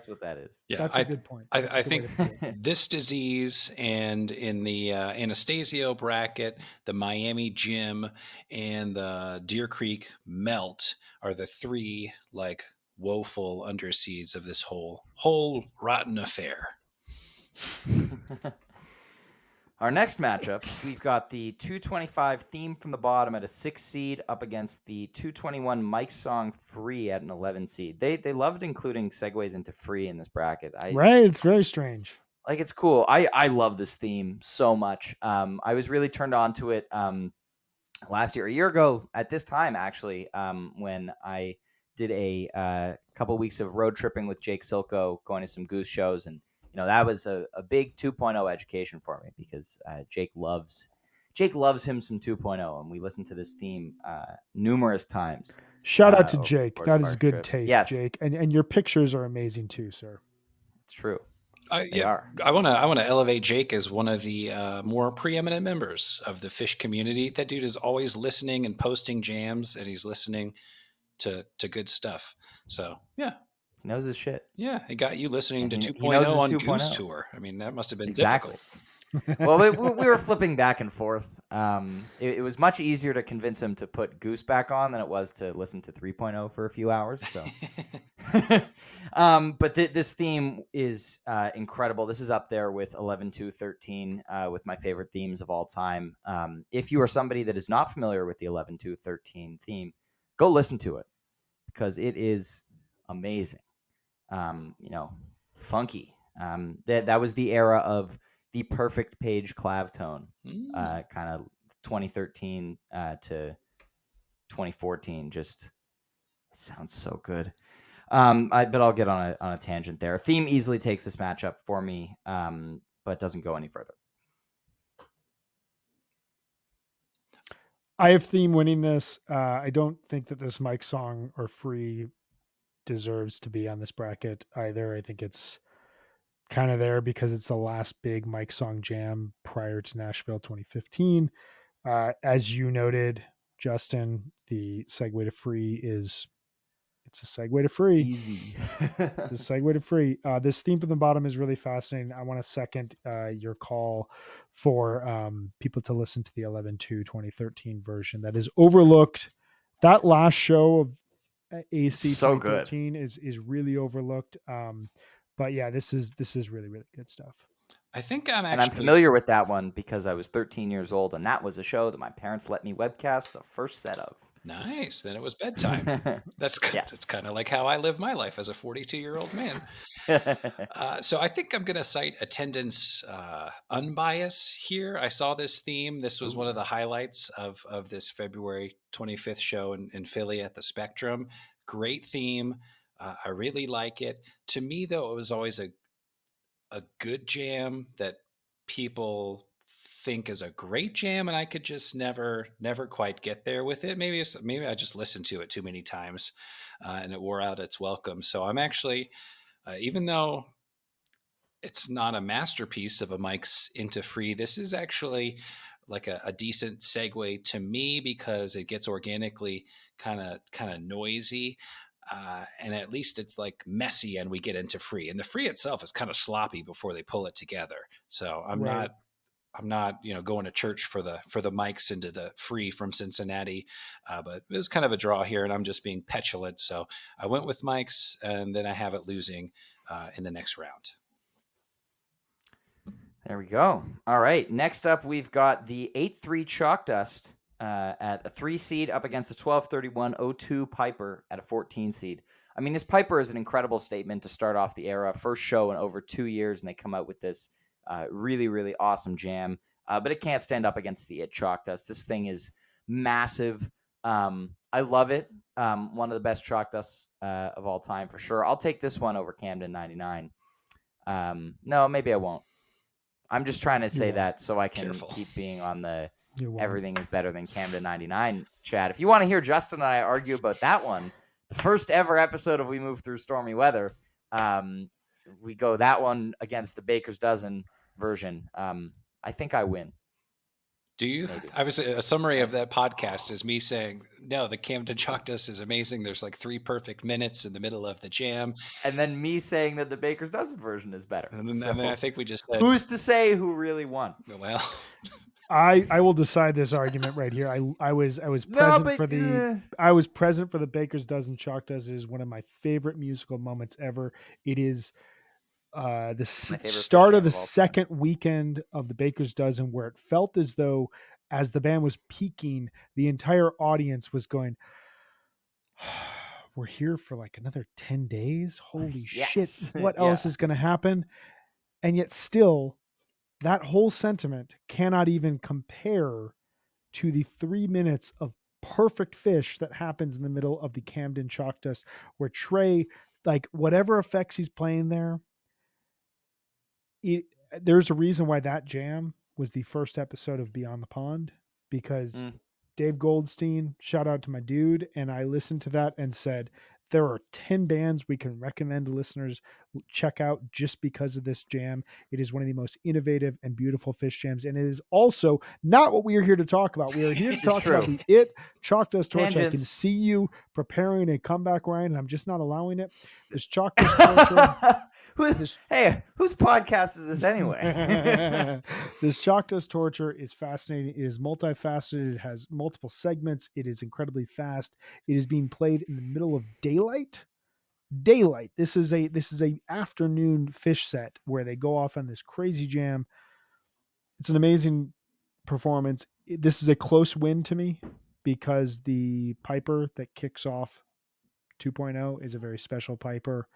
what that is. Yeah, that's a good point. I think this disease and in the Anastasio bracket, the Miami Gym, and the Deer Creek Melt are the 3 like woeful underseeds of this whole rotten affair. Our next matchup, we've got the 225 Theme from the Bottom at a 6 seed up against the 221 Mike Song Free at an 11 seed. They loved including segues into Free in this bracket. Right, it's very strange. Like, it's cool. I love this theme so much. I was really turned on to it a year ago at this time, actually, when I did a couple weeks of road tripping with Jake Silko, going to some Goose shows, and that was a big 2.0 education for me because Jake loves him some 2.0, and we listened to this theme numerous times. Shout out to Jake. That is good taste, yes. Jake. And your pictures are amazing too, sir. It's true. They are. I want to elevate Jake as one of the more preeminent members of the Phish community. That dude is always listening and posting jams, and he's listening to good stuff. So yeah. He knows his shit. Yeah, it got you listening to 2.0 on 2.0. Goose Tour. I mean, that must have been difficult. Well, we were flipping back and forth. It was much easier to convince him to put Goose back on than it was to listen to 3.0 for a few hours. So, but this theme is incredible. This is up there with 11, 2, 13, with my favorite themes of all time. If you are somebody that is not familiar with the 11, 2, 13 theme, go listen to it because it is amazing. Funky. That was the era of the perfect page clav tone, kind of 2013 to 2014. Just, it sounds so good. But I'll get on a tangent there. Theme easily takes this matchup for me, but doesn't go any further. I have Theme winning this. I don't think that this Mike Song or Free deserves to be on this bracket either. I think it's kind of there because it's the last big Mike Song jam prior to Nashville 2015. As you noted, Justin, the segue to Free it's a segue to Free. Easy. It's a segue to Free. This theme from the bottom is really fascinating. I want to second your call for people to listen to the 11-2 2013 version that is overlooked. That last show of AC so 2013 good. is really overlooked. But yeah, this is really, really good stuff. I think I'm familiar with that one because I was 13 years old, and that was a show that my parents let me webcast the first set of. Nice. Then it was bedtime. That's kind of like how I live my life as a 42-year-old man. So I think I'm going to cite attendance unbias here. I saw this theme. This was one of the highlights of this February 25th show in Philly at the Spectrum. Great theme. I really like it. To me, though, it was always a good jam that people think is a great jam, and I could just never quite get there with it. Maybe I just listened to it too many times, and it wore out its welcome. So I'm actually, even though it's not a masterpiece of a Mike's into Free, this is actually like a decent segue to me, because it gets organically kind of noisy. And at least it's like messy, and we get into Free, and the Free itself is kind of sloppy before they pull it together. So Right. I'm not, going to church for the Mikes into the Free from Cincinnati, but it was kind of a draw here, and I'm just being petulant. So I went with Mikes, and then I have it losing in the next round. There we go. All right. Next up, we've got the 8-3 Chalk Dust at a 3 seed up against the 12-31 O2 Piper at a 14 seed. I mean, this Piper is an incredible statement to start off the era. First show in over 2 years, and they come out with this really, really awesome jam. But it can't stand up against the Chalk Dust. This thing is massive. I love it. One of the best Chalk Dusts of all time, for sure. I'll take this one over Camden 99. No, maybe I won't. I'm just trying to say that so I can keep being on the everything is better than Camden 99 chat. If you want to hear Justin and I argue about that one, the first ever episode of We Move Through Stormy Weather, we go that one against the Baker's Dozen version. I think I win. Do you? Obviously, a summary of that podcast is me saying, no, the Camden Chalk Dust is amazing. There's like 3 perfect minutes in the middle of the jam. And then me saying that the Baker's Dozen version is better. And then I think we just said, who's to say who really won? Well, I will decide this argument right here. I was present for the Baker's Dozen Chalk Dust. It is one of my favorite musical moments ever. It is the start of the second weekend of the Baker's Dozen, where it felt as though, as the band was peaking, the entire audience was going, we're here for like another 10 days. Holy shit. What else is going to happen? And yet still, that whole sentiment cannot even compare to the 3 minutes of perfect Phish that happens in the middle of the Camden Chalk Dust, where Trey, like whatever effects he's playing there, there's a reason why that jam was the first episode of Beyond the Pond, because Dave Goldstein, shout out to my dude, and I listened to that and said, there are 10 bands we can recommend to listeners check out just because of this jam. It is one of the most innovative and beautiful Phish jams, and it is also not what we are here to talk about. We are here to talk about the Chalk Dust Torture. I can see you preparing a comeback, Ryan, and I'm just not allowing it. This Chalk Dust Torture... Hey, whose podcast is this anyway? This Chalk Dust Torture is fascinating. It is multifaceted. It has multiple segments. It is incredibly fast. It is being played in the middle of daylight. This is a afternoon Phish set where they go off on this crazy jam. It's an amazing performance. This is a close win to me, because the Piper that kicks off 2.0 is a very special Piper.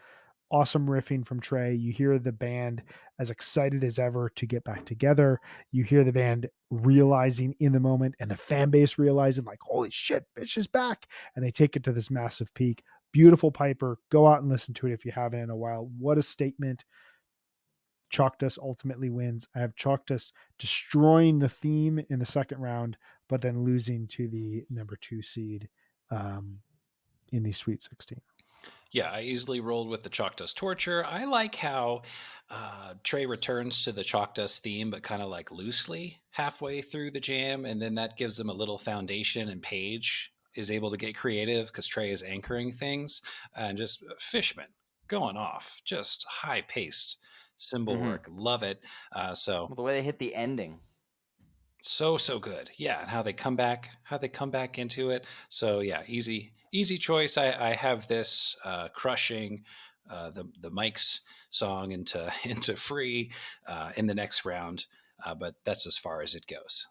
Awesome riffing from Trey. You hear the band as excited as ever to get back together. You hear the band realizing in the moment, and the fan base realizing, like, holy shit, Phish is back. And they take it to this massive peak. Beautiful Piper. Go out and listen to it if you haven't in a while. What a statement. Chalk Dust ultimately wins. I have Chalk Dust destroying the theme in the second round, but then losing to the number 2 seed in the Sweet 16. Yeah, I easily rolled with the Chalk Dust Torture. I like how Trey returns to the Chalk Dust theme, but kind of like loosely halfway through the jam, and then that gives them a little foundation, and Paige is able to get creative because Trey is anchoring things, and just Fishman going off, just high-paced cymbal work. Love it. So the way they hit the ending. So good. Yeah, and how they come back into it. So yeah, easy choice. I have this crushing the Mike's song into Free in the next round, but that's as far as it goes.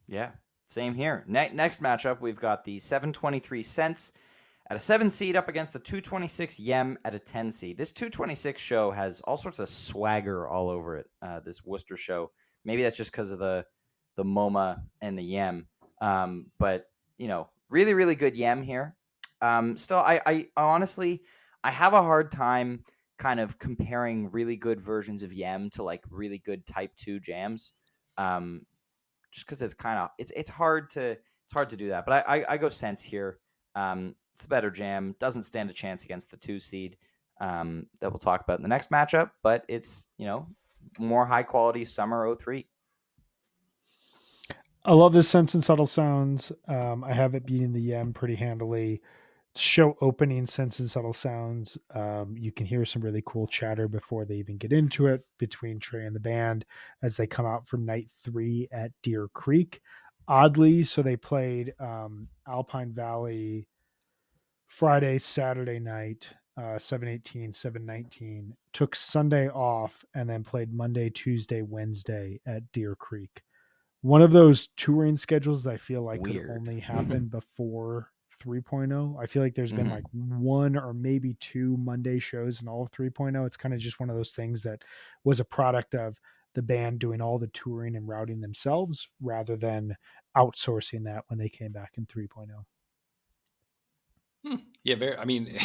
Yeah, same here. Next matchup, we've got the 723 Cents at a 7 seed up against the 226 Yem at a 10 seed. This 226 show has all sorts of swagger all over it. This Worcester show. Maybe that's just because of the MoMA and the Yem. But, really, really good Yem here. Still, I honestly, I have a hard time kind of comparing really good versions of Yem to like really good Type 2 jams. Just because it's kind of it's hard to do that. But I go Sense here. It's a better jam. Doesn't stand a chance against the 2 seed that we'll talk about in the next matchup. But it's more high quality summer 03. I love this Sense and Subtle Sounds. I have it beating the Yem pretty handily. Show opening Sense and Subtle Sounds. You can hear some really cool chatter before they even get into it between Trey and the band as they come out for night 3 at Deer Creek. Oddly, so they played Alpine Valley Friday, Saturday night, 7/18, 7/19, took Sunday off, and then played Monday, Tuesday, Wednesday at Deer Creek. One of those touring schedules that I feel like Weird. could only happen before 3.0. I feel like there's been like one or maybe 2 Monday shows in all of 3.0. It's kind of just one of those things that was a product of the band doing all the touring and routing themselves rather than outsourcing that when they came back in 3.0. Yeah, I mean,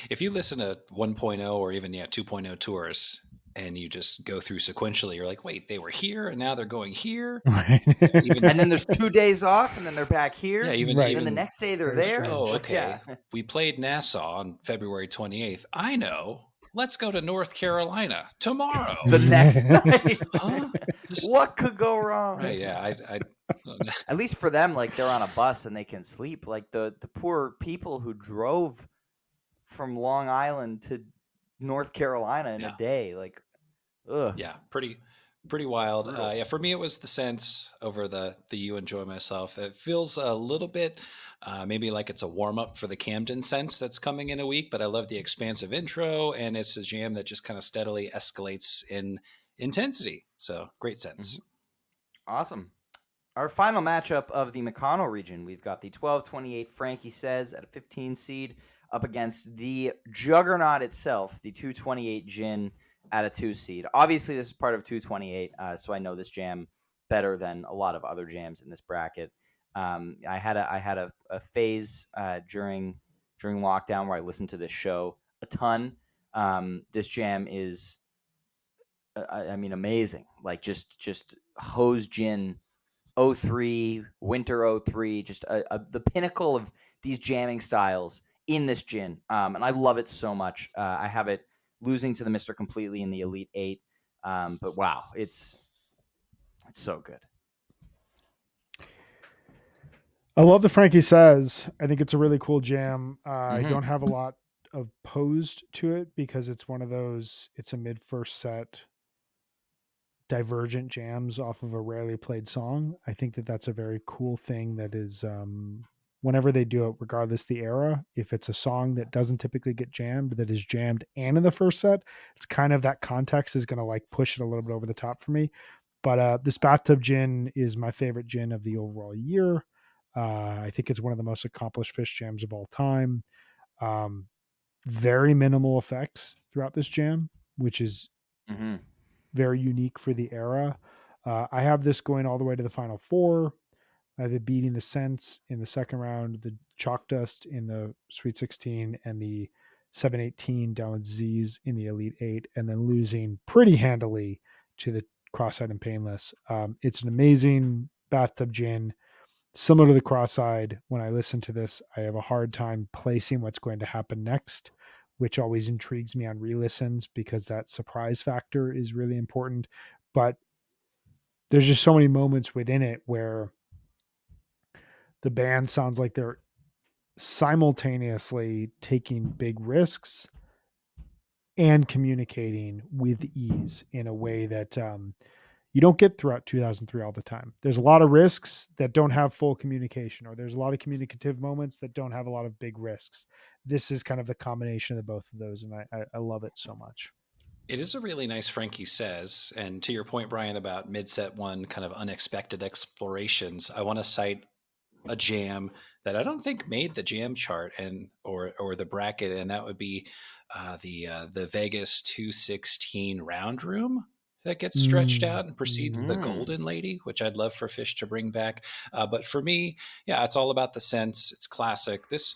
if you listen to 1.0 or even 2.0 tours and you just go through sequentially, you're like, wait, they were here and now they're going here. And then there's 2 days off and then they're back here. Yeah, even then the next day they're there. Oh, okay. We played Nassau on February 28th. I know. Let's go to North Carolina tomorrow. The next night. Huh? What could go wrong? Right, yeah. At least for them, like they're on a bus and they can sleep. Like the poor people who drove from Long Island to North Carolina in a day. Like, ugh. Yeah, pretty wild. Yeah, for me it was the Sense over the You Enjoy Myself. It feels a little bit maybe like it's a warm-up for the Camden Sense that's coming in a week, but I love the expansive intro, and it's a jam that just kind of steadily escalates in intensity. So great Sense. Awesome. Our final matchup of the McConnell region, we've got the 12-28 Frankie Says at a 15 seed up against the juggernaut itself, the 228 Gin at a 2 seed. Obviously, this is part of 228, so I know this jam better than a lot of other jams in this bracket. I had a phase during lockdown where I listened to this show a ton. This jam is, amazing. Like just hose gin. 03, winter 03, just the pinnacle of these jamming styles in this gin. And I love it so much. I have it losing to the Mr. Completely in the Elite 8. But wow, it's so good. I love the Frankie Says. I think it's a really cool jam. I don't have a lot opposed to it because it's one of those, it's a mid-first set divergent jams off of a rarely played song. I think that that's a very cool thing that is whenever they do it, regardless the era, if it's a song that doesn't typically get jammed, that is jammed and in the first set, it's kind of that context is going to like push it a little bit over the top for me. But this Bathtub Gin is my favorite gin of the overall year. I think it's one of the most accomplished Phish jams of all time. Very minimal effects throughout this jam, which is very unique for the era. I have this going all the way to the final 4. I have it beating the Sense in the second round, the Chalk Dust in the Sweet 16, and the 7/18 down with Z's in the Elite 8, and then losing pretty handily to the Cross-Eyed and Painless. It's an amazing bathtub gin. Similar to the Cross-Eyed, when I listen to this, I have a hard time placing what's going to happen next, which always intrigues me on re-listens because that surprise factor is really important. But there's just so many moments within it where the band sounds like they're simultaneously taking big risks and communicating with ease in a way that you don't get throughout 2003 all the time. There's a lot of risks that don't have full communication, or there's a lot of communicative moments that don't have a lot of big risks. This is kind of the combination of both of those, and I love it so much. It is a really nice Frankie Says. And to your point, Brian, about mid-set one kind of unexpected explorations, I want to cite a jam that I don't think made the jam chart and or the bracket, and that would be the Vegas 216 Round Room that gets stretched out and precedes the Golden Lady, which I'd love for Phish to bring back. But for me, yeah, it's all about the Sense. It's classic. This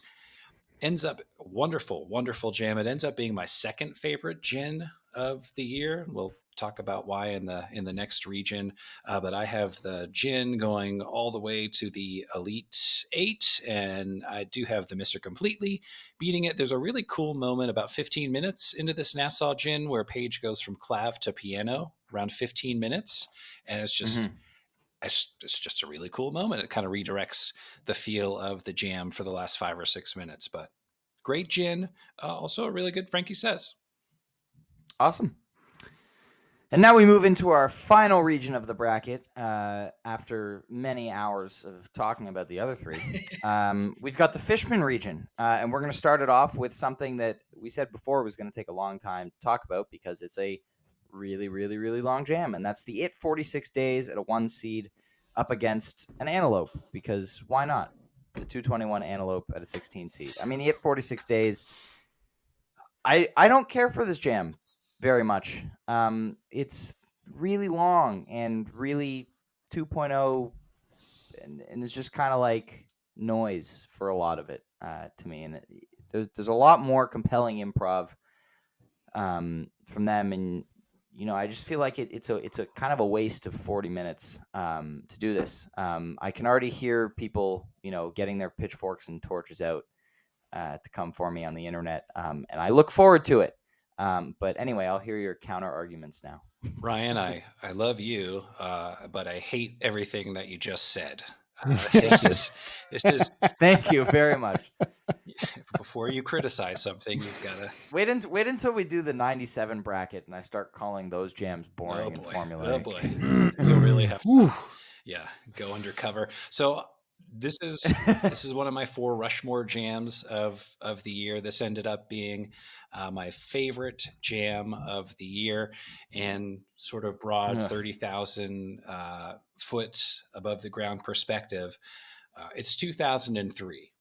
ends up wonderful jam. It ends up being my second favorite gin of the year. We'll talk about why in the next region, but I have the gin going all the way to the Elite 8, and I do have the Mr. Completely beating it. There's a really cool moment about 15 minutes into this Nassau gin where Paige goes from clav to piano, around 15 minutes, and it's just it's just a really cool moment. It kind of redirects the feel of the jam for the last 5 or 6 minutes. But great gin, also a really good Frankie Says. Awesome. And now we move into our final region of the bracket. After many hours of talking about the other three, we've got the Fishman region, and we're going to start it off with something that we said before was going to take a long time to talk about because it's a really, really, really long jam, and that's the 46 Days at a 1 seed up against an Antelope, because why not? The 221 Antelope at a 16 seed. I mean, the 46 Days, I don't care for this jam very much. It's really long and really 2.0, and it's just kind of like noise for a lot of it to me. And there's a lot more compelling improv from them, and I just feel like it's a kind of a waste of 40 minutes to do this. I can already hear people getting their pitchforks and torches out to come for me on the internet, and I look forward to it. But anyway, I'll hear your counter arguments now. Ryan, I love you, but I hate everything that you just said. This is Thank you very much. Before you criticize something, you've got to wait until we do the 97 bracket and I start calling those jams boring and formulaic. Oh boy, you'll really have to, go undercover. So this is one of my 4 Rushmore jams of the year. This ended up being my favorite jam of the year, and sort of broad 30,000 foot above the ground perspective. It's 2003.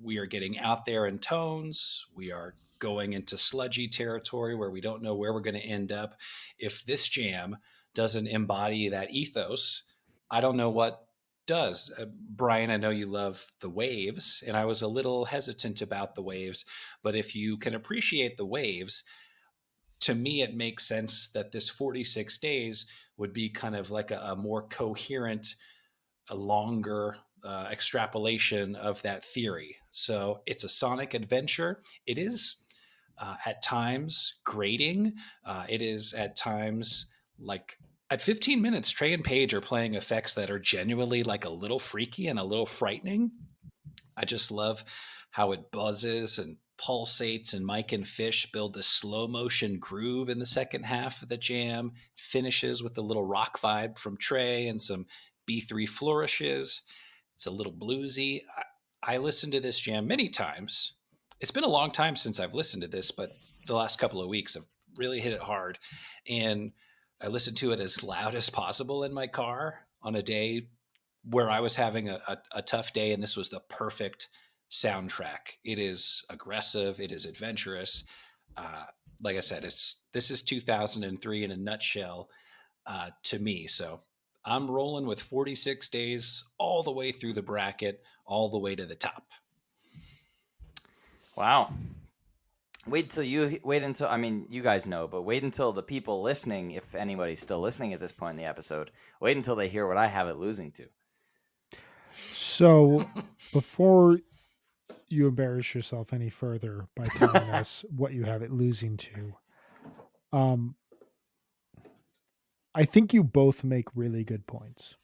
We are getting out there in tones. We are going into sludgy territory where we don't know where we're going to end up. If this jam doesn't embody that ethos, I don't know what does. Brian, I know you love the waves, and I was a little hesitant about the waves, but if you can appreciate the waves, to me, it makes sense that this 46 days would be kind of like a more coherent, a longer extrapolation of that theory. So it's a sonic adventure. It is at times grating. It is at times like at 15 minutes, Trey and Paige are playing effects that are genuinely like a little freaky and a little frightening. I just love how it buzzes and pulsates, and Mike and Phish build the slow motion groove in the second half of the jam, finishes with a little rock vibe from Trey and some B3 flourishes. It's a little bluesy. I listened to this jam many times. It's been a long time since I've listened to this, but the last couple of weeks have really hit it hard. And I listened to it as loud as possible in my car on a day where I was having a tough day, and this was the perfect soundtrack. It is aggressive. It is adventurous. Like I said, this is 2003 in a nutshell to me. So I'm rolling with 46 days all the way through the bracket, all the way to the top. Wow. Wait until, I mean, you guys know, but wait until the people listening, if anybody's still listening at this point in the episode, wait until they hear what I have it losing to. So before you embarrass yourself any further by telling us what you have it losing to, I think you both make really good points.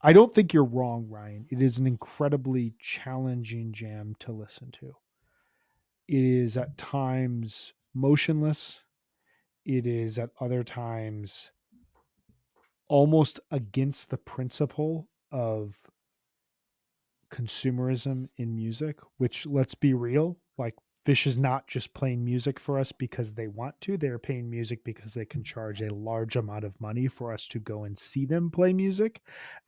I don't think you're wrong, Ryan. It is an incredibly challenging jam to listen to. It is at times motionless. It is at other times almost against the principle of consumerism in music, which, let's be real, like Phish is not just playing music for us because they want to. They're paying music because they can charge a large amount of money for us to go and see them play music.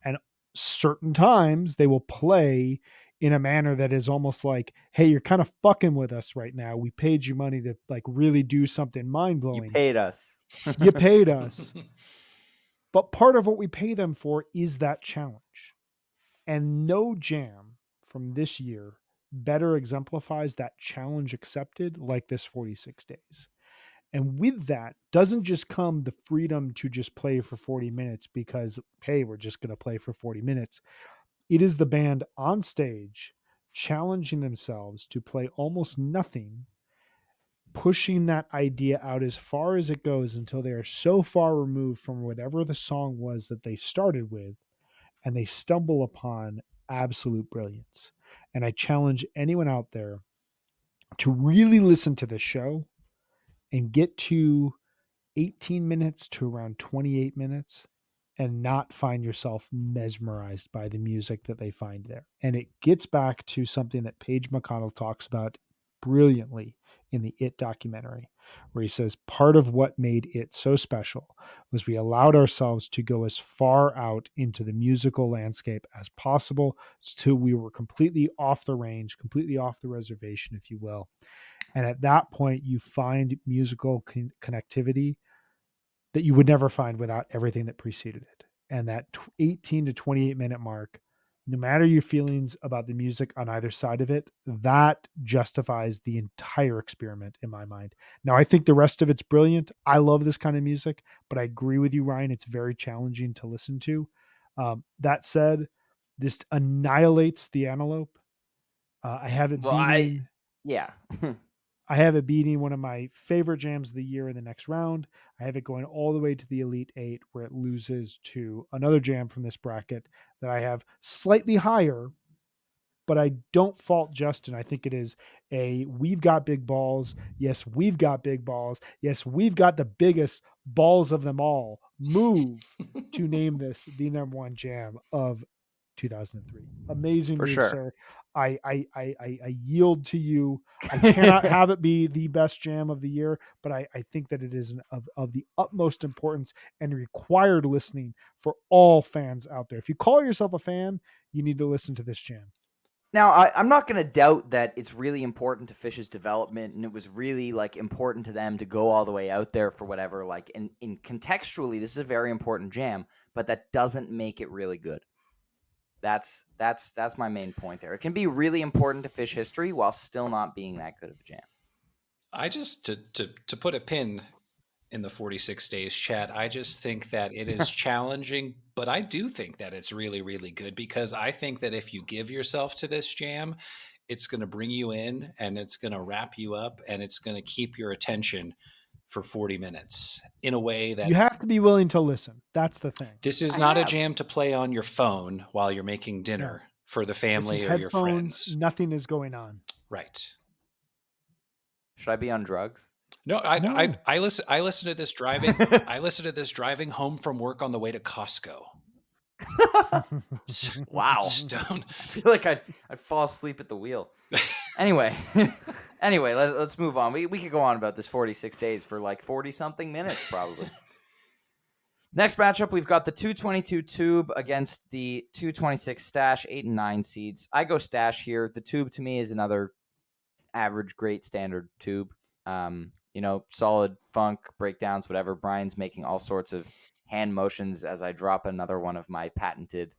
And certain times they will play in a manner that is almost like, hey, you're kind of fucking with us right now. We paid you money to like really do something mind-blowing. You paid us. You paid us. But part of what we pay them for is that challenge. And no jam from this year better exemplifies that challenge accepted like this 46 days. And with that doesn't just come the freedom to just play for 40 minutes because, hey, we're just going to play for 40 minutes. It is the band on stage challenging themselves to play almost nothing, pushing that idea out as far as it goes until they are so far removed from whatever the song was that they started with, and they stumble upon absolute brilliance. And I challenge anyone out there to really listen to this show and get to 18 minutes to around 28 minutes and not find yourself mesmerized by the music that they find there. And it gets back to something that Paige McConnell talks about brilliantly in the It documentary, where he says part of what made it so special was we allowed ourselves to go as far out into the musical landscape as possible till we were completely off the range, completely off the reservation, if you will. And at that point, you find musical connectivity that you would never find without everything that preceded it. And that 18 to 28 minute mark, no matter your feelings about the music on either side of it, that justifies the entire experiment in my mind. Now, I think the rest of it's brilliant. I love this kind of music, but I agree with you, Ryan. It's very challenging to listen to. That said, this annihilates the antelope. I have it beating. Yeah. I have it beating one of my favorite jams of the year in the next round. I have it going all the way to the Elite Eight, where it loses to another jam from this bracket that I have slightly higher, but I don't fault Justin. I think it is we've got big balls. Yes, we've got big balls. Yes, we've got the biggest balls of them all. Move to name this the number one jam of 2003. Amazing For move, sure. sir. I yield to you. I cannot have it be the best jam of the year, but I think that it is of the utmost importance and required listening for all fans out there. If you call yourself a fan, you need to listen to this jam. Now, I'm not going to doubt that it's really important to Phish's development, and it was really like important to them to go all the way out there for whatever. Like, in contextually, this is a very important jam, but that doesn't make it really good. That's my main point there. It can be really important to Phish history while still not being that good of a jam. I just to put a pin in the 46 days chat, I just think that it is challenging, but I do think that it's really, really good because I think that if you give yourself to this jam, it's going to bring you in and it's going to wrap you up and it's going to keep your attention for 40 minutes in a way that You have to be willing to listen. That's the thing. this is I not a have. jam to play on your phone while you're making dinner for the This is family or your headphones. friends. Nothing is going on. Right. Should I be on drugs? No, No. I listen to this driving. I listen to this driving home from work on the way to Costco. Wow. Stone. I feel like I'd fall asleep at the wheel. Anyway, let's move on. We could go on about this 46 days for like 40 something minutes probably. Next matchup, we've got the 222 Tube against the 226 Stash, 8 and 9 seeds. I go Stash here. The Tube to me is another average, great standard Tube. Solid funk breakdowns, whatever. Brian's making all sorts of hand motions as I drop another one of my patented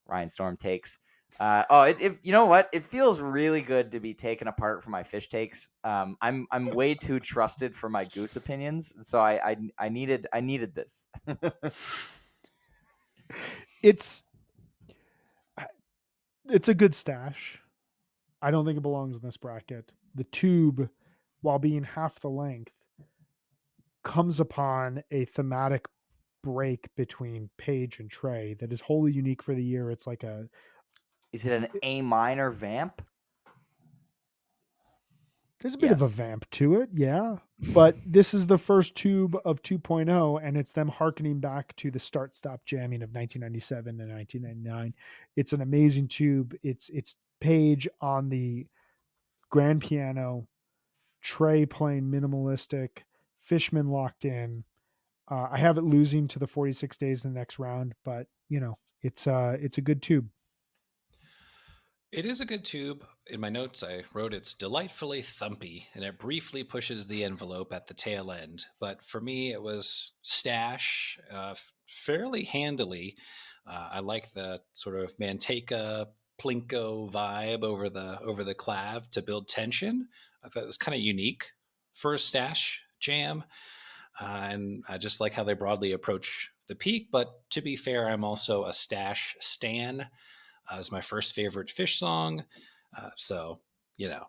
Ryan Storm takes. You know what? It feels really good to be taken apart for my Phish takes. I'm way too trusted for my Goose opinions, so I needed this. It's a good stash. I don't think it belongs in this bracket. The Tube, while being half the length, comes upon a thematic break between Paige and Trey that is wholly unique for the year. It's like Is it an A minor vamp? there's a bit of a vamp to it, yeah. But this is the first Tube of 2.0, and it's them hearkening back to the start-stop jamming of 1997 and 1999. It's an amazing Tube. It's Paige on the grand piano, Trey playing minimalistic, Fishman locked in. I have it losing to the 46 days in the next round, but it's a good Tube. It is a good tube. In my notes, I wrote it's delightfully thumpy, and it briefly pushes the envelope at the tail end. But for me, it was Stash fairly handily. I like the sort of Manteca plinko vibe over the clav to build tension. I thought it was kind of unique for a stash jam, and I just like how they broadly approach the peak. But to be fair, I'm also a stash stan. It was my first favorite Phish song, so you know,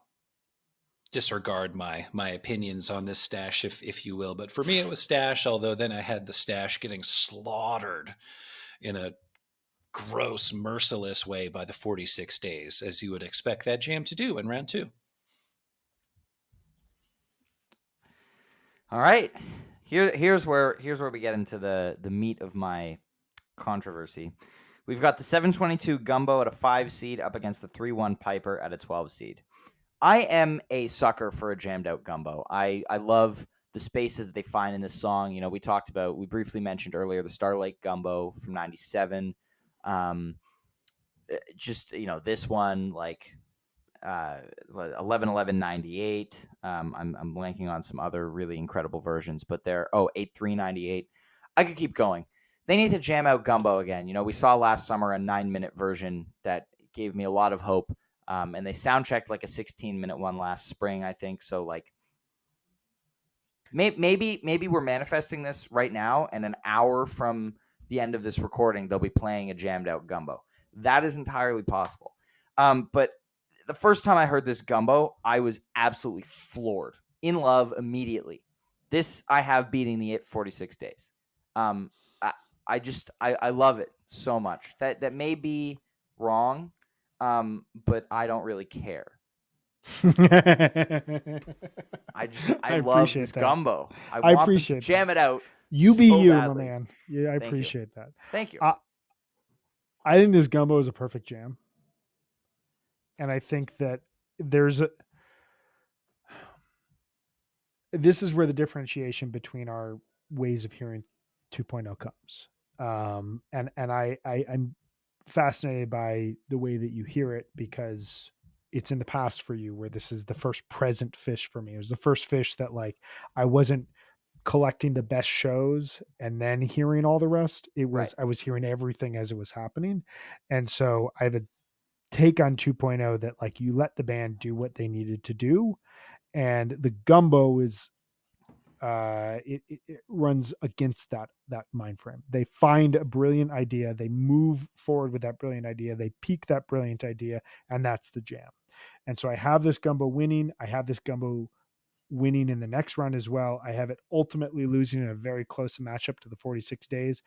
disregard my opinions on this stash if you will. But for me, it was stash. Although then I had the stash getting slaughtered in a gross, merciless way by the 46 days, as you would expect that jam to do in round 2. All right. Here's where we get into the meat of my controversy. We've got the 722 Gumbo at a 5 seed up against the 3-1 Piper at a 12 seed. I am a sucker for a jammed out Gumbo. I love the spaces that they find in this song. You know, we briefly mentioned earlier the Star Lake Gumbo from 97. Just, you know, this one, like 11-11-98. I'm blanking on some other really incredible versions, but they're 8-3-98. I could keep going. They need to jam out Gumbo again. You know, we saw last summer a 9-minute version that gave me a lot of hope. And they sound checked like a 16-minute one last spring, I think. So like maybe we're manifesting this right now, and an hour from the end of this recording, they'll be playing a jammed out Gumbo. That is entirely possible. But the first time I heard this Gumbo, I was absolutely floored, in love immediately. This I have beating the 46 days. I love it so much. That may be wrong, but I don't really care. I love this Gumbo. I want appreciate them to jam it out. You so be you, badly. My man. Yeah, I appreciate that. Thank you. I think this Gumbo is a perfect jam. And I think that this is where the differentiation between our ways of hearing 2.0 comes. And I'm fascinated by the way that you hear it, because it's in the past for you, where this is the first present Phish for me. It was the first Phish that, like, I wasn't collecting the best shows and then hearing all the rest. It was, right. I was hearing everything as it was happening. And so I have a take on 2.0 that, like, you let the band do what they needed to do. And the Gumbo is, it runs against that mind frame. They find a brilliant idea, they move forward with that brilliant idea, they peak that brilliant idea, and that's the jam. And so I have this Gumbo winning. I have this Gumbo winning in the next round as well. I have it ultimately losing in a very close matchup to the 46 days,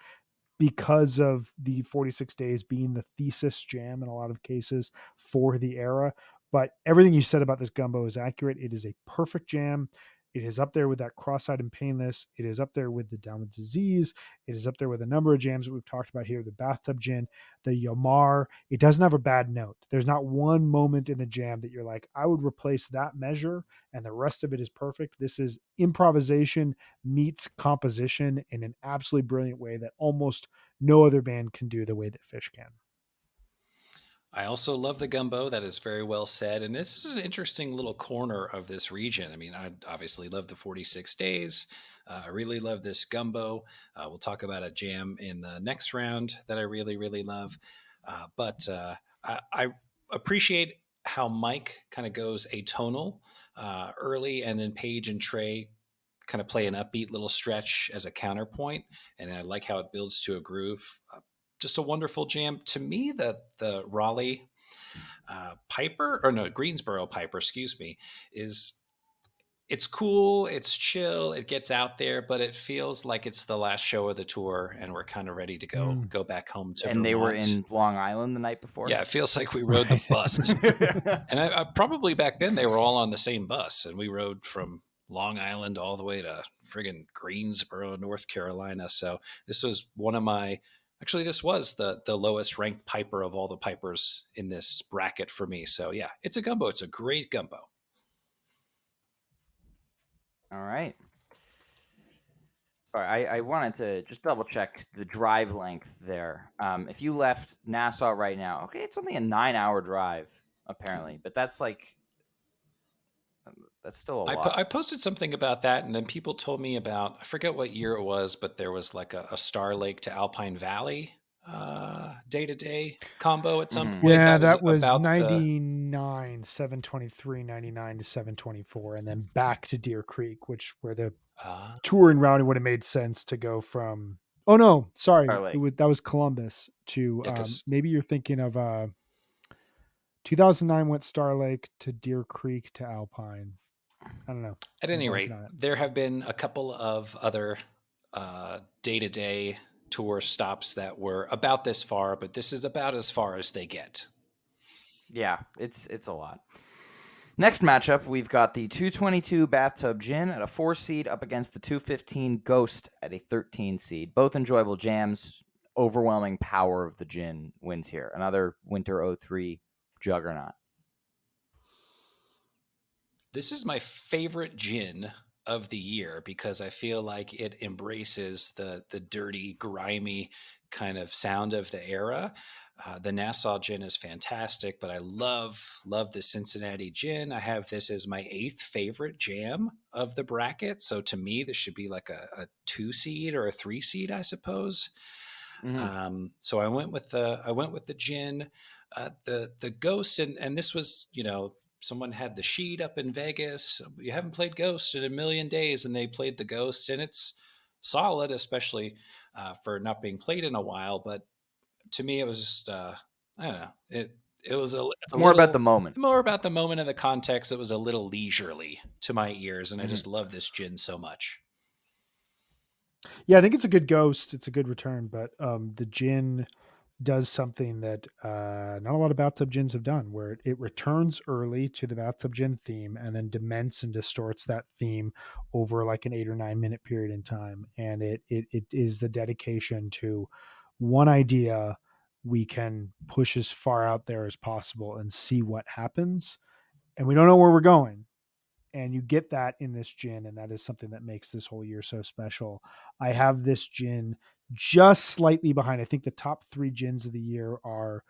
because of the 46 days being the thesis jam in a lot of cases for the era. But everything you said about this Gumbo is accurate. It is a perfect jam. It is up there with that Cross-Eyed and Painless. It is up there with the Down with Disease. It is up there with a number of jams that we've talked about here. The Bathtub Gin, the Yomar. It doesn't have a bad note. There's not one moment in the jam that you're like, I would replace that measure, and the rest of it is perfect. This is improvisation meets composition in an absolutely brilliant way that almost no other band can do the way that Phish can. I also love the Gumbo. That is very well said. And this is an interesting little corner of this region. I mean, I obviously love the 46 days. I really love this Gumbo. We'll talk about a jam in the next round that I really, really love. But I appreciate how Mike kind of goes atonal early, and then Paige and Trey kind of play an upbeat little stretch as a counterpoint. And I like how it builds to a groove. Just a wonderful jam. To me, the Raleigh Piper, or no, Greensboro Piper, excuse me, it's cool, it's chill, it gets out there, but it feels like it's the last show of the tour, and we're kind of ready to go back home to Vermont. And they were in Long Island the night before? Yeah, it feels like we rode the bus. And I probably back then they were all on the same bus, and we rode from Long Island all the way to friggin' Greensboro, North Carolina. So this was one of my... Actually, this was the lowest ranked Piper of all the Pipers in this bracket for me. So, yeah, it's a Gumbo. It's a great Gumbo. All right. All right, I wanted to just double check the drive length there. If you left Nassau right now, okay, it's only a 9-hour drive, apparently. But that's like... That's still a lot. I posted something about that, and then people told me about, I forget what year it was, but there was like a Star Lake to Alpine Valley day-to-day combo at some Mhm. point. Yeah, That was that was about the 99, 723, 99 to 724, and then back to Deer Creek, where the uh, touring routing would have made sense to go from. Oh no, sorry, Lake. that was Columbus to. yeah, 'cause Maybe you're thinking of 2009 went Star Lake to Deer Creek to Alpine. I don't know. at I'm any blanking rate, on it. there have been a couple of other day-to-day tour stops that were about this far, but this is about as far as they get. Yeah, it's a lot. Next matchup, we've got the 222 Bathtub Gin at a 4 seed up against the 215 Ghost at a 13 seed. Both enjoyable jams. Overwhelming power of the gin wins here. Another Winter 03 juggernaut. This is my favorite gin of the year because I feel like it embraces the dirty, grimy kind of sound of the era. The Nassau gin is fantastic, but I love the Cincinnati gin. I have this as my 8th favorite jam of the bracket. So to me, this should be like a 2 seed or a 3 seed, I suppose. So I went with the gin, the Ghost, and this was someone had the sheet up in Vegas. You haven't played Ghost in a million days, and they played the Ghost, and it's solid, especially for not being played in a while. But to me, it was just I don't know. It was It's a more about the little moment. more about the moment and the context. It was a little leisurely to my ears, and I Mhm. just love this gin so much. Yeah, I think it's a good Ghost. It's a good return, but the gin does something that not a lot of bathtub gins have done, where it returns early to the bathtub gin theme and then dements and distorts that theme over like an 8 or 9 minute period in time. And it is the dedication to one idea. We can push as far out there as possible and see what happens. And we don't know where we're going, and you get that in this gin, and that is something that makes this whole year so special. I have this gin just slightly behind. I think the top 3 gins of the year are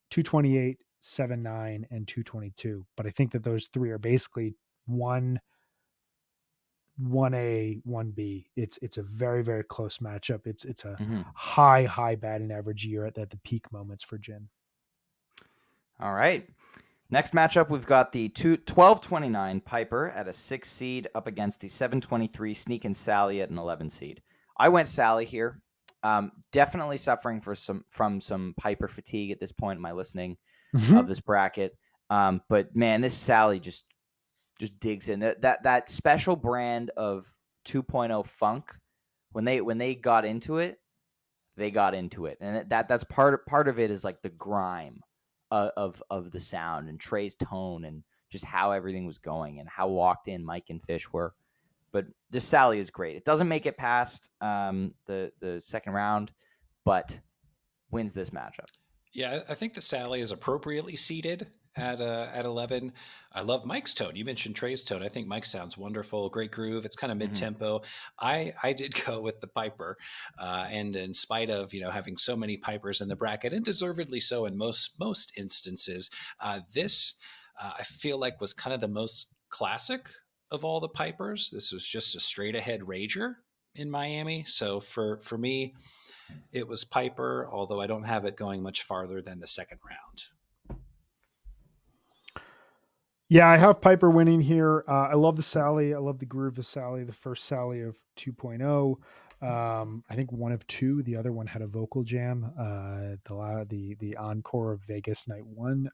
228, 79, and 222, but I think that those 3 are basically 1A, 1B. It's a very, very close matchup. It's a Mhm. high batting average year at the peak moments for gin. All right. Next matchup, we've got the 1229 Piper at a 6 seed up against the 723 Sneakin' Sally at an 11 seed. I went Sally here. Definitely suffering from some Piper fatigue at this point in my listening of this bracket. But man, this Sally just digs in. That special brand of 2.0 funk, when they got into it, they got into it, and that's part of it is like the grime of the sound and Trey's tone and just how everything was going and how locked in Mike and Phish were. But this Sally is great. It doesn't make it past the second round, but wins this matchup. Yeah, I think the Sally is appropriately seated at 11. I love Mike's tone. You mentioned Trey's tone. I think Mike sounds wonderful. Great groove. It's kind of mid tempo. I did go with the Piper, and in spite of having so many Pipers in the bracket, and deservedly so in most instances, this I feel like was kind of the most classic of all the Pipers. This was just a straight ahead rager in Miami. So for me, it was Piper, although I don't have it going much farther than the second round. Yeah, I have Piper winning here. I love the Sally. I love the groove of Sally, the first Sally of 2.0. I think one of 2. The other one had a vocal jam. The encore of Vegas Night 1,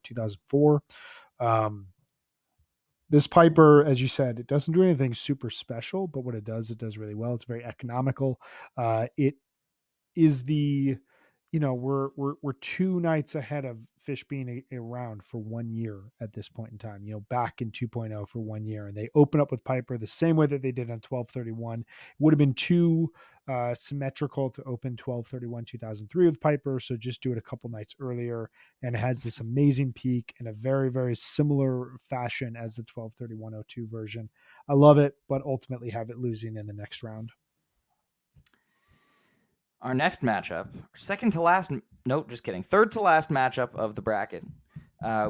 2004. This Piper, as you said, it doesn't do anything super special, but what it does really well. It's very economical. It is we're 2 nights ahead of Phish being around for 1 year at this point in time, back in 2.0 for 1 year, and they open up with Piper the same way that they did on 1231. It would have been too symmetrical to open 1231 2003 with Piper, so just do it a couple nights earlier, and it has this amazing peak in a very, very similar fashion as the 1231-02 version. I love it, but ultimately have it losing in the next round. Our next matchup, third to last matchup of the bracket.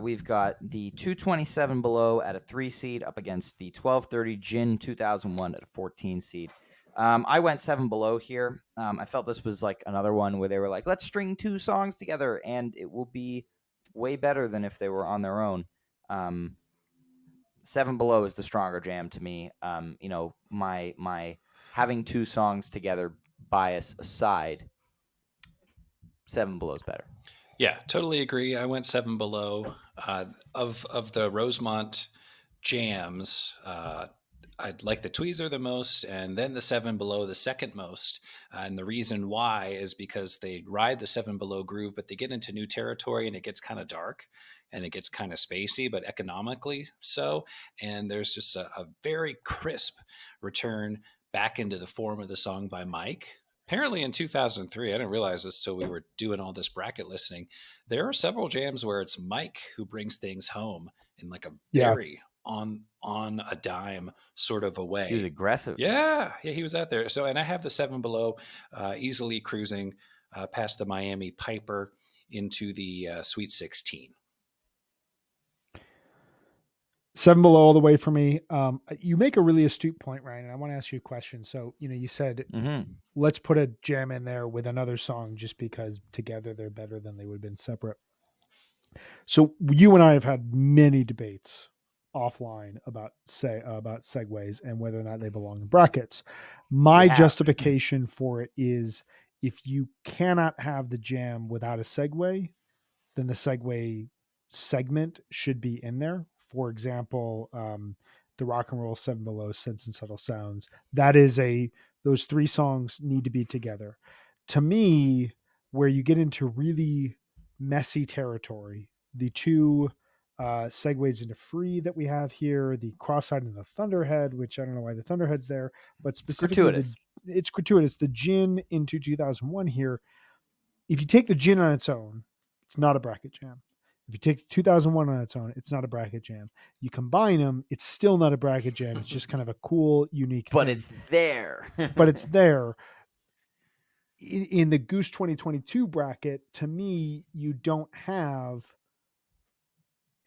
We've got the 227 below at a 3 seed up against the 1230 Gin 2001 at a 14 seed. I went Seven Below here. I felt this was like another one where they were like, let's string 2 songs together, and it will be way better than if they were on their own. Seven Below is the stronger jam to me. My having 2 songs together bias aside, Seven Below is better. Yeah, totally agree. I went Seven Below. Of the Rosemont jams, I like the Tweezer the most, and then the Seven Below the second most. And the reason why is because they ride the Seven Below groove, but they get into new territory and it gets kind of dark and it gets kind of spacey, but economically so. And there's just a very crisp return back into the form of the song by Mike. Apparently in 2003, I didn't realize this till we were doing all this bracket listening. There are several jams where it's Mike who brings things home in like a very on a dime sort of a way. He was aggressive. Yeah, he was out there. So, and I have the Seven Below easily cruising past the Miami Piper into the Sweet 16. Seven Below all the way for me. You make a really astute point, Ryan, and I want to ask you a question. So, you said, let's put a jam in there with another song just because together they're better than they would have been separate. So you and I have had many debates offline about segues and whether or not they belong in brackets. My justification for it is if you cannot have the jam without a segue, then the segue segment should be in there. For example, the Rock and Roll Seven Below, Sense and Subtle Sounds. Those 3 songs need to be together. To me, where you get into really messy territory, the 2 segues into Free that we have here, the Cross-Eyed and the Thunderhead, which I don't know why the Thunderhead's there, but specifically it's gratuitous. The Gin into 2001 here. If you take the Gin on its own, it's not a bracket jam. If you take 2001 on its own, it's not a bracket jam. You combine them, it's still not a bracket jam. It's just kind of a cool, unique but thing. It's there. But it's there. In the Goose 2022 bracket, to me, you don't have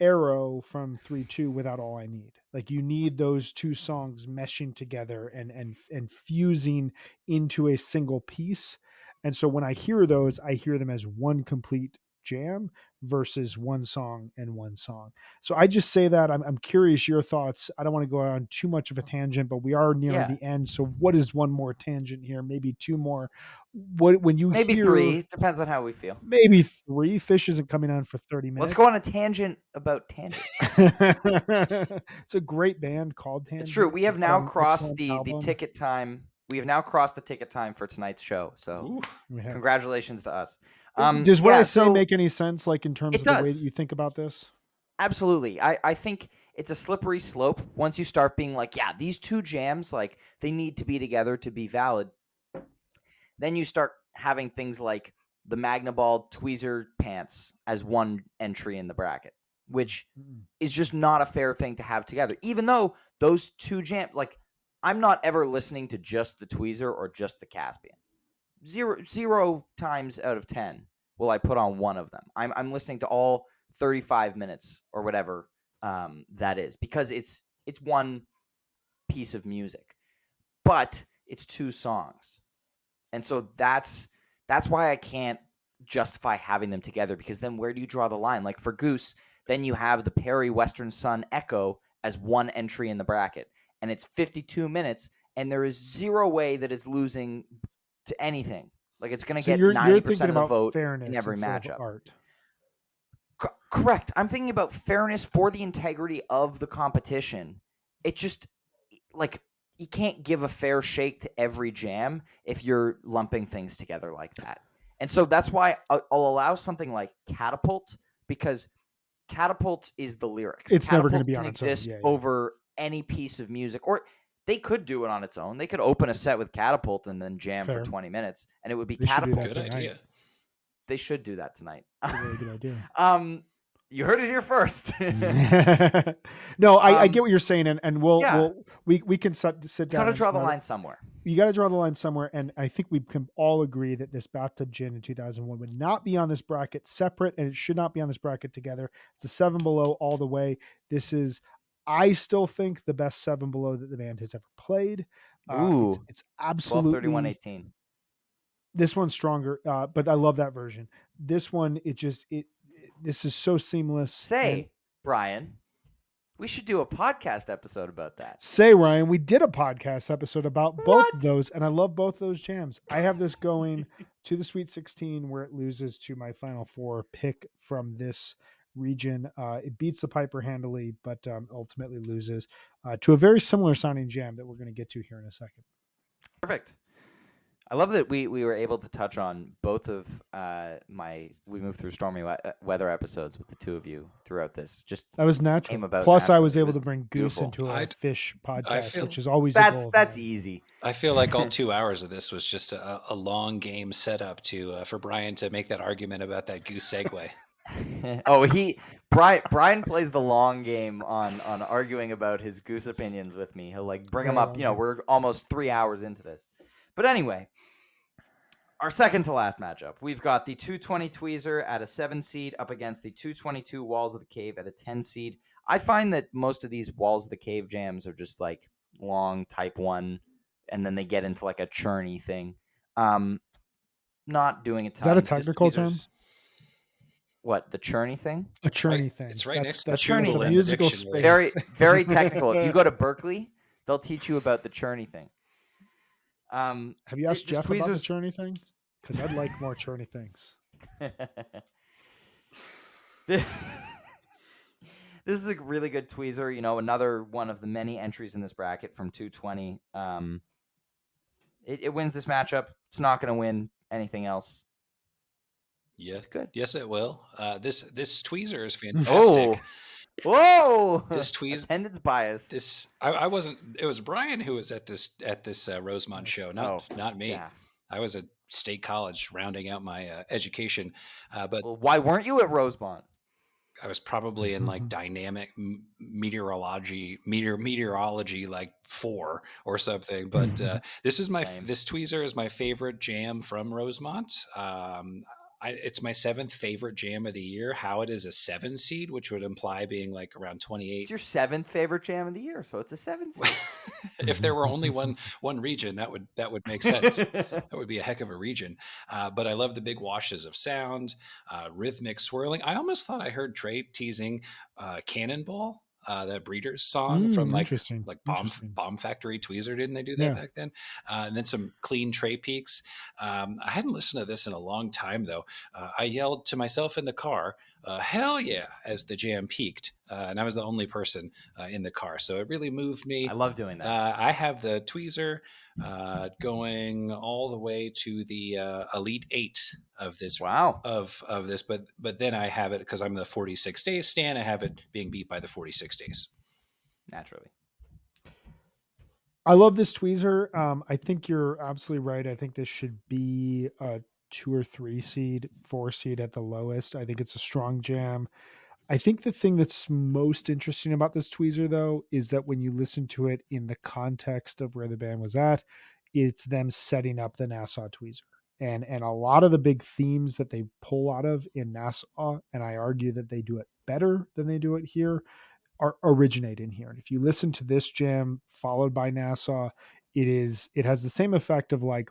Arrow from 3-2 without All I Need. Like, you need those 2 songs meshing together and fusing into a single piece. And so when I hear those, I hear them as one complete jam versus one song and one song. So I just say that I'm curious your thoughts. I don't want to go on too much of a tangent, but we are near the end. So what is one more tangent here? Maybe 2 more. When you maybe hear 3, depends on how we feel. Maybe 3. Phish isn't coming on for 30 minutes. Let's go on a tangent about tangents. It's a great band called Tangents. It's true. We have now crossed the ticket time. We have now crossed the ticket time for tonight's show. So congratulations to us. Does what I say make any sense, like in terms of the way that you think about this? Absolutely. I think it's a slippery slope once you start being like, yeah, these 2 jams, like they need to be together to be valid. Then you start having things like the Magnaball Tweezer Pants as one entry in the bracket, which is just not a fair thing to have together. Even though those 2 jams, like I'm not ever listening to just the Tweezer or just the Caspian. Zero times out of 10 will I put on one of them. I'm listening to all 35 minutes or whatever that is, because it's one piece of music, but it's 2 songs. And so that's why I can't justify having them together, because then where do you draw the line? Like for Goose, then you have the Perry Western Sun Echo as one entry in the bracket, and it's 52 minutes, and there is zero way that it's losing to anything. Like it's going to get 90% of the vote in every matchup. Art. Correct. I'm thinking about fairness for the integrity of the competition. It just like you can't give a fair shake to every jam if you're lumping things together like that. And so that's why I'll allow something like Catapult, because Catapult is the lyrics. It's Catapult never going to be on its its own over any piece of music, or they could do it on its own. They could open a set with Catapult and then jam for 20 minutes, and it would be Catapult. Good idea. They should do that tonight. That's a really good idea. You heard it here first. No, I get what you're saying, and we can sit down. You got to draw the line somewhere. You got to draw the line somewhere, and I think we can all agree that this Bathtub Gin in 2001 would not be on this bracket separate, and it should not be on this bracket together. It's a 7 Below all the way. This is, I still think, the best 7 Below that the band has ever played. Ooh, It's 12:31:18. absolutely, this one's stronger, but I love that version. This one, this is so seamless. And Say, Brian, we should do a podcast episode about that. say, Ryan, we did a podcast episode about both of What? those, and I love both those jams. I have this going to the Sweet 16, where it loses to my Final Four pick from this region. It beats the Piper handily, but ultimately loses to a very similar sounding jam that we're going to get to here in a second. Perfect. I love that we were able to touch on both of we moved through stormy weather episodes with the two of you throughout this. Just That was natural. came about Plus, I naturally. was It able was to bring Goose beautiful. into a Phish podcast, feel- which is always a goal of That's mine. easy. I feel like all 2 hours of this was just a long game set up for Brian to make that argument about that goose segue. Brian plays the long game on arguing about his goose opinions with me. He'll like bring them Very up. long game. We're almost 3 hours into this, but anyway, our second to last matchup, we've got the 220 Tweezer at a 7 seed up against the 222 Walls of the Cave at a 10 seed. I find that most of these Walls of the Cave jams are just like long type 1, and then they get into like a churny thing. Not doing a ton. Is that a technical term? What, the churny thing? A churny thing. It's right next to that's the churny it's a in the musical dictionary. space. Very, very technical. If you go to Berkeley, they'll teach you about the churny thing. Have you asked this Jeff about the tweezer's- churny thing? Because I'd like more churny things. This is a really good tweezer. Another one of the many entries in this bracket from 220. It wins this matchup. It's not going to win anything else. Yeah, It's good. yes, it will. This tweezer is fantastic. Whoa! This tweez- attendance bias. I wasn't. It was Brian who was at this Rosemont show, not me. Yeah. I was at State College rounding out my education, but Well, why weren't you at Rosemont? I was probably in like dynamic meteorology like 4 or something. But this tweezer is my favorite jam from Rosemont. It's my 7th favorite jam of the year. How it is a 7 seed, which would imply being like around 28. It's your 7th favorite jam of the year, so it's a 7 seed. If there were only one region, that would make sense. That would be a heck of a region. But I love the big washes of sound, rhythmic swirling. I almost thought I heard Trey teasing Cannonball, that Breeders song from like Bomb Factory Tweezer. Didn't they do that back then? And then some clean Trey peaks. I hadn't listened to this in a long time though. I yelled to myself in the car, hell yeah, as the jam peaked. And I was the only person in the car. So it really moved me. I love doing that. I have the tweezer going all the way to the Elite 8 of this. Wow. Of this, but then I have it because I'm the 46 Days stan. I have it being beat by the 46 Days. Naturally. I love this tweezer. I think you're absolutely right. I think this should be a 2 or 3 seed, 4 seed at the lowest. I think it's a strong jam. I think the thing that's most interesting about this tweezer, though, is that when you listen to it in the context of where the band was at, it's them setting up the Nassau tweezer. And a lot of the big themes that they pull out of in Nassau, and I argue that they do it better than they do it here, originate in here. And if you listen to this jam followed by Nassau, it has the same effect of like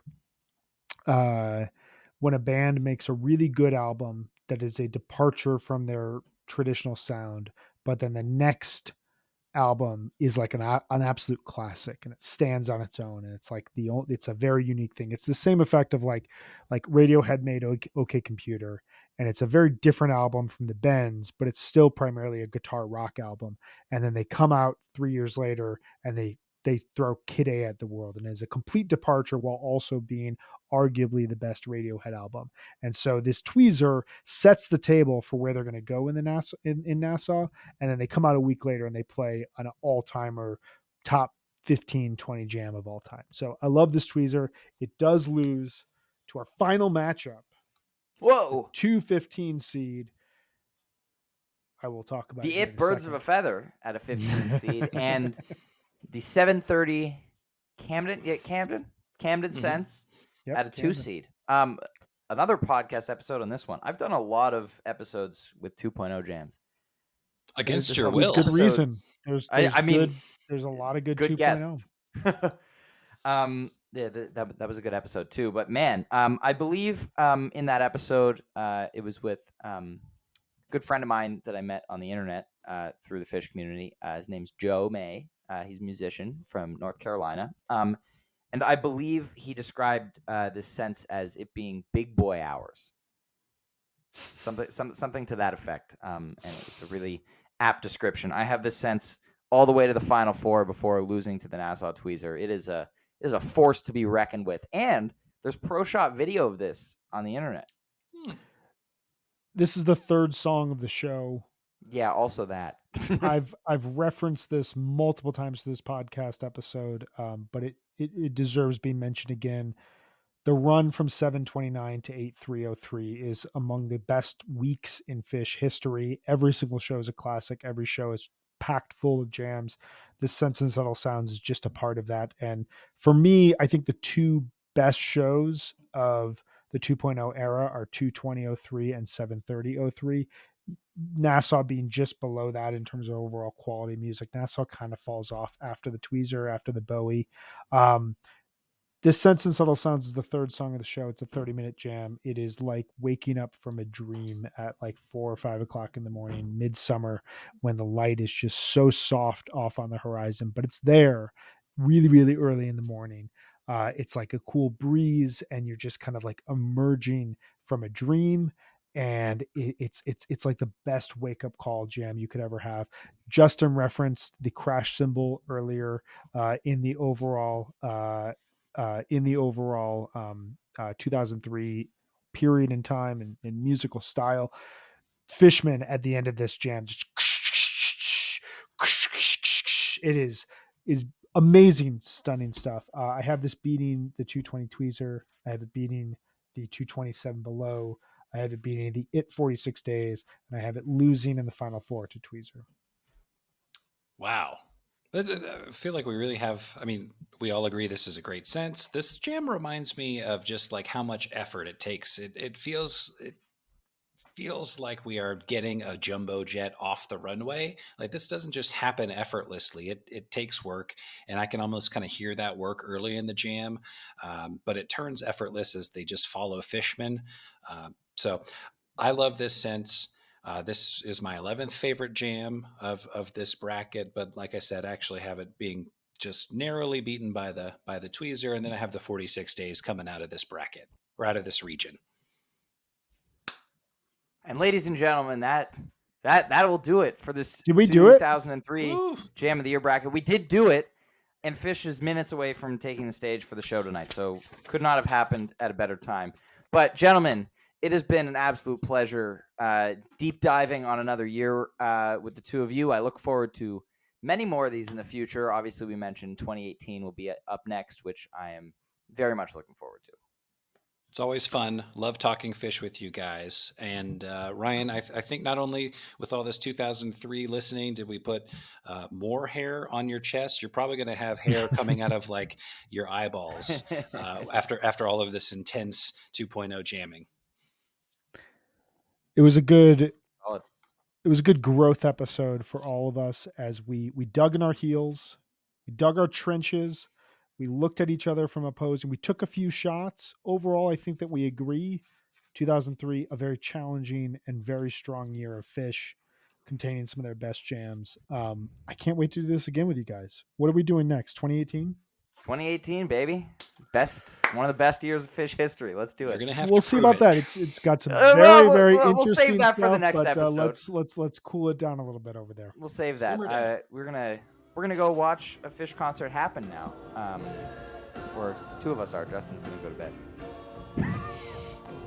when a band makes a really good album that is a departure from their traditional sound, but then the next album is like an absolute classic and it stands on its own, and it's like it's a very unique thing. It's the same effect of like Radiohead made OK Computer, and it's a very different album from the Bends, but it's still primarily a guitar rock album. And then they come out 3 years later and they throw Kid A at the world, and is a complete departure while also being arguably the best Radiohead album. And so this tweezer sets the table for where they're going to go in the Nassau, and then they come out a week later and they play an all-timer top 15-20 jam of all time. So I love this tweezer. It does lose to our final matchup. Whoa. 2-15 seed. I will talk about the Birds of a Feather at a 15 seed, and the 730 Camden Sense at a 2 seed. Another podcast episode on this one. I've done a lot of episodes with 2.0 jams. Against your will. Good reason. There's a lot of good 2.0. guests. Yeah, that was a good episode too. But man, I believe in that episode, it was with a good friend of mine that I met on the internet through the Phish community. His name's Joe May. He's a musician from North Carolina. And I believe he described this sense as it being big boy hours. Something to that effect. And it's a really apt description. I have this sense all the way to the Final Four before losing to the Nassau Tweezer. It is a force to be reckoned with. And there's pro shot video of this on the internet. This is the third song of the show. Yeah, also that. I've referenced this multiple times to this podcast episode, but it deserves being mentioned again. The run from 729 to 8303 is among the best weeks in Phish history. Every single show is a classic. Every show is packed full of jams. The Sense and Subtle Sounds is just a part of that. And for me, I think the two best shows of the 2.0 era are 22003 and 73003. Nassau being just below that in terms of overall quality music. Nassau kind of falls off after the Tweezer, after the Bowie. This Sense and Subtle Sounds is the third song of the show. It's a 30-minute jam. It is like waking up from a dream at like 4 or 5 o'clock in the morning, midsummer, when the light is just so soft off on the horizon, but it's there really, really early in the morning. It's like a cool breeze, and you're just kind of like emerging from a dream. And it's like the best wake up call jam you could ever have. Justin referenced the crash cymbal earlier in the overall 2003 period in time and musical style. Fishman at the end of this jam, just, it is amazing, stunning stuff. I have this beating the 220 Tweezer. I have it beating the 227 Below. I have it beating the It 46 Days, and I have it losing in the Final Four to Tweezer. Wow. I feel like we really have, I mean, we all agree this is a great sense. This jam reminds me of just like how much effort it takes. It feels like we are getting a jumbo jet off the runway. Like this doesn't just happen effortlessly. It takes work, and I can almost kind of hear that work early in the jam. But it turns effortless as they just follow Fishman. So I love this sense. This is my 11th favorite jam of this bracket, but like I said, I actually have it being just narrowly beaten by the Tweezer, and then I have the 46 Days coming out of this bracket or out of this region. And ladies and gentlemen, that will do it for this. Did we do it? 2003 Oof. Jam of the Year bracket. We did do it, and Phish is minutes away from taking the stage for the show tonight, so could not have happened at a better time. But gentlemen, it has been an absolute pleasure deep diving on another year with the two of you. I look forward to many more of these in the future. Obviously, we mentioned 2018 will be up next, which I am very much looking forward to. It's always fun. Love talking Phish with you guys. And Ryan, I think not only with all this 2003 listening, did we put more hair on your chest? You're probably going to have hair coming out of like your eyeballs after all of this intense 2.0 jamming. It was a good growth episode for all of us as we dug in our heels, we dug our trenches, we looked at each other from opposing, we took a few shots. Overall, I think that we agree 2003, a very challenging and very strong year of Phish, containing some of their best jams. I can't wait to do this again with you guys. What are we doing next? 2018? 2018, baby. One of the best years of Phish history. Let's do it. We'll see about that. It's got some very interesting we'll save that stuff, for the next episode. Let's cool it down a little bit over there. We'll save that. We're gonna go watch a Phish concert happen now. Or two of us are. Justin's gonna go to bed.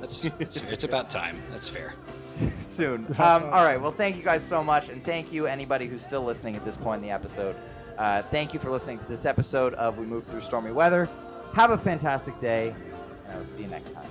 It's about time. That's fair. Soon. All right. Well, thank you guys so much, and thank you anybody who's still listening at this point in the episode. Thank you for listening to this episode of We Move Through Stormy Weather. Have a fantastic day, and I will see you next time.